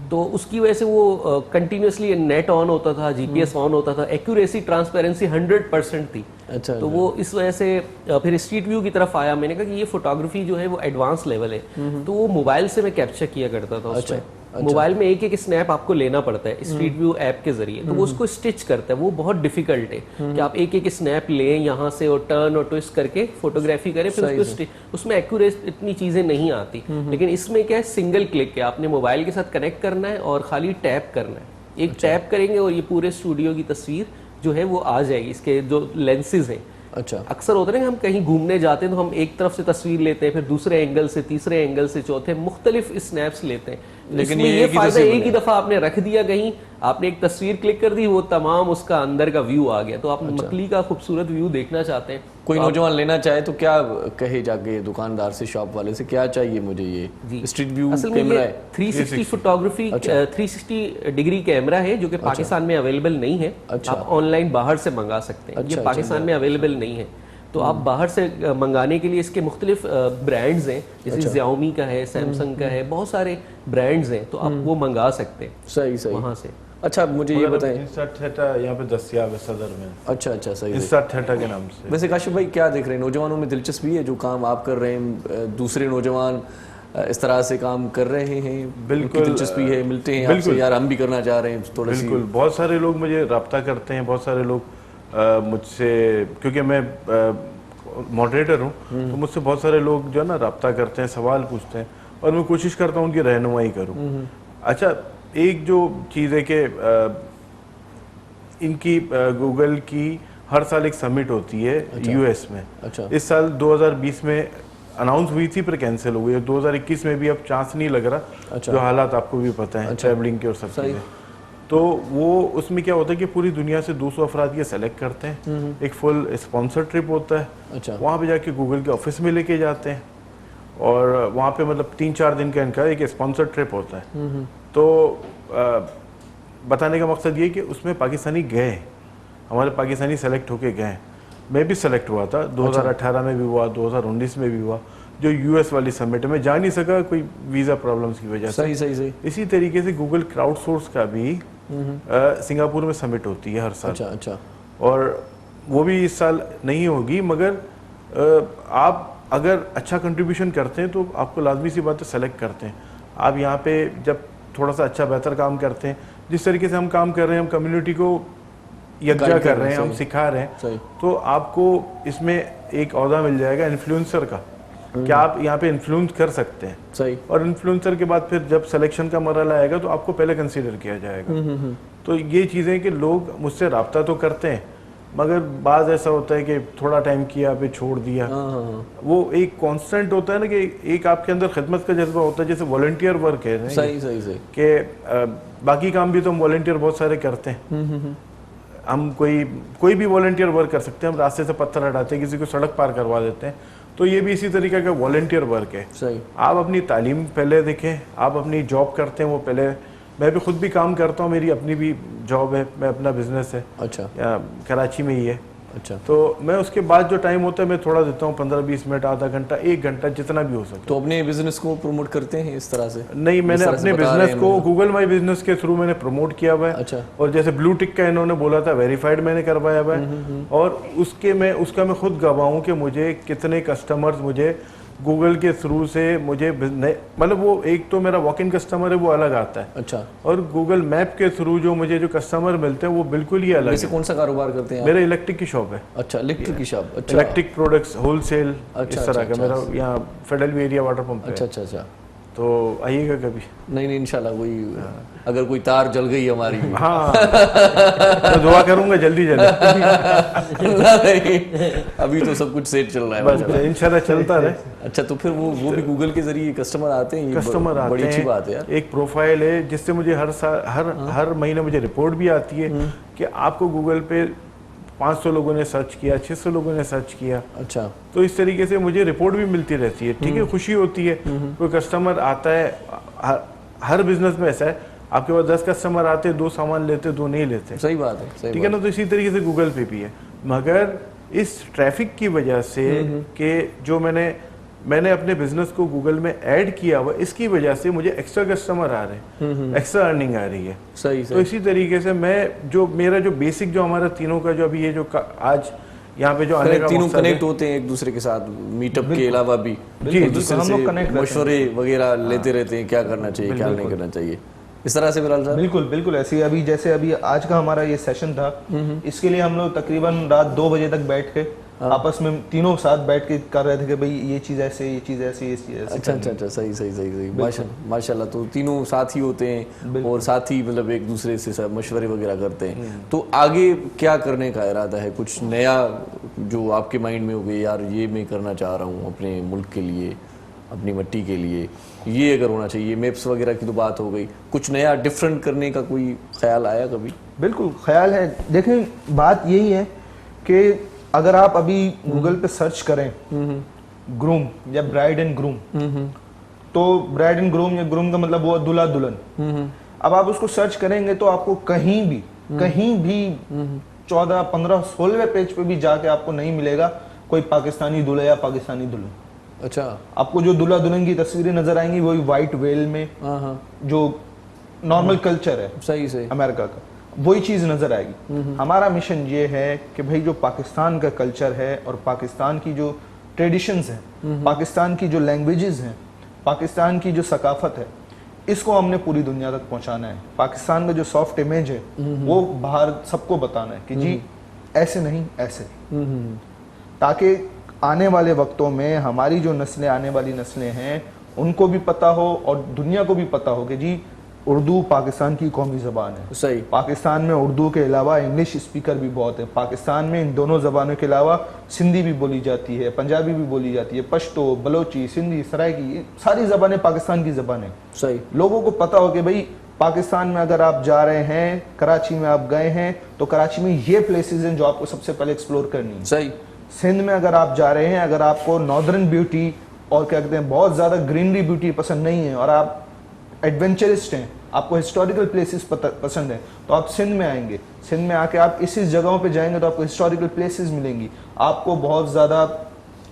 تو اس کی وجہ سے وہ کنٹینیوسلی نیٹ آن ہوتا تھا، جی پی ایس آن ہوتا تھا، ایکوریسی ٹرانسپیرنسی 100% تھی. اچھا. تو وہ اس وجہ سے پھر اسٹریٹ ویو کی طرف آیا. میں نے کہا کہ یہ فوٹوگرافی جو ہے وہ ایڈوانس لیول ہے. تو وہ موبائل سے میں کیپچر کیا کرتا تھا. اس میں موبائل میں ایک ایک اسنیپ آپ کو لینا پڑتا ہے اسٹریٹ ویو ایپ کے ذریعے. تو وہ اس کو اسٹچ کرتا ہے. وہ بہت ڈیفیکلٹ ہے کہ آپ ایک ایک اسنیپ لیں یہاں سے اور ٹرن اور ٹوسٹ کر کے فوٹوگرافی کریں. پھر اس میں ایکوریٹ اتنی چیزیں نہیں آتی. لیکن اس میں کیا ہے سنگل کلک ہے. آپ نے موبائل کے ساتھ کنیکٹ کرنا ہے اور خالی ٹیپ کرنا ہے. ایک ٹیپ کریں گے اور یہ پورے اسٹوڈیو کی تصویر جو ہے وہ آ جائے گی. اس کے جو لینسز ہیں اچھا اکثر ہوتا ہے نا ہم کہیں گھومنے جاتے ہیں تو ہم ایک طرف سے تصویر لیتے ہیں پھر دوسرے اینگل سے تیسرے اینگل سے چوتھے مختلف اسنیپس لیتے ہیں. لیکن یہ فائدہ ایک ہی دفعہ آپ نے رکھ دیا کہیں آپ نے ایک تصویر کلک کر دی وہ تمام اس کا اندر کا ویو آ گیا. تو آپ مکلی کا خوبصورت ویو دیکھنا چاہتے ہیں کوئی نوجوان لینا چاہے تو کیا کہے جا کے دکاندار سے شاپ والے سے کیا چاہیے مجھے؟ یہ اسٹریٹ ویو کیمرہ ہے 360 فوٹوگرافی 360 ڈگری کیمرہ ہے جو کہ پاکستان میں اویلیبل نہیں ہے. آپ آن لائن باہر سے منگا سکتے ہیں. یہ پاکستان میں اویلیبل نہیں ہے. تو آپ باہر سے منگانے کے لیے اس کے مختلف برانڈز ہیں جیسے زیاؤمی کا ہے سیمسنگ کا ہے بہت سارے برانڈز ہیں تو آپ وہ منگا سکتے ہیں صحیح وہاں سے. اچھا مجھے یہ بتائیں انسٹا تھیٹا یہاں پہ دستیاب ہے صدر میں. اچھا صحیح. انسٹا تھیٹا کے نام سے. ویسے کاشف بھائی کیا دیکھ رہے ہیں نوجوانوں میں دلچسپی ہے جو کام آپ کر رہے ہیں دوسرے نوجوان اس طرح سے کام کر رہے ہیں؟ بالکل دلچسپی ہے ملتے ہیں آپ سے یار ہم بھی کرنا چاہ رہے ہیں تھوڑا سی؟ بالکل بہت سارے لوگ مجھے رابطہ کرتے ہیں. بہت سارے لوگ مجھ سے کیونکہ میں ماڈریٹر ہوں تو مجھ سے بہت سارے لوگ جو ہے نا رابطہ کرتے ہیں سوال پوچھتے ہیں اور میں کوشش کرتا ہوں ان کی رہنمائی کروں. اچھا ایک جو چیز ہے کہ ان کی گوگل کی ہر سال ایک سمٹ ہوتی ہے یو ایس میں. اس سال 2020 میں اناؤنس ہوئی تھی پر کینسل ہو گئی. 2021 میں بھی اب چانس نہیں لگ رہا جو حالات آپ کو بھی پتہ ہیں ٹریولنگ کے اور سب چیزیں. تو وہ اس میں کیا ہوتا ہے کہ پوری دنیا سے 200 افراد یہ سلیکٹ کرتے ہیں. ایک فل اسپانسر ٹرپ ہوتا ہے. وہاں پہ جا کے گوگل کے آفس میں لے کے جاتے ہیں اور وہاں پہ مطلب 3-4 دن کا ان کا ایک اسپانسر ٹرپ ہوتا ہے. تو بتانے کا مقصد یہ کہ اس میں پاکستانی گئے ہمارے پاکستانی سلیکٹ ہو کے گئے. میں بھی سلیکٹ ہوا تھا 2018 میں بھی ہوا 2019 میں بھی ہوا. جو یو ایس والی سمٹ میں جا نہیں سکا کوئی ویزا پرابلمس کی وجہ سے. صحیح. اسی طریقے سے گوگل کراؤڈ سورس کا بھی سنگاپور میں سمٹ ہوتی ہے ہر سال. اچھا. اور وہ بھی اس سال نہیں ہوگی مگر آپ اگر اچھا کنٹریبیوشن کرتے ہیں تو آپ کو لازمی سی بات ہے سلیکٹ کرتے ہیں. آپ یہاں پہ جب تھوڑا سا اچھا بہتر کام کرتے ہیں جس طریقے سے ہم کام کر رہے ہیں ہم کمیونٹی کو یکجا کر رہے ہیں ہم سکھا رہے ہیں تو آپ کو اس میں ایک عہدہ مل جائے گا انفلوئنسر کا کہ آپ یہاں پہ انفلوئنس کر سکتے ہیں. صحیح. اور انفلوئنسر کے بعد پھر جب سلیکشن کا مرحلہ آئے گا تو آپ کو پہلے کنسیڈر کیا جائے گا. تو یہ چیزیں کہ لوگ مجھ سے رابطہ تو کرتے ہیں مگر بعض ایسا ہوتا ہے کہ تھوڑا ٹائم کیا پھر چھوڑ دیا. وہ ایک کانسٹنٹ ہوتا ہے نا کہ ایک آپ کے اندر خدمت کا جذبہ ہوتا ہے جیسے والنٹیئر ورک ہے. صحیح. کہ باقی کام بھی تو ہم والنٹیئر بہت سارے کرتے ہیں. ہم کوئی بھی والنٹیئر ورک کر سکتے ہیں. ہم راستے سے پتھر ہٹاتے ہیں کسی کو سڑک پار کروا دیتے ہیں تو یہ بھی اسی طریقے کا والنٹیئر ورک ہے. آپ اپنی تعلیم پہلے دیکھیں آپ اپنی جاب کرتے ہیں وہ پہلے. میں بھی خود بھی کام کرتا ہوں میری اپنی بھی جاب ہے میں اپنا بزنس ہے کراچی میں ہی ہے. تو میں اس کے بعد جو ٹائم ہوتا ہے میں تھوڑا دیتا ہوں 15-20 منٹ آدھا گھنٹہ 1 گھنٹہ جتنا بھی ہو سکے. تو اپنے بزنس کو پروموٹ کرتے ہیں اس طرح سے؟ نہیں میں نے اپنے بزنس کو گوگل مائی بزنس کے تھرو میں نے پروموٹ کیا ہوا ہے. اور جیسے بلو ٹک کا انہوں نے بولا تھا ویریفائڈ میں نے کروایا ہوا ہے. اور اس کا میں خود گواہ ہوں کہ مجھے کتنے کسٹمرز مجھے गूगल के थ्रू से मुझे मतलब वो एक तो मेरा वॉक इन कस्टमर है वो अलग आता है, अच्छा, और गूगल मैप के थ्रू जो मुझे जो कस्टमर मिलते हैं वो बिल्कुल ही अलग वैसे है। कौन सा कारोबार करते हैं आप? मेरा इलेक्ट्रिक की शॉप है, अच्छा, इलेक्ट्रिक की शॉप, अच्छा, इलेक्ट्रिक प्रोडक्ट्स होलसेल अच्छा, इस तरह अच्छा, का मेरा यहाँ फेडरल एरिया वाटर पंप अच्छा, है, अच्छा, अच्छा, तो आइएगा कभी। नहीं इंशाल्लाह कोई अगर कोई तार जल गई हमारी हाँ तो दुआ करूंगा जल्दी जल्दी नहीं, अभी तो सब कुछ सेट चल रहा है बस माशाल्लाह। इंशाल्लाह चलता रहे। अच्छा, तो फिर वो भी गूगल के जरिए कस्टमर आते हैं, ये कस्टमर आते बड़ी अच्छी हैं, बात है यार। एक प्रोफाइल है जिससे मुझे हर साल हर महीने मुझे रिपोर्ट भी आती है कि आपको गूगल पे 500 लोगों ने सर्च किया, 600 लोगों ने सर्च किया, अच्छा, तो इस तरीके से मुझे रिपोर्ट भी मिलती रहती है। ठीक है, खुशी होती है, कोई कस्टमर आता है, हर बिजनेस में ऐसा है, आपके पास 10 कस्टमर आते हैं, 2 सामान लेते, 2 नहीं लेते, सही बात है, सही ठीक है ना। तो इसी तरीके से गूगल पे भी है, मगर इस ट्रैफिक की वजह से कि जो मैंने अपने बिजनेस को गूगल में ऐड किया हुआ, इसकी वजह से मुझे एक्स्ट्रा कस्टमर आ रहे हैं, एक्स्ट्रा अर्निंग आ रही है। सही तो इसी तरीके से मेरा जो बेसिक जो हमारा तीनों का जो अभी ये जो आज यहाँ पे जो आने का तीनों मकसद है, कनेक्ट होते हैं एक दूसरे के साथ, मीटअप के अलावा भी जी, एक दूसरे हम लोग से connect रहते हैं। मशवरे वगैरह लेते रहते हैं, क्या करना चाहिए क्या नहीं करना चाहिए, इस तरह से बिलाल साहब। बिल्कुल बिल्कुल ऐसे ही अभी जैसे अभी आज का हमारा ये सेशन था, इसके लिए हम लोग तकरीबन रात 2 बजे तक बैठ के आपस में तीनों साथ बैठ के कर रहे थे कि भाई ये चीज़ ऐसे, ये चीज़ ऐसे, ये चीज़ ऐसे। अच्छा अच्छा अच्छा, सही सही सही सही, माशाल्लाह। तो तीनों साथ ही होते हैं और साथ ही मतलब एक दूसरे से सब मशवरे वगैरह करते हैं। तो आगे क्या करने का इरादा है, कुछ नया जो आपके माइंड में हो गया, यार ये मैं करना चाह रहा हूँ अपने मुल्क के लिए, अपनी मिट्टी के लिए, ये अगर होना चाहिए, मैप्स वगैरह की तो बात हो गई, कुछ नया डिफरेंट करने का कोई ख्याल आया कभी? बिल्कुल ख्याल है। देखें, बात यही है कि अगर आप अभी गूगल पे सर्च करें ग्रूम या ब्राइड एंड ग्रूम, तो ब्राइड एंड ग्रूम या ग्रूम का मतलब वो दूल्हा दुल्हन, अब आप उसको सर्च करेंगे तो आपको कहीं भी 14, 15, 16वें पेज पे भी जाके आपको नहीं मिलेगा कोई पाकिस्तानी दूल्हा या पाकिस्तानी दुल्हन। अच्छा, आपको जो दूल्हा दुल्हन की तस्वीरें नजर आएंगी वही वाइट वेल में, जो नॉर्मल कल्चर है सही से अमेरिका का, वही चीज नजर आएगी। हमारा मिशन ये है कि भाई जो पाकिस्तान का कल्चर है और पाकिस्तान की जो ट्रेडिशंस हैं, पाकिस्तान की जो लैंग्वेजेस हैं, पाकिस्तान की जो सकाफत है, इसको हमने पूरी दुनिया तक पहुंचाना है। पाकिस्तान का जो सॉफ्ट इमेज है वो बाहर सबको बताना है कि जी ऐसे नहीं ऐसे, ताकि आने वाले वक्तों में हमारी जो नस्लें, आने वाली नस्लें हैं, उनको भी पता हो और दुनिया को भी पता हो कि जी उर्दू पाकिस्तान की कौमी ज़बान है। सही, पाकिस्तान में उर्दू के अलावा इंग्लिश स्पीकर भी बहुत है। पाकिस्तान में इन दोनों ज़बानों के अलावा सिंधी भी बोली जाती है, पंजाबी भी बोली जाती है, पश्तो, बलोची, सिंधी, सराइकी, ये सारी ज़बानें पाकिस्तान की ज़बान है। सही, लोगों को पता हो कि भाई पाकिस्तान में अगर आप जा रहे हैं, कराची में आप गए हैं, तो कराची में ये प्लेसेस हैं जो आपको सबसे पहले एक्सप्लोर करनी है। सही, सिंध में अगर आप जा रहे हैं, अगर आपको नॉर्दर्न ब्यूटी और क्या कहते हैं बहुत ज़्यादा ग्रीनरी ब्यूटी पसंद नहीं है और आप एडवेंचरिस्ट हैं, आपको हिस्टोरिकल प्लेसेस पसंद है, तो आप सिंध में आएंगे। सिंध में आके आप इस जगहों पे जाएंगे तो आपको हिस्टोरिकल प्लेसेस मिलेंगी। आपको बहुत ज़्यादा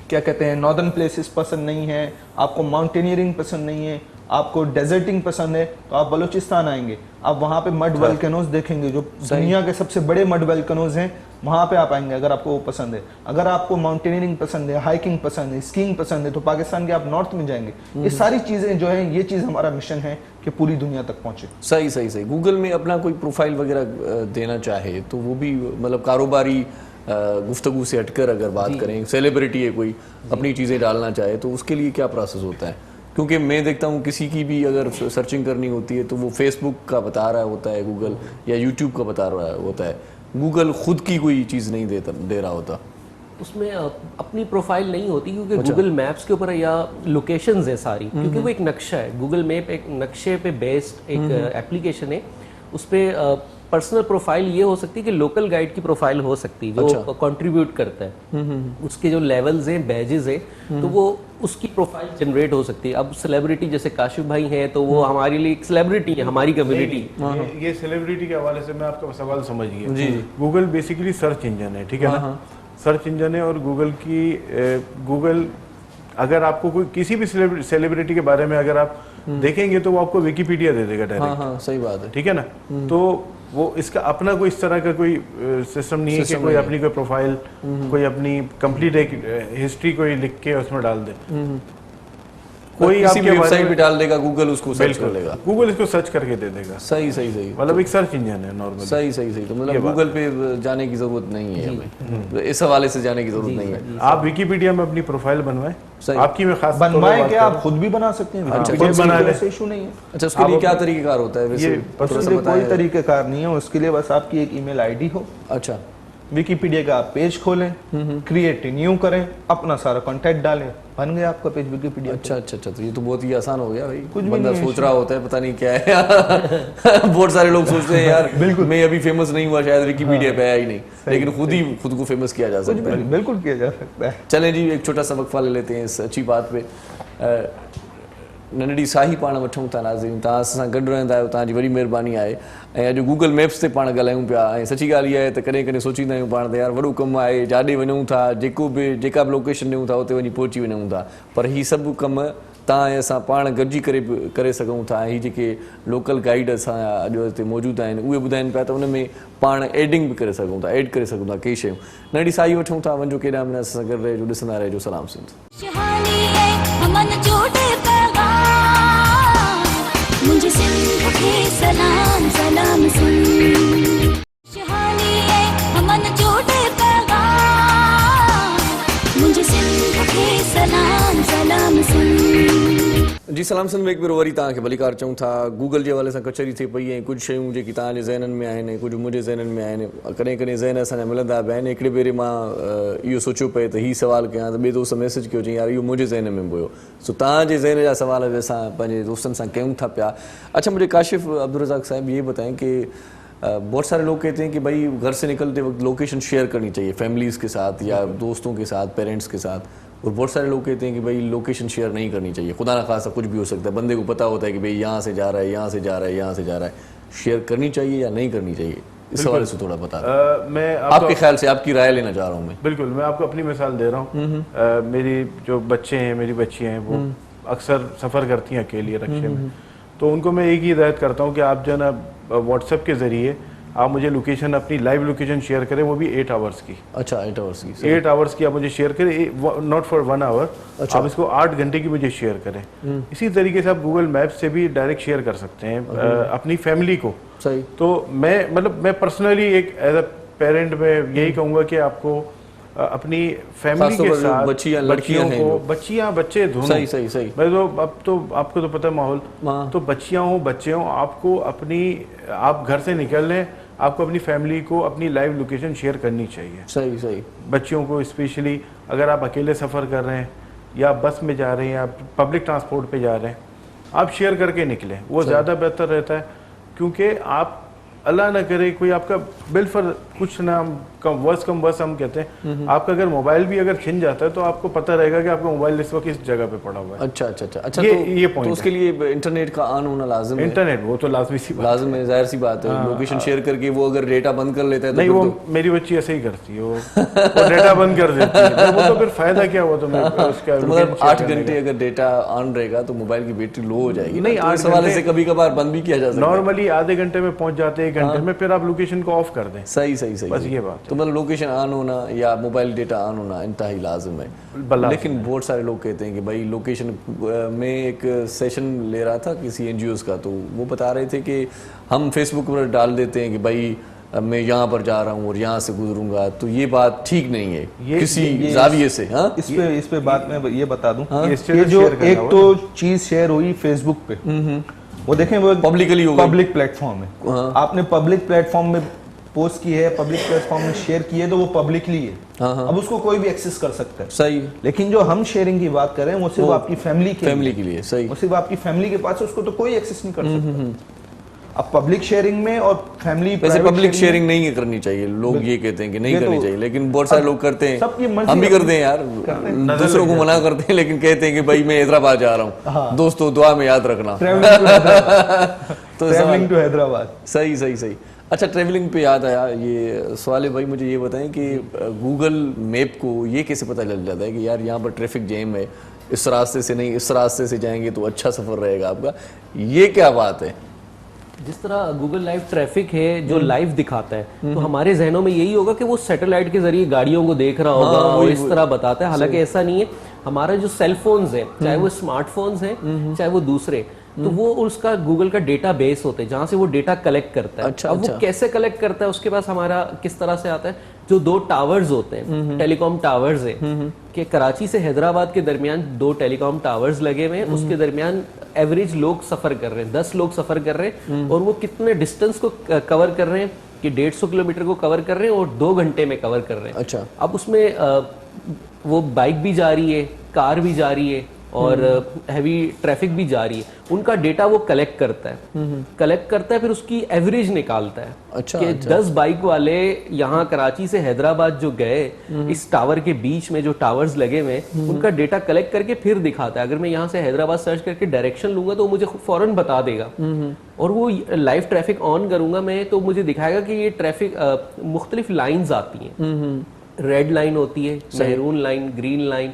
क्या कहते हैं नॉर्दर्न प्लेसेस पसंद नहीं है, आपको माउंटेनियरिंग पसंद नहीं है, आपको डेजर्टिंग पसंद है, तो आप बलूचिस्तान आएंगे, आप वहाँ पे मड वल्केनोज देखेंगे, जो दुनिया के सबसे बड़े मड वल्केनोज हैं, वहाँ पे आप आएंगे अगर आपको वो पसंद है। अगर आपको माउंटेनियरिंग पसंद है, हाइकिंग पसंद है, स्कीइंग पसंद है, तो पाकिस्तान के आप नॉर्थ में जाएंगे। ये सारी चीज़ें जो हैं, ये चीज़ हमारा मिशन है कि पूरी दुनिया तक पहुँचे। सही सही सही। गूगल में अपना कोई प्रोफाइल वगैरह देना चाहे तो वो भी मतलब कारोबारी गुफ्तगू से हटकर अगर बात करें, सेलिब्रिटी है कोई अपनी चीज़ें डालना चाहे तो उसके लिए क्या प्रोसेस होता है? क्योंकि मैं देखता हूँ किसी की भी अगर सर्चिंग करनी होती है तो वो फेसबुक का बता रहा होता है गूगल, या यूट्यूब का बता रहा होता है, गूगल खुद की कोई चीज़ नहीं दे रहा होता। उसमें अपनी प्रोफाइल नहीं होती, क्योंकि गूगल मैप्स के ऊपर या लोकेशंस है सारी, क्योंकि वो एक नक्शा है। गूगल मैप एक नक्शे पे बेस्ड एक एप्लीकेशन है। उस पर पर्सनल प्रोफाइल ये हो सकती है कि लोकल गाइड की प्रोफाइल हो सकती है जो कंट्रीब्यूट करता है, उसके जो लेवल्स हैं, बैजेस हैं, तो वो उसकी प्रोफाइल जनरेट हो सकती है। अब सेलिब्रिटी जैसे काशिफ भाई हैं तो वो हमारे लिए एक सेलिब्रिटी है, हमारी कम्युनिटी। ये सेलिब्रिटी के हवाले से मैं आपका सवाल समझ गया। जी, गूगल बेसिकली सर्च इंजन है, ठीक है ना, सर्च इंजन है। और गूगल अगर आपको कोई किसी भी सेलिब्रिटी के बारे में अगर आप देखेंगे तो वो आपको विकिपीडिया दे देगा डायरेक्ट। हाँ, सही बात है, ठीक है ना। तो वो इसका अपना कोई इस तरह का कोई सिस्टम नहीं है कि कोई अपनी कोई प्रोफाइल, कोई अपनी कंप्लीट एक हिस्ट्री कोई लिख के उसमें डाल दे। कोई किसी भी आपके बारे वेबसाइट में पे डाल देगा, गूगल उसको सर्च कर लेगा। गूगल इसको सर्च करके दे देगा। सही सही सही, मतलब एक सर्च इंजन है नॉर्मल। सही सही सही। तो मतलब गूगल पे जाने की जरूरत नहीं है हमें, तो इस हवाले से जाने की जरूरत नहीं है। आप विकिपीडिया में अपनी प्रोफाइल बनवाएं, सही। आपकी मैं खास तौर पर बनवाएं बात क्या, कर आप रहा खुद भी बना सकते हैं, अच्छा, विकिपीडिया खुद बना में लें। ऐसा इशू नहीं है। अच्छा, उसके लिए क्या तरीकेकार होता है वैसे? ये थोड़ा सा उसके लिए कोई बताएं। तरीकेकार नहीं है, उसके लिए बस आपकी एक ईमेल आईडी हो, अच्छा विकिपीडिया का आप पेज खोलें, क्रिएट न्यू करें, अपना सारा कॉन्टैक्ट डालें, बन गया आपका पेज विकिपीडिया। अच्छा अच्छा अच्छा, तो ये तो बहुत ही आसान हो गया भाई। कुछ भी बंदा नहीं है सोच रहा होता है पता नहीं क्या है बहुत सारे लोग सोचते हैं यार बिल्कुल मैं अभी फेमस नहीं हुआ शायद, विकिपीडिया पे आया ही नहीं, लेकिन खुद को फेमस किया जा सकता है। बिल्कुल किया जा सकता है। चलें जी, एक छोटा सा वक्फा ले लेते हैं इस अच्छी बात पे। नंढड़ी साही पाण वठूं था नाज़रीन, तव्हां सां गॾु रहंदा आहियो, तव्हांजी वॾी महिरबानी आहे। ऐं अॼु गूगल मैप्स ते पाण ॻाल्हायूं पिया, ऐं सची ॻाल्हि इहा आहे त कॾहिं कॾहिं सोचींदा आहियूं पाण त यार वॾो कमु आहे, जाॾे वञूं था, जेका बि लोकेशन ॾियूं था उते वञी पहुची वञूं था, पर हीअ सभु कमु तव्हां ऐं असां पाण गॾिजी करे सघूं था। ऐं हीअ जेके लोकल गाइड असां अॼु हिते मौजूदु आहिनि उहे ॿुधाइनि पिया त उन में पाण एडिंग बि करे सघूं था, ऐड करे सघूं था कई शयूं। नंढड़ी साही वठूं था, वञो केॾा महीना असां सां गॾु रहिजो, ॾिसंदा रहिजो। सलाम सिंध। खुशहाली है अमन जोड़े पैगाम, मुझे सिंध के सलाम सलाम सिंध। खुशहाली है अमन जोड़े पैगाम, मुझे सिंध के सलाम सलाम सिंध। जी सलाम सिंध में हिकु भेरो वरी तव्हांखे भलीकार चऊं था। गूगल जे हवाले सां कचहरी थिए पई, ऐं कुझु शयूं जेकी तव्हांजे ज़हननि में आहिनि, कुझु मुंहिंजे ज़हननि में आहिनि, कॾहिं कॾहिं ज़हन असांजा मिलंदा बि आहिनि। हिकिड़े भेरे मां इहो सोचियो पए त हीउ सवाल कयां, त ॿिए दोस्त मैसेज कयो, चई यार इहो मुंहिंजे ज़हन में बि हुयो। सो तव्हांजे ज़हन जा सवाल बि असां पंहिंजे दोस्तनि सां कयूं था पिया। अच्छा, मुझे काशिफ अब्दुल रज़ाक साहब ये बताएं कि बहुत सारे लोग कहते हैं कि भाई घर से निकलते वक्त लोकेशन शेयर करनी चाहिए फैमिलीज़ के साथ या दोस्तों के साथ, पेरेंट्स के साथ, और बहुत सारे लोग कहते हैं कि भाई लोकेशन शेयर नहीं करनी चाहिए। खुदा ना खासा कुछ भी हो सकता है, बंदे को पता होता है कि भाई यहाँ से जा रहा है, यहाँ से जा रहा है, यहाँ से जा रहा है, शेयर करनी चाहिए या नहीं करनी चाहिए? इस हवाले से थोड़ा बता दें। मैं आपके ख्याल से आपकी राय लेना चाह रहा हूँ मैं। बिल्कुल, मैं आपको अपनी मिसाल दे रहा हूँ। मेरी जो बच्चे हैं, मेरी बच्चियाँ हैं, वो अक्सर सफ़र करती हैं अकेली रक्शे में, तो उनको मैं एक ही हिदायत करता हूँ कि आप जो है ना व्हाट्सएप के ज़रिए आप मुझे लोकेशन, अपनी लाइव लोकेशन शेयर करें, वो भी 8 आवर्स की। अच्छा, 8 आवर्स की। 8 आवर्स की आप मुझे शेयर करें, नॉट फॉर 1 आवर। अच्छा। आप इसको 8 घंटे की मुझे शेयर करें। इसी तरीके से आप गूगल मैप्स से भी डायरेक्ट शेयर कर सकते हैं अपनी फैमिली को। सही। तो मैं पर्सनली एक एज अ पेरेंट मैं यही कहूँगा कि आपको अपनी फैमिली के साथ बच्चियाँ, लड़कियाँ बच्चियों को, बच्चियाँ बच्चे दोनों, सही सही सही। मैं तो अब तो आपको तो पता है माहौल, तो बच्चियाँ हों बच्चे हों, आपको अपनी, आप घर से निकल लें, आपको अपनी फैमिली को अपनी लाइव लोकेशन शेयर करनी चाहिए। सही सही। बच्चियों को स्पेशली, अगर आप अकेले सफ़र कर रहे हैं या बस में जा रहे हैं या पब्लिक ट्रांसपोर्ट पे जा रहे हैं, आप शेयर करके निकलें, वो ज़्यादा बेहतर रहता है। क्योंकि आप अल्लाह ना करे कोई आपका बिल फर कुछ ना, कम वर्स हम कहते हैं, आपका अगर मोबाइल भी अगर छिन जाता है तो आपको पता रहेगा कि आपका मोबाइल इस वक्त इस जगह पे पड़ा हुआ है। अच्छा अच्छा अच्छा अच्छा। ये तो उसके लिए इंटरनेट का ऑन होना लाजिम है। इंटरनेट वो तो लाजमी सी बात लाजिम है, जाहिर सी बात है। लोकेशन शेयर करके वो अगर डेटा बंद कर लेता है तो नहीं, वो मेरी बच्ची ऐसे ही करती है, वो डेटा बंद कर देती है, वो तो फिर फायदा क्या हुआ तुम्हें उसका? तो मतलब 8 घंटे अगर डेटा ऑन रहेगा तो मोबाइल की बैटरी लो हो जाएगी। नहीं, 8 हवाले से कभी कभार बंद भी किया जा सकता है। नॉर्मली आधे घंटे में पहुंच जाते हैं, 1 घंटे में, फिर आप लोकेशन को ऑफ कर दें। सही सही सही। बस ये बात है। तो मतलब लोकेशन ऑन होना या मोबाइल डेटा ऑन होना इंतहाई लाजिम है। लेकिन बहुत सारे लोग कहते हैं कि भाई लोकेशन, मैं एक सेशन ले रहा था किसी NGOs का, तो वो बता रहे थे कि हम फेसबुक पर डाल देते हैं कि भाई मैं यहाँ पर जा रहा हूँ और यहाँ से गुजरूंगा, तो ये बात ठीक नहीं है किसी जाविये से। हाँ, इस पे बात मैं ये बता दूं, ये ये जो एक तो चीज शेयर हुई फेसबुक पे, वो देखें वो पब्लिकली हो गई, पब्लिक प्लेटफॉर्म है। आपने पब्लिक प्लेटफॉर्म में पोस्ट की है, पब्लिक प्लेटफॉर्म में शेयर की है, तो वो पब्लिकली है। अब उसको कोई भी एक्सेस कर सकता है। सही। लेकिन जो हम शेयरिंग की बात कर रहे हैं वो सिर्फ आपकी फैमिली के लिए। सही। वो सिर्फ आपकी फैमिली के पास है, उसको तो कोई एक्सेस नहीं कर सकता। अब पब्लिक शेयरिंग में और फैमिली, वैसे पब्लिक शेयरिंग नहीं करनी चाहिए, लोग ये कहते हैं कि नहीं करनी चाहिए, लेकिन बहुत सारे लोग करते हैं, हम भी करते हैं यार, दूसरों को मना करते हैं, लेकिन कहते हैं कि भाई मैं हैदराबाद जा रहा हूँ, दोस्तों दुआ में याद रखना। तो ट्रैवलिंग टू हैदराबाद। सही सही सही। अच्छा, ट्रैवलिंग पे याद आया ये सवाल है भाई, मुझे ये बताएं कि गूगल मैप को ये कैसे पता चल जाता है कि यार यहाँ पर ट्रैफिक जैम है, इस रास्ते से नहीं इस रास्ते से जाएंगे तो अच्छा सफ़र रहेगा आपका, ये क्या बात है? जिस तरह गूगल लाइव ट्रैफिक है जो लाइव दिखाता है, तो हमारे जहनों में यही होगा कि वो सैटेलाइट के जरिए गाड़ियों को देख रहा होगा और इस तरह बताता है, हालांकि ऐसा नहीं है। ہمارا جو سیل فونز ہیں, چاہے وہ اسمارٹ فونز ہیں چاہے وہ دوسرے, تو وہ اس کا گوگل کا ڈیٹا بیس ہوتے ہیں جہاں سے وہ ڈیٹا کلیکٹ کرتا ہے. اب وہ کیسے کلیکٹ کرتا ہے, اس کے پاس ہمارا کس طرح سے آتا ہے, جو 2 ٹاورز ہوتے ہیں, ٹیلی کام ٹاورز ہیں, کہ کراچی سے حیدرآباد کے درمیان 2 ٹیلی کام ٹاورز لگے ہوئے ہیں, اس کے درمیان ایوریج لوگ سفر کر رہے ہیں, 10 لوگ سفر کر رہے ہیں, اور وہ کتنے ڈسٹینس کو کور کر رہے ہیں کہ 150 کلومیٹر کو کور کر رہے ہیں اور 2 گھنٹے میں کور کر رہے ہیں. اچھا, اب اس میں وہ بائک بھی جا رہی ہے, کار بھی جا رہی ہے, اور ہیوی ٹریفک بھی جا رہی ہے, ان کا ڈیٹا وہ کلیکٹ کرتا ہے, پھر اس کی ایوریج نکالتا ہے کہ 10 بائک والے یہاں کراچی سے حیدرآباد جو گئے, اس ٹاور کے بیچ میں جو ٹاورز لگے ہوئے ان کا ڈیٹا کلیکٹ کر کے پھر دکھاتا ہے. اگر میں یہاں سے حیدرآباد سرچ کر کے ڈائریکشن لوں گا تو وہ مجھے فوراً بتا دے گا, اور وہ لائیو ٹریفک آن کروں گا میں تو مجھے دکھائے گا کہ یہ ٹریفک مختلف لائنز آتی ہیں, ریڈ لائن ہوتی ہے, میرون لائن, گرین لائن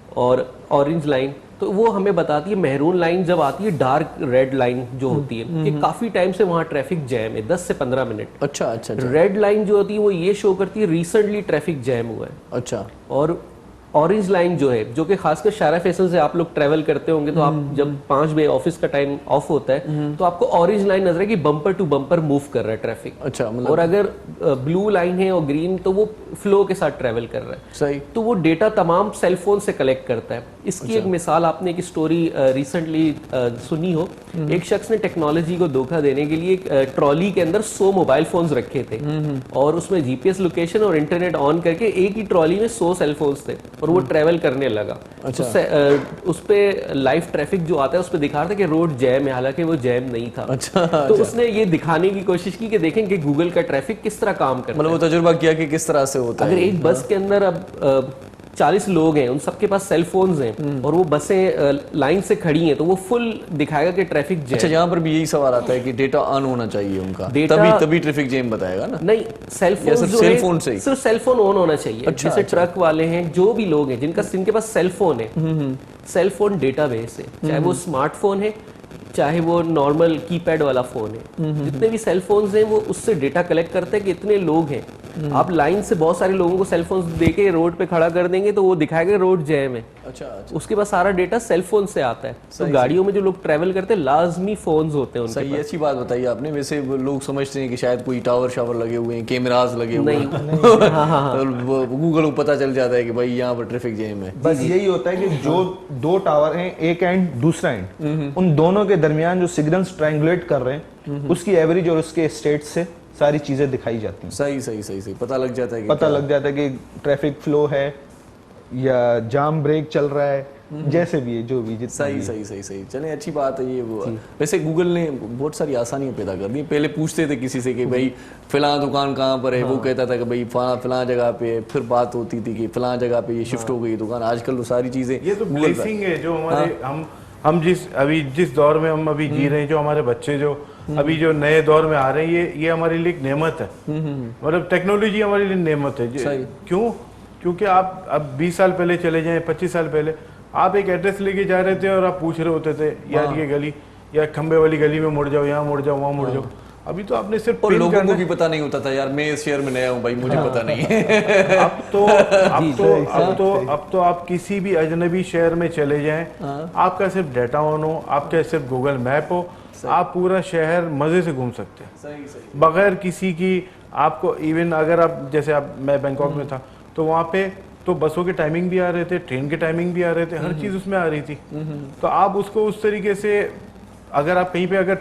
اور اورنج لائن. تو وہ ہمیں بتاتی ہے میرون لائن جب آتی ہے, ڈارک ریڈ لائن جو ہوتی ہے کہ کافی ٹائم سے وہاں ٹریفک جیم ہے, 10 سے 15 منٹ. اچھا اچھا. ریڈ لائن جو ہوتی ہے وہ یہ شو کرتی ہے ریسنٹلی ٹریفک جیم ہوا ہے. اچھا. اور اورنج لائن جو ہے, جو کہ خاص کر شارع فیصل سے آپ لوگ ٹریول کرتے ہوں گے تو آپ جب 5 بجے آفس کا ٹائم آف ہوتا ہے تو آپ کو اورنج لائن نظر ہے کہ بمپر ٹو بمپر موو کر رہا ہے ٹریفک. اچھا, اور اگر بلو لائن ہے اور گرین تو وہ فلو کے ساتھ ٹریول کر رہا ہے. صحیح. تو وہ ڈیٹا تمام سیل فون سے کلیکٹ کرتا ہے. اس کی ایک مثال آپ نے ایک اسٹوری ریسنٹلی سنی ہو, ایک شخص نے ٹیکنالوجی کو دھوکہ دینے کے لیے ایک ٹرالی کے اندر 100 موبائل فونز رکھے تھے, اور اس میں جی پی ایس لوکیشن اور انٹرنیٹ آن کر کے ایک ہی ٹرالی میں 100 سیل فونز تھے, اور وہ ٹریول کرنے لگا. اس پہ لائیو ٹریفک جو آتا ہے اس پہ دکھا رہا تھا کہ روڈ جیم ہے, حالانکہ وہ جیم نہیں تھا. تو اس نے یہ دکھانے کی کوشش کی کہ دیکھیں کہ گوگل کا ٹریفک کس طرح کام کرتا ہے. مطلب وہ تجربہ کیا کہ کس طرح سے ہوتا ہے. اگر ایک بس کے اندر اب 40 لوگ ہیں, ان سب کے پاس سیل فونز ہیں, اور وہ بسیں لائن سے کھڑی ہیں, تو وہ فل دکھائے گا کہ ٹریفک جیم. اچھا, یہاں پر بھی یہی سوال آتا ہے کہ ڈیٹا آن ہونا چاہیے ان کا, تبھی ٹریفک جیم بتائے گا نا. نہیں, سیل فون صرف سیل فون آن ہونا چاہیے. جیسے ٹرک والے ہیں, جو بھی لوگ ہیں جن کے پاس سیل فون ہے, سیل فون ڈیٹا بیس ہے, چاہے وہ اسمارٹ فون ہے چاہے وہ نارمل کی پیڈ والا فون ہے, جتنے بھی سیل فونز ہیں وہ اس سے ڈیٹا کلیکٹ کرتے ہیں کہ اتنے لوگ ہیں. آپ لائن سے بہت سارے لوگوں کو سیل فونز دے کے روڈ پہ کھڑا کر دیں گے تو وہ دکھائے گا روڈ جیم ہے. اچھا, اس کے پاس سارا ڈیٹا سیل فون سے آتا ہے. تو گاڑیوں میں جو لوگ ٹریول کرتے ہیں لازمی فونز ہوتے ہیں ان کے صحیح. اچھی بات بتائی آپ نے. ویسے لوگ سمجھتے ہیں کہ شاید کوئی ٹاور شاور لگے ہوئے ہیں, کیمراز لگے ہوئے ہیں, گوگل کو پتہ چل جاتا ہے کہ بھائی یہاں پر ٹریفک جیم ہے. بس یہی ہوتا ہے کہ جو 2 ٹاور ہیں, ایک اینڈ دوسرا اینڈ, ان دونوں کے درمیان جو سگنلز ٹرائنگولیٹ کر رہے ہیں اس کی ایوریج اور اس کے اسٹیٹ سے ساری چیزیں دکھائی جاتی ہیں. صحیح صحیح صحیح صحیح. پتہ لگ جاتا ہے کہ ٹریفک فلو ہے یا جام بریک چل رہا ہے, جیسے بھی ہے جو بھی. صحیح صحیح صحیح صحیح. چلیں اچھی بات ہے یہ. وہ ویسے گوگل نے بہت ساری آسانیاں پیدا کر دی. پہلے پوچھتے تھے کسی سے کہ بھائی فلاں دکان کہاں پر ہے, وہ کہتا تھا کہ بھائی فلاں جگہ پہ ہے, پھر بات ہوتی تھی کہ فلاں جگہ پہ یہ شفٹ ہو گئی دکان. آج کل وہ ساری چیزیں یہ تو بلیسنگ ہے جو ہمارے ہم جس دور میں ہم ابھی جی رہے ہیں, جو ہمارے بچے جو ابھی جو نئے دور میں آ رہے ہیں, یہ ہمارے لیے ایک نعمت ہے. مطلب ٹیکنالوجی ہمارے لیے نعمت ہے. کیوں؟ کیونکہ آپ اب 20 سال پہلے چلے جائیں, 25 سال پہلے آپ ایک ایڈریس لے کے جا رہے تھے اور آپ پوچھ رہے ہوتے تھے یار یہ گلی یا کھمبے والی گلی میں مڑ جاؤ, یہاں مڑ جاؤ, وہاں مڑ جاؤ. ابھی تو آپ نے صرف لوگوں کو بھی پتہ نہیں ہوتا تھا, یار میں اس شہر میں نیا ہوں بھائی, مجھے پتہ نہیں ہے. اب تو آپ کسی بھی اجنبی شہر میں چلے جائیں, آپ کا صرف ڈیٹا آن ہو, آپ کا صرف گوگل میپ ہو, آپ پورا شہر مزے سے گھوم سکتے ہیں بغیر کسی کی. آپ کو ایون اگر آپ جیسے میں بینکاک میں تھا تو وہاں پہ تو بسوں کے ٹائمنگ بھی آ رہے تھے, ٹرین کے ٹائمنگ بھی آ رہے تھے, ہر چیز اس میں آ رہی تھی. تو آپ اس کو اس طریقے سے اگر آپ کہیں پہ اگر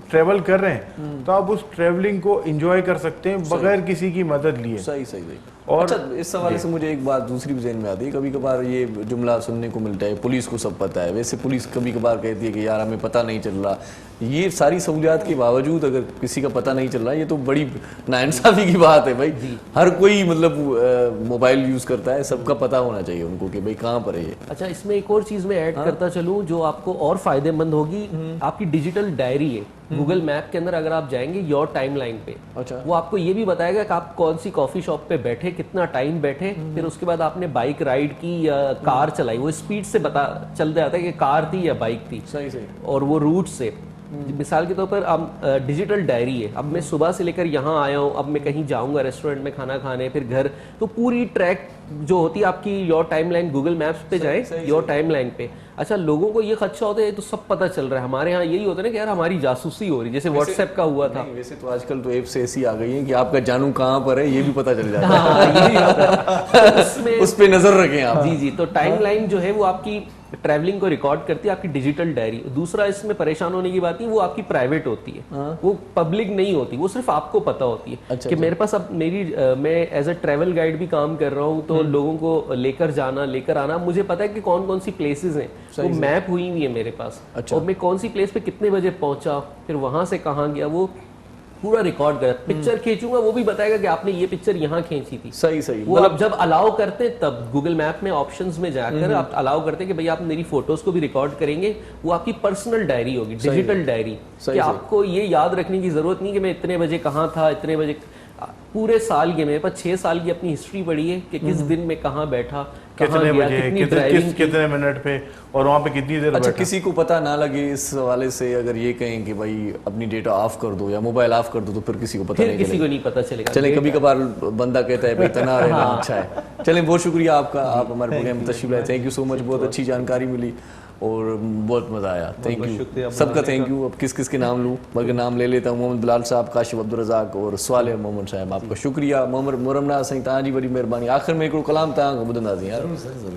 ٹریول کر رہے ہیں تو آپ اس ٹریولنگ کو انجوائے کر سکتے ہیں بغیر کسی کی مدد لیے. صحیح صحیح صحیح. اور اچھا, اس حوالے سے مجھے ایک بات دوسری ذہن میں آتی ہے. کبھی کبھار یہ جملہ سننے کو ملتا ہے پولیس کو سب پتہ ہے. ویسے پولیس کبھی کبھار کہتی ہے کہ یار ہمیں پتہ نہیں چل رہا. یہ ساری سہولیات کے باوجود اگر کسی کا پتہ نہیں چل رہا, یہ تو بڑی ناانصافی کی بات ہے بھائی. ہر کوئی مطلب موبائل یوز کرتا ہے, سب کا پتہ ہونا چاہیے ان کو کہ بھائی کہاں پر ہے یہ. اچھا, اس میں ایک اور چیز میں ایڈ کرتا چلوں جو آپ کو اور فائدے مند ہوگی. آپ کی ڈیجیٹل ڈائری ہے گوگل میپ کے اندر, اگر آپ جائیں گے یور ٹائم لائن پہ, وہ آپ کو یہ بھی بتائے گا کہ آپ کون سی کافی شاپ پہ بیٹھے, کتنا ٹائم بیٹھے, پھر اس کے بعد آپ نے بائک رائڈ کی یا کار چلائی, وہ اسپیڈ سے چل جاتا ہے کہ کار تھی یا بائک تھی. صحیح صحیح. اور وہ روٹ سے मिसाल के तौर पर अब डिजिटल डायरी है, अब मैं सुबह से लेकर यहाँ आया हूँ, अब मैं कहीं जाऊँगा रेस्टोरेंट में खाना खाने, फिर घर, तो पूरी ट्रैक जो होती है आपकी योर टाइमलाइन, गूगल मैप्स पे जाएं योर टाइमलाइन पे। अच्छा, लोगों को ये खदशा होता है तो सब पता चल रहा है, हमारे यहाँ यही होता है ना कि यार हमारी जासूसी हो रही, जैसे व्हाट्सएप का हुआ था। वैसे तो आजकल तो ऐप से ऐसी आ गई है कि आपका जानू कहाँ पर है ये भी पता चल जाता है। हाँ, यही होता है। उसमें उस पे नजर रखें आप। जी, तो टाइमलाइन जो है वो आपकी ट्रैवलिंग को रिकॉर्ड करती है, आपकी डिजिटल डायरी। दूसरा इसमें परेशान होने की बात नहीं, वो आपकी प्राइवेट होती है, वो पब्लिक नहीं होती, वो सिर्फ आपको पता होती है। अच्छा, कि मेरे पास अब मैं एज अ ट्रैवल गाइड भी काम कर रहा हूँ, तो लोगों को लेकर जाना लेकर आना, मुझे पता है कि कौन कौन सी प्लेसेस हैं, वो मैप हुई हुई है मेरे पास। अच्छा। और मैं कौन सी प्लेस पे कितने बजे पहुंचा, फिर वहां से कहाँ गया, वो पूरा रिकॉर्ड कर। पिक्चर खींचूंगा वो भी बताएगा कि आपने ये पिक्चर यहाँ खींची थी। सही वो अब जब अलाउ करते हैं तब गूगल मैप में ऑप्शंस में जाकर आप अलाउ करते हैं कि भाई आप मेरी फोटोज को भी रिकॉर्ड करेंगे, वो आपकी पर्सनल डायरी होगी, डिजिटल डायरी, कि आपको ये याद रखने की जरूरत नहीं कि मैं इतने बजे कहाँ था, इतने बजे। पूरे साल के मेरे पास 6 साल की अपनी हिस्ट्री पड़ी है कि किस दिन में कहाँ बैठा, कितने बजे, कितने मिनट पे, और वहाँ पे कितनी देर अच्छा बैठा। किसी को पता ना लगे इस वाले से, अगर ये कहें कि भाई अपनी डेटा ऑफ कर दो या मोबाइल ऑफ कर दो, तो फिर किसी को पता नहीं किसी को नहीं पता चलेगा। चले कभी कभार बंदा कहता है भाई तना रहना अच्छा है। चलें, बहुत शुक्रिया आपका, आप हमारे प्रोग्राम में तशरीफ लाए, थैंक यू सो मच, बहुत अच्छी जानकारी मिली और बहुत मजा आया, थैंक यू सबका, थैंक यू। अब किस किस के नाम लूँ, बल्कि नाम ले लेता हूँ। मोहम्मद बिलाल साहब, काशिफ अब्दुल रज़ाक और स्वालिह मोहम्मद साहब, आपका शुक्रिया। मोहम्मद मुरमना साईं, तव्हांजी वॾी महिरबानी। आख़िर में हिकिड़ो कलाम तव्हां ॿुधंदासीं यार,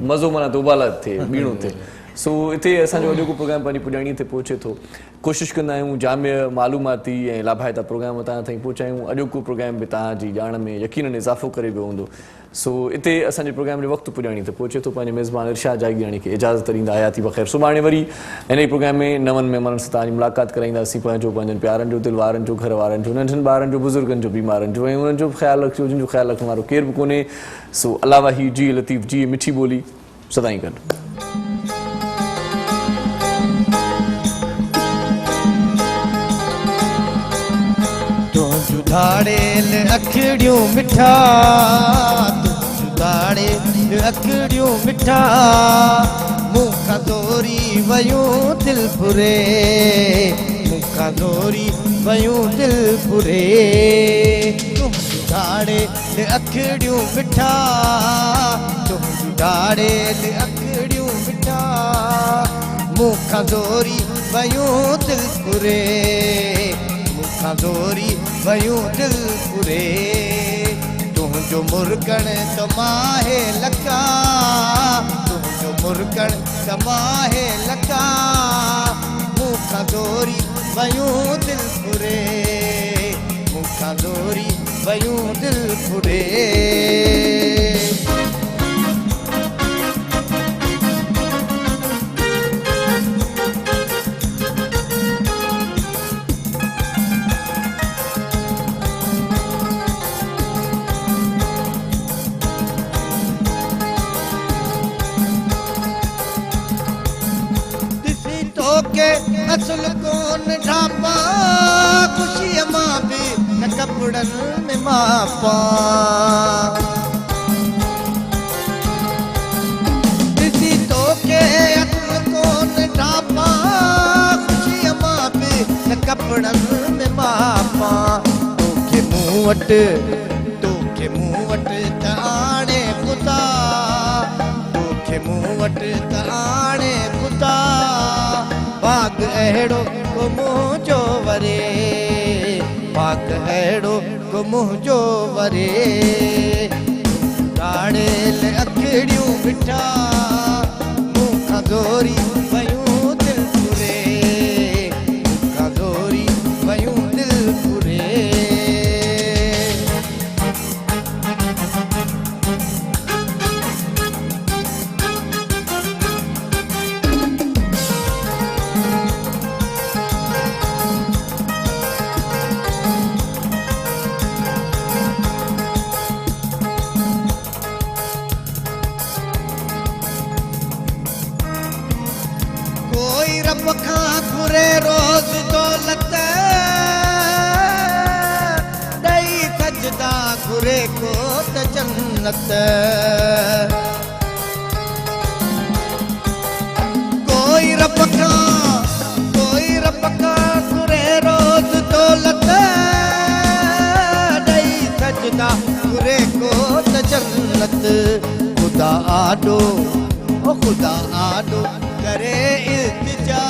मज़ो माना तो उबाला थिए बीणो थिए। सो हिते असांजो अॼोको प्रोग्राम पंहिंजी पुॼाणीअ ते पहुचे थो। कोशिशि कंदा आहियूं जामिया मालूमाती ऐं लाभाइता प्रोग्राम तव्हां ताईं पहुचायूं। अॼोको प्रोग्राम बि तव्हांजी ॼाण में यकीनन इज़ाफ़ो करे वियो हूंदो। सो हिते असांजे प्रोग्राम जो वक़्तु पुॼाणीअ ते पहुचे थो। पंहिंजे मेज़बान इरशाद जागीरानी खे इजाज़त ॾींदा आयाती बख़ैर। सुभाणे वरी हिन ई प्रोग्राम में नवनि महिमाननि सां तव्हांजी मुलाक़ात कराईंदासीं। पंहिंजनि प्यारनि जो, दिलि वारनि जो, घर वारनि जो, नंढनि ॿारनि जो, बुज़ुर्गनि जो, बीमारनि जो, ऐं उन्हनि जो ख़्यालु रखिजो जिन जो ख़्यालु रखण वारो केरु बि कोन्हे। सो अलावा ही जी लतीफ़ जी मिठी ॿोली सदाईं गॾु। जुदाड़ेल अखड़ियूं मिठा, जुदाड़ेल अखड़ियूं मिठा, मूंखां दौरी वयूं दिल फुरे, मूंखां दौरी वयूं दिल फुरे। तुम जुदाड़ेल अखड़ियूं मिठा, तुम जुदाड़ेल अखड़ियूं मिठा, मूंखां दौरी वयूं दिल फुरे, दौरी वयूं दिल फुरे। तुंहिंजो मुर्गण त माहे लका, तुंहिंजो मुर्गण त माहे लका, मूंखां दौरी वयूं दिल फुरे, मूंखां दौरी वयूं दिल फुरे। असल कौन ढापा, खुशी मां भी न कपड़न में मापा, किसी तो के असल कौन ढापा, खुशी मां भी न कपड़न में मापा। तोखे मुंह वट त आणे ख़ुदा, तोखे मुंह वट त आणे ख़ुदा, पाक अहिड़ो को मुंह जो वरे, पाक अहिड़ो को मुंह जो वरे। जुदाड़ेल अखड़ियूं मिठा, मूंखां दौरी वयूं दिल फुरे, मूंखां दौरी वयूं दिल फुरे। रब खां घुरे रोज़ दौलत, ॾेई सजदा घुरे को त जन्नत। कोई रब खां जन्नत खुदा आडो ओ खुदा आडो करे इल्तिजा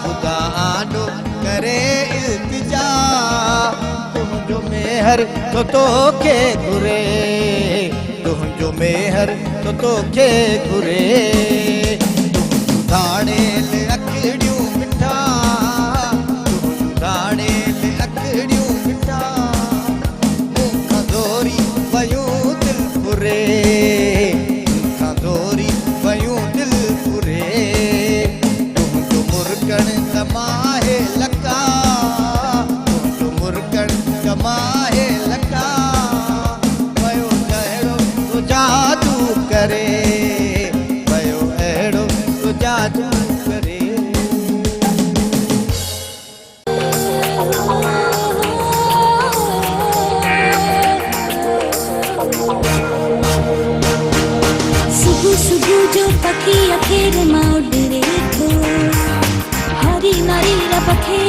खुदा आडो करे इल्तिजा तुंहिंजो मेहर तो के घुरे तुंहिंजो मेहर तो के घुरे तुंहिंजो धाणेल अखड़ियूं मिठा तुंहिंजो धाणेल अखड़ियूं मिठा मूंखां दोरी वयूं दिल फुरे मूंखां दोरी वयूं दिल फुरे तुंहिंजो मुर्गण तमाहे लका तुंहिंजो मुर्गण तमाहे लका वयो अहिड़ो तो जादू करे वयो अहिड़ो तो जादू करे सुबह सुबह जो पखी अखेर मां उडरे थो हरी नारी रब खे